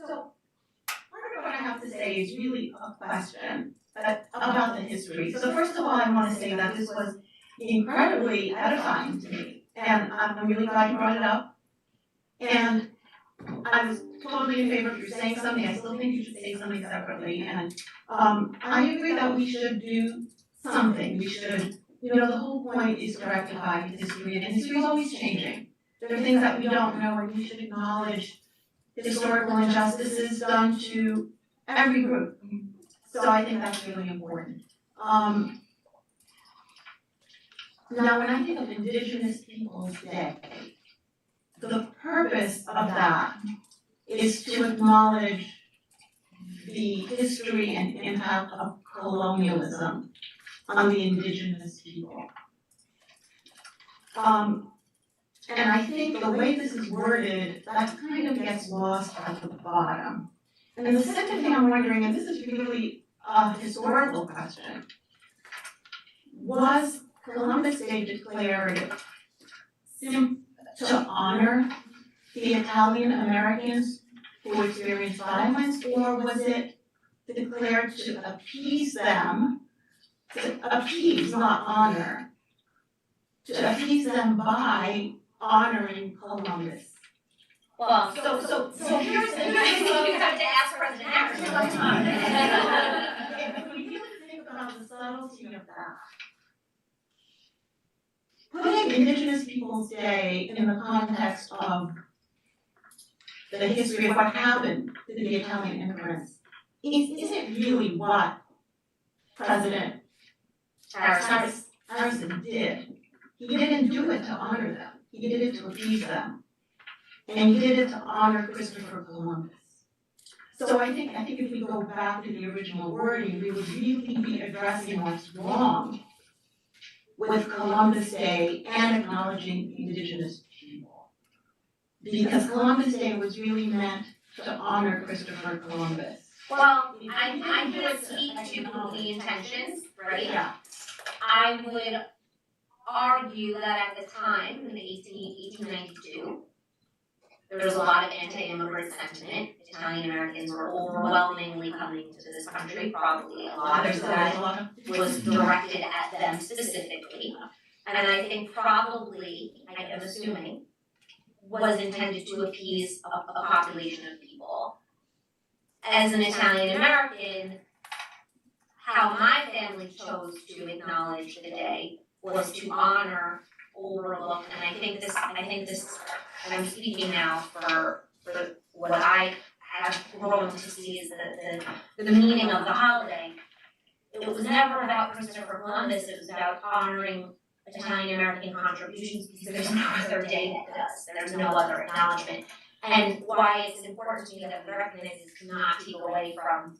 So, part of what I have to say is really a question about the history. So first of all, I wanna say that this was incredibly edifying to me, and I'm really glad you brought it up. And I was totally in favor of you saying something, I still think you should say something separately, and I agree that we should do something, we should, you know, the whole point is to rectify history, and history is always changing. There are things that we don't know, and we should acknowledge historical injustices done to every group. So I think that's really important. Now, when I think of Indigenous Peoples' Day, the purpose of that is to acknowledge the history and impact of colonialism on the Indigenous people. And I think the way this is worded, that kind of gets lost at the bottom. And the second thing I'm wondering, and this is really a historical question, was Columbus Day declared to honor the Italian Americans who experienced violence, or was it declared to appease them, to appease, not honor, to appease them by honoring Columbus? Well, So here's the thing. you have to ask President Harrison. If we really think about the subtlety of that, putting Indigenous Peoples' Day in the context of the history of what happened to the Italian immigrants isn't really what President Harrison did. He didn't do it to honor them. He did it to appease them. And he did it to honor Christopher Columbus. So I think if we go back to the original wording, we would really be addressing what's wrong with Columbus Day and acknowledging Indigenous people. Because Columbus Day was really meant to honor Christopher Columbus. Well, I can't speak to the intentions, right? Yeah. I would argue that at the time, in 1892, there was a lot of anti-immigrant sentiment. Italian Americans were overwhelmingly coming to this country, probably a lot of that was directed at them specifically. And I think probably, I am assuming, was intended to appease a population of people. As an Italian American, how my family chose to acknowledge the day was to honor, overlook, and I think this, and I'm speaking now for what I have grown to see as the meaning of the holiday. It was never about Christopher Columbus, it was about honoring Italian American contributions because there's no other day that does, there's no other acknowledgement. And why it's important to me that we recognize is to not take away from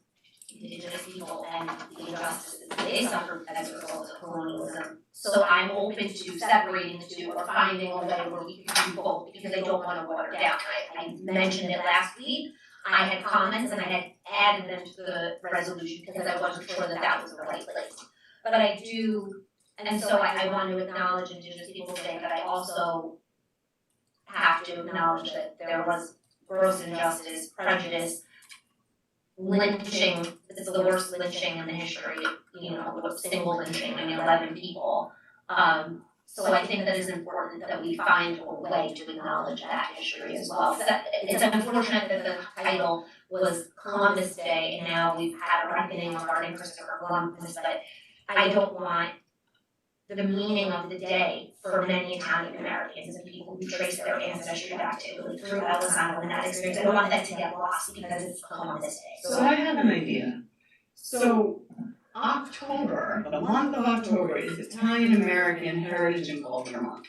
Indigenous people and the injustices they suffered as a result of colonialism. So I'm open to separating the two or finding a way where we can do both because I don't want to water down. I mentioned it last week. I had comments and I had added them to the resolution because I wasn't sure that that was the right place. But I do, and so I want to acknowledge Indigenous Peoples Day, but I also have to acknowledge that there was gross injustice, prejudice, lynching. It's the worst lynching in the history, single lynching, 11 people. So I think that it's important that we find a way to acknowledge that history as well. So it's unfortunate that the title was Columbus Day and now we've had a reckoning regarding Christopher Columbus, but I don't want the meaning of the day for many Italian Americans and people who trace their ancestry back to Italy through Elizondo and that experience. I don't want that to get lost because it's Columbus Day. So I have an idea. So October, the month of October is Italian American Heritage and Culture Month.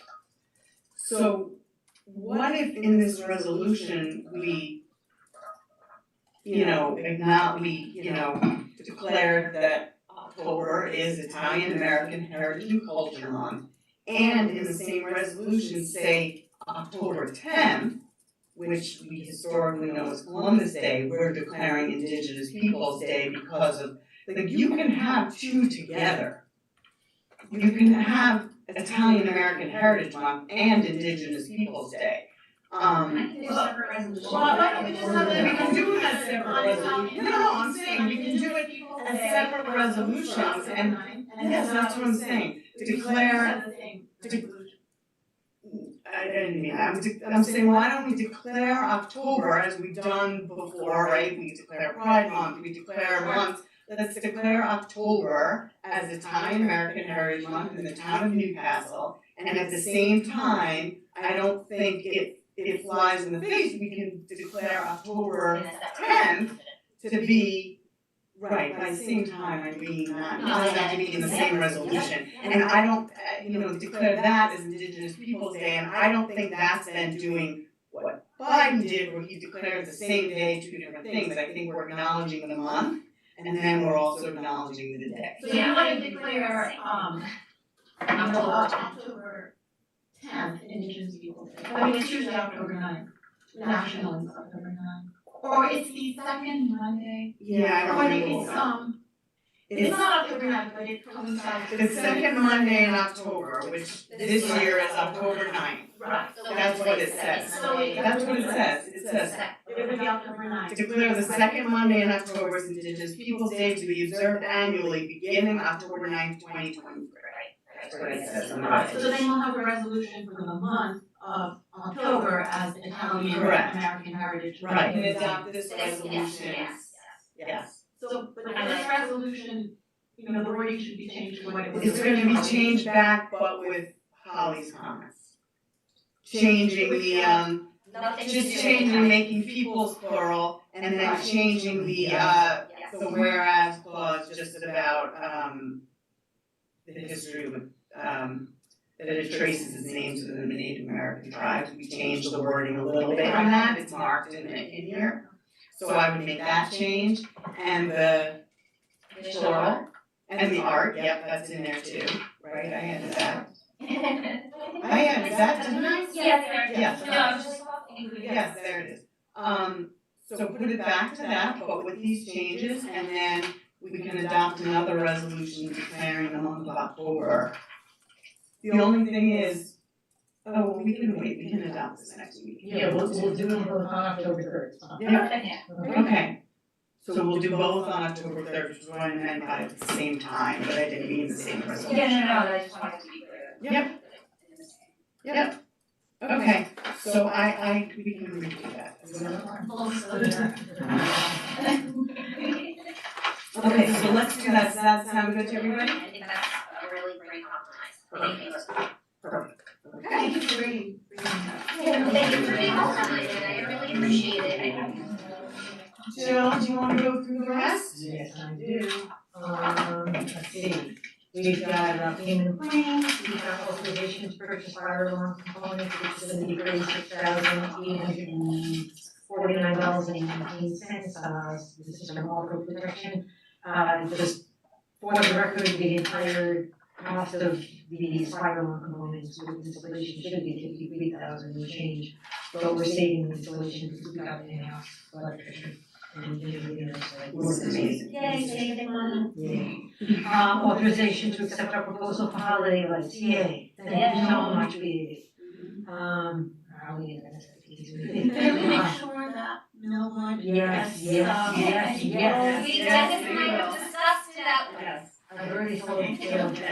So what if in this resolution we, declared that October is Italian American Heritage and Culture Month, and in the same resolution say October 10th, which we historically know as Columbus Day, we're declaring Indigenous Peoples Day because of, you can have two together. You can have Italian American Heritage Month and Indigenous Peoples Day. Why don't we just have that, we can do it as separate resolutions. No, I'm saying you can do it as separate resolutions, and yes, that's what I'm saying. Declare. I didn't mean that. I'm saying, why don't we declare October as we've done before, right? We declare Pride Month, we declare months. Let's declare October as Italian American Heritage Month in the town of Newcastle, and at the same time, I don't think it flies in the face. We can declare October 10th to be right. By the same time, I mean that it doesn't have to be in the same resolution. And I don't, declare that as Indigenous Peoples Day, and I don't think that's then doing what Biden did, where he declared the same day two different things. I think we're acknowledging the month, and then we're also acknowledging the day. So you want to declare, October 10th, Indigenous Peoples Day. I mean, it's usually October 9th, national is October 9th. Or it's the second Monday. Yeah, I don't know. It's not October 9th, but it coincides. The second Monday in October, which this year is October 9th. Right. That's what it says. That's what it says. It says, it would be October 9th. declare the second Monday in October as Indigenous Peoples Day to be observed annually beginning October 9th, 2023. That's what it says. Right, so then we'll have a resolution for the month of October as Italian American Heritage. Right, and adopt this resolution. Yes. So, but this resolution, the wording should be changed to what it was. It's gonna be changed back, but with Holly's comments. Changing the, just changing, making peoples plural, and then changing the whereas clause just about, the history of, that it traces its names within the Native American tribes. We changed the wording a little bit on that, it's marked in here. So I would make that change, and the floral, and the art, yep, that's in there too, right, I added that. I added that, didn't I? Yes, there it is. Yes, No, I was just including. yes, there it is. So put it back to that, but with these changes, and then we can adopt another resolution declaring the month of October. The only thing is, oh, we can wait, we can adopt this next week. Yeah, we'll do them both on October third. Yeah. Okay. So we'll do both on October third, which is what I meant by at the same time, but I didn't mean the same resolution. Yeah, no, I just wanted to be clear. Yep. Yep. Okay, so we can redo that. Okay, so let's do that. Does that sound good to everybody? I think that's a really great compromise. Thank you. Perfect. Okay. Thank you for bringing that. Thank you for being open with it, I really appreciate it. Jill, do you wanna go through the rest? Yes, I do. Let's see, we've got payment of claims, we've got authorization to purchase fire alarm components, which is gonna be $36,849.18. This is from Auto Protection. Just for the record, the entire cost of these fire alarm components with installation should be $53,000 and change. But we're saving the installation because we got an in-house electrician. And This is amazing. Yay, saving money. Yeah. Authorization to accept our proposal for holiday lights, yay, thank you so much, we. I'll leave it as it is. Can we make sure that Millwood Yes, gets, yes, yes, yes. We just kind of discussed it out. Yes. I've already told you,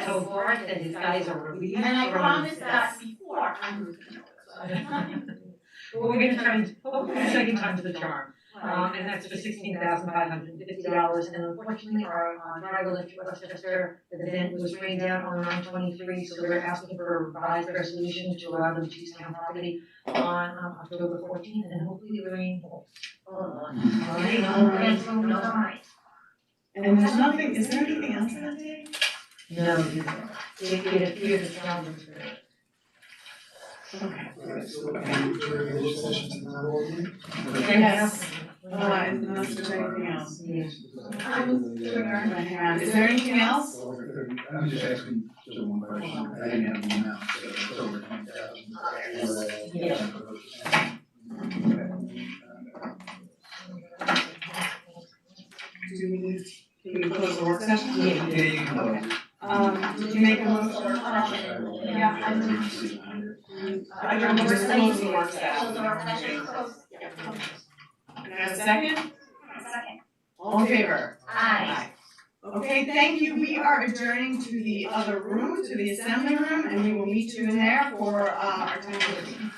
so far, that these guys are really. And I promised that before I moved to Millwood. Well, we're gonna try and, hopefully the second time's the charm. And that's for $16,550, and unfortunately, our driver left Westchester, the event was rained out on 9/23, so we're asking for a revised resolution to allow them to use town property on October 14th, and hopefully the rain holds. And there's nothing, is there anything else that day? No, it appears the calendars for it. Okay. So, regular sessions and that all in? Yes. Unless there's anything else. Hang on, is there anything else? I'm just asking just one question, I didn't have the amount, so it's over 20,000. Yeah. Do we need, can we close the work session? Yeah. Yeah, you can vote. Did you make a motion? Yeah, I moved. I don't know, we're closing the work Close session. the work session. Can I have a second? Second. All in favor? Aye. Okay, thank you. We are adjourning to the other room, to the assembly room, and we will meet you in there for our town meeting.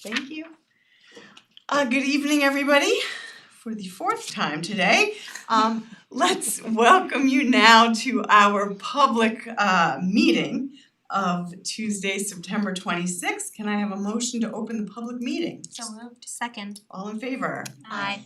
Thank you. Good evening, everybody. For the fourth time today, let's welcome you now to our public meeting of Tuesday, September 26th. Can I have a motion to open the public meeting? So moved. Second. All in favor? Aye.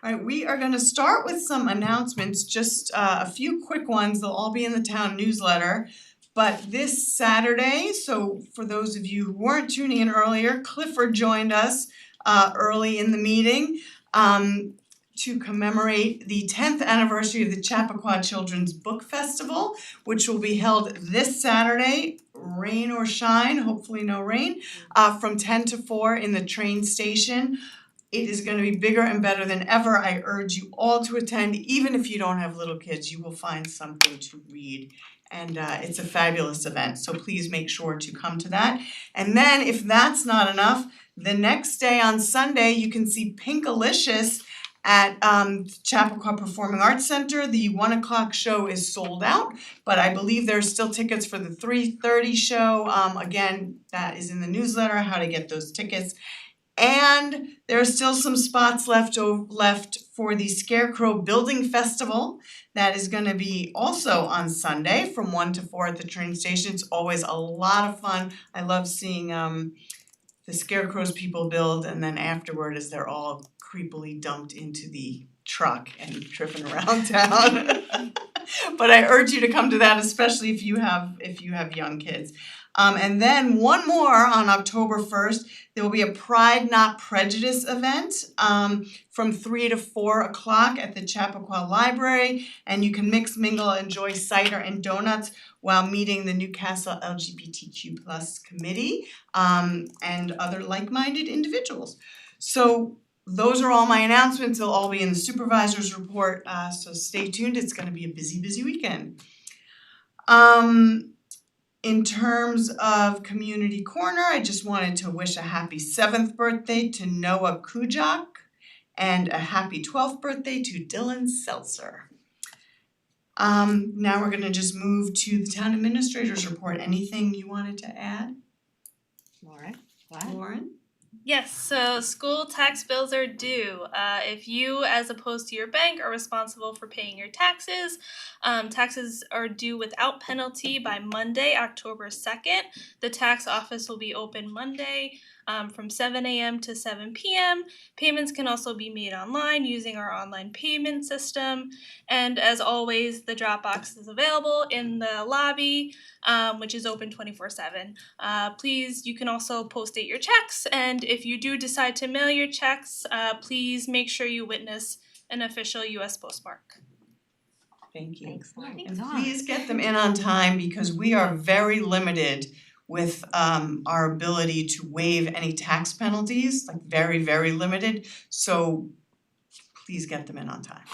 All right, we are gonna start with some announcements, just a few quick ones. They'll all be in the town newsletter. But this Saturday, so for those of you who weren't tuning in earlier, Clifford joined us early in the meeting to commemorate the 10th anniversary of the Chappaqua Children's Book Festival, which will be held this Saturday, rain or shine, hopefully no rain, from 10 to 4 in the train station. It is gonna be bigger and better than ever. I urge you all to attend, even if you don't have little kids, you will find something to read. And it's a fabulous event, so please make sure to come to that. And then if that's not enough, the next day on Sunday, you can see Pinkalicious at Chappaqua Performing Arts Center. The 1 o'clock show is sold out, but I believe there's still tickets for the 3:30 show. Again, that is in the newsletter, how to get those tickets. And there are still some spots left for the Scarecrow Building Festival. That is gonna be also on Sunday from 1 to 4 at the train station. It's always a lot of fun. I love seeing the scarecrows people build, and then afterward as they're all creepily dumped into the truck and tripping around town. But I urge you to come to that, especially if you have young kids. And then one more on October 1st, there will be a Pride Not Prejudice event from 3 to 4 o'clock at the Chappaqua Library, and you can mix, mingle, enjoy cider and donuts while meeting the Newcastle LGBTQ+ committee and other like-minded individuals. So those are all my announcements. They'll all be in the supervisor's report, so stay tuned. It's gonna be a busy, busy weekend. In terms of Community Corner, I just wanted to wish a happy 7th birthday to Noah Kujak and a happy 12th birthday to Dylan Seltzer. Now we're gonna just move to the town administrator's report. Anything you wanted to add? Lauren? Yes, so school tax bills are due. If you, as opposed to your bank, are responsible for paying your taxes, taxes are due without penalty by Monday, October 2nd. The tax office will be open Monday from 7 a.m. to 7 p.m. Payments can also be made online using our online payment system. And as always, the drop box is available in the lobby, which is open 24/7. Please, you can also post-date your checks, and if you do decide to mail your checks, please make sure you witness an official U.S. postmark. Thank you. Excellent. And please get them in on time because we are very limited with our ability to waive any tax penalties, like very, very limited. So please get them in on time.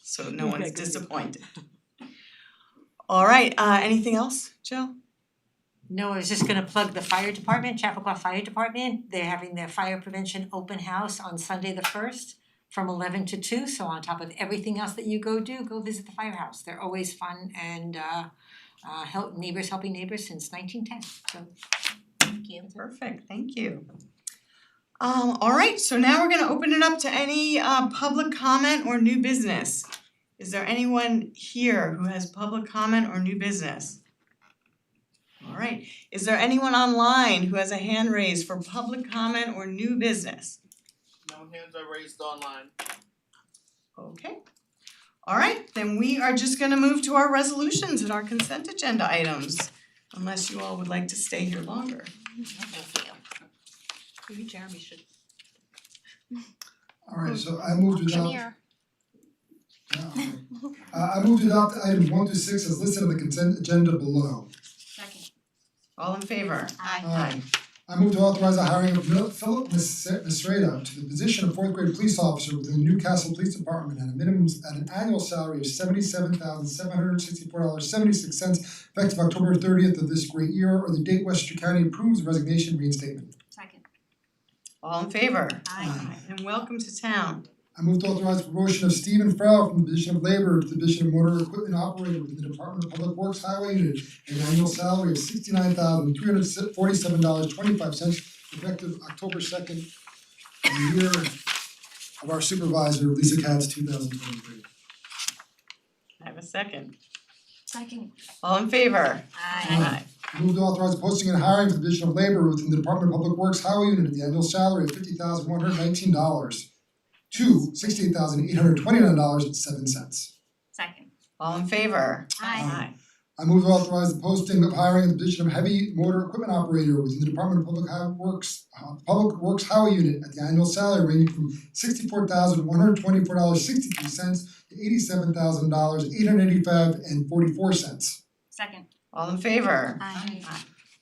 So no one's disappointed. All right, anything else, Jill? No, I was just gonna plug the fire department, Chappaqua Fire Department. They're having their fire prevention open house on Sunday the 1st from 11 to 2. So on top of everything else that you go do, go visit the firehouse. They're always fun and helping neighbors since 1910. So thank you. Perfect, thank you. All right, so now we're gonna open it up to any public comment or new business. Is there anyone here who has public comment or new business? All right, is there anyone online who has a hand raised for public comment or new business? No hands are raised online. Okay. All right, then we are just gonna move to our resolutions and our consent agenda items, unless you all would like to stay here longer. Maybe Jeremy should. Alright, so I moved to adopt. I moved to adopt items 1 to 6 as listed on the consent agenda below. Second. All in favor? Aye. I move to authorize the hiring of Philip Misrata to the position of 4th grade police officer within the Newcastle Police Department at an annual salary of $77,764.76 effective October 30th of this great year, or the date Westchester County approves the resignation reinstatement. Second. All in favor? Aye. And welcome to town. I move to authorize the promotion of Stephen Farrell from the position of labor to the position of motor equipment operator within the Department of Public Works Highway Unit at an annual salary of $69,347.25 effective October 2nd, in the year of our supervisor, Lisa Katz, 2023. I have a second. Second. All in favor? Aye. I move to authorize posting and hiring for the position of labor within the Department of Public Works Highway Unit at the annual salary of $50,119 to $68,829.07. Second. All in favor? Aye. I move to authorize the posting of hiring in the position of heavy motor equipment operator within the Department of Public Works Highway Unit at the annual salary ranging from $64,124.63 to $87,885.44. Second. All in favor? Aye.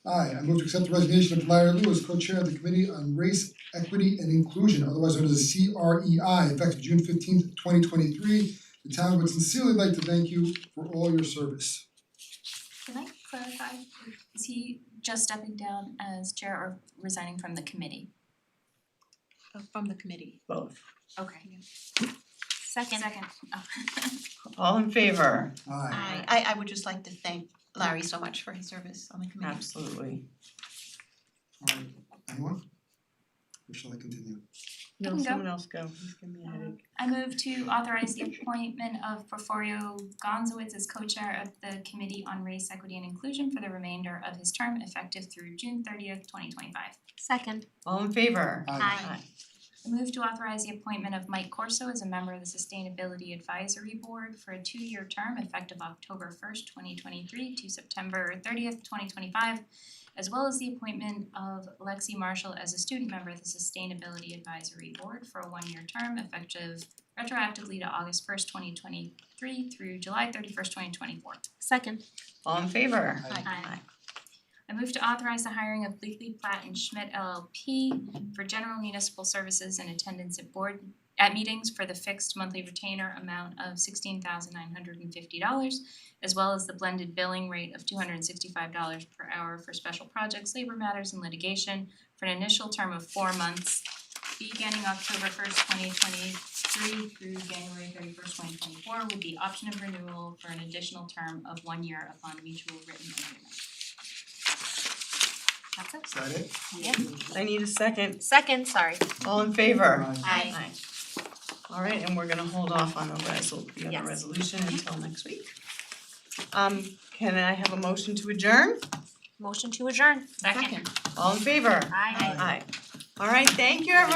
Aye, I move to accept the resignation of Larry Lewis, co-chair of the Committee on Race, Equity and Inclusion, otherwise known as the CREI, effective June 15th, 2023. The town would sincerely like to thank you for all your service. Can I clarify, is he just stepping down as chair or resigning from the committee? From the committee. Both. Okay. Second. Oh. All in favor? Aye. I would just like to thank Larry so much for his service on the committee. Absolutely. Alright, anyone? Or shall I continue? No, You can go. someone else go. He's giving me a headache. I move to authorize the appointment of Porfirio Gonzowitz as co-chair of the Committee on Race, Equity and Inclusion for the remainder of his term effective through June 30th, 2025. Second. All in favor? Aye. I move to authorize the appointment of Mike Corso as a member of the Sustainability Advisory Board for a 2-year term effective October 1st, 2023 to September 30th, 2025, as well as the appointment of Lexi Marshall as a student member of the Sustainability Advisory Board for a 1-year term effective retroactively to August 1st, 2023 through July 31st, 2024. Second. All in favor? Aye. I move to authorize the hiring of Bleakley Platt and Schmidt LLP for general municipal services and attendance at meetings for the fixed monthly retainer amount of $16,950, as well as the blended billing rate of $265 per hour for special projects, labor matters, and litigation for an initial term of 4 months, beginning October 1st, 2023 through January 31st, 2024, with the option of renewal for an additional term of 1 year upon mutual written agreement. That's it. Is that it? I need a second. Second, sorry. All in favor? Aye. All right, and we're gonna hold off on the Yes. other resolution until next week. Can I have a motion to adjourn? Motion to adjourn. Second. All in favor? Aye. Aye. All right, thank you, everyone.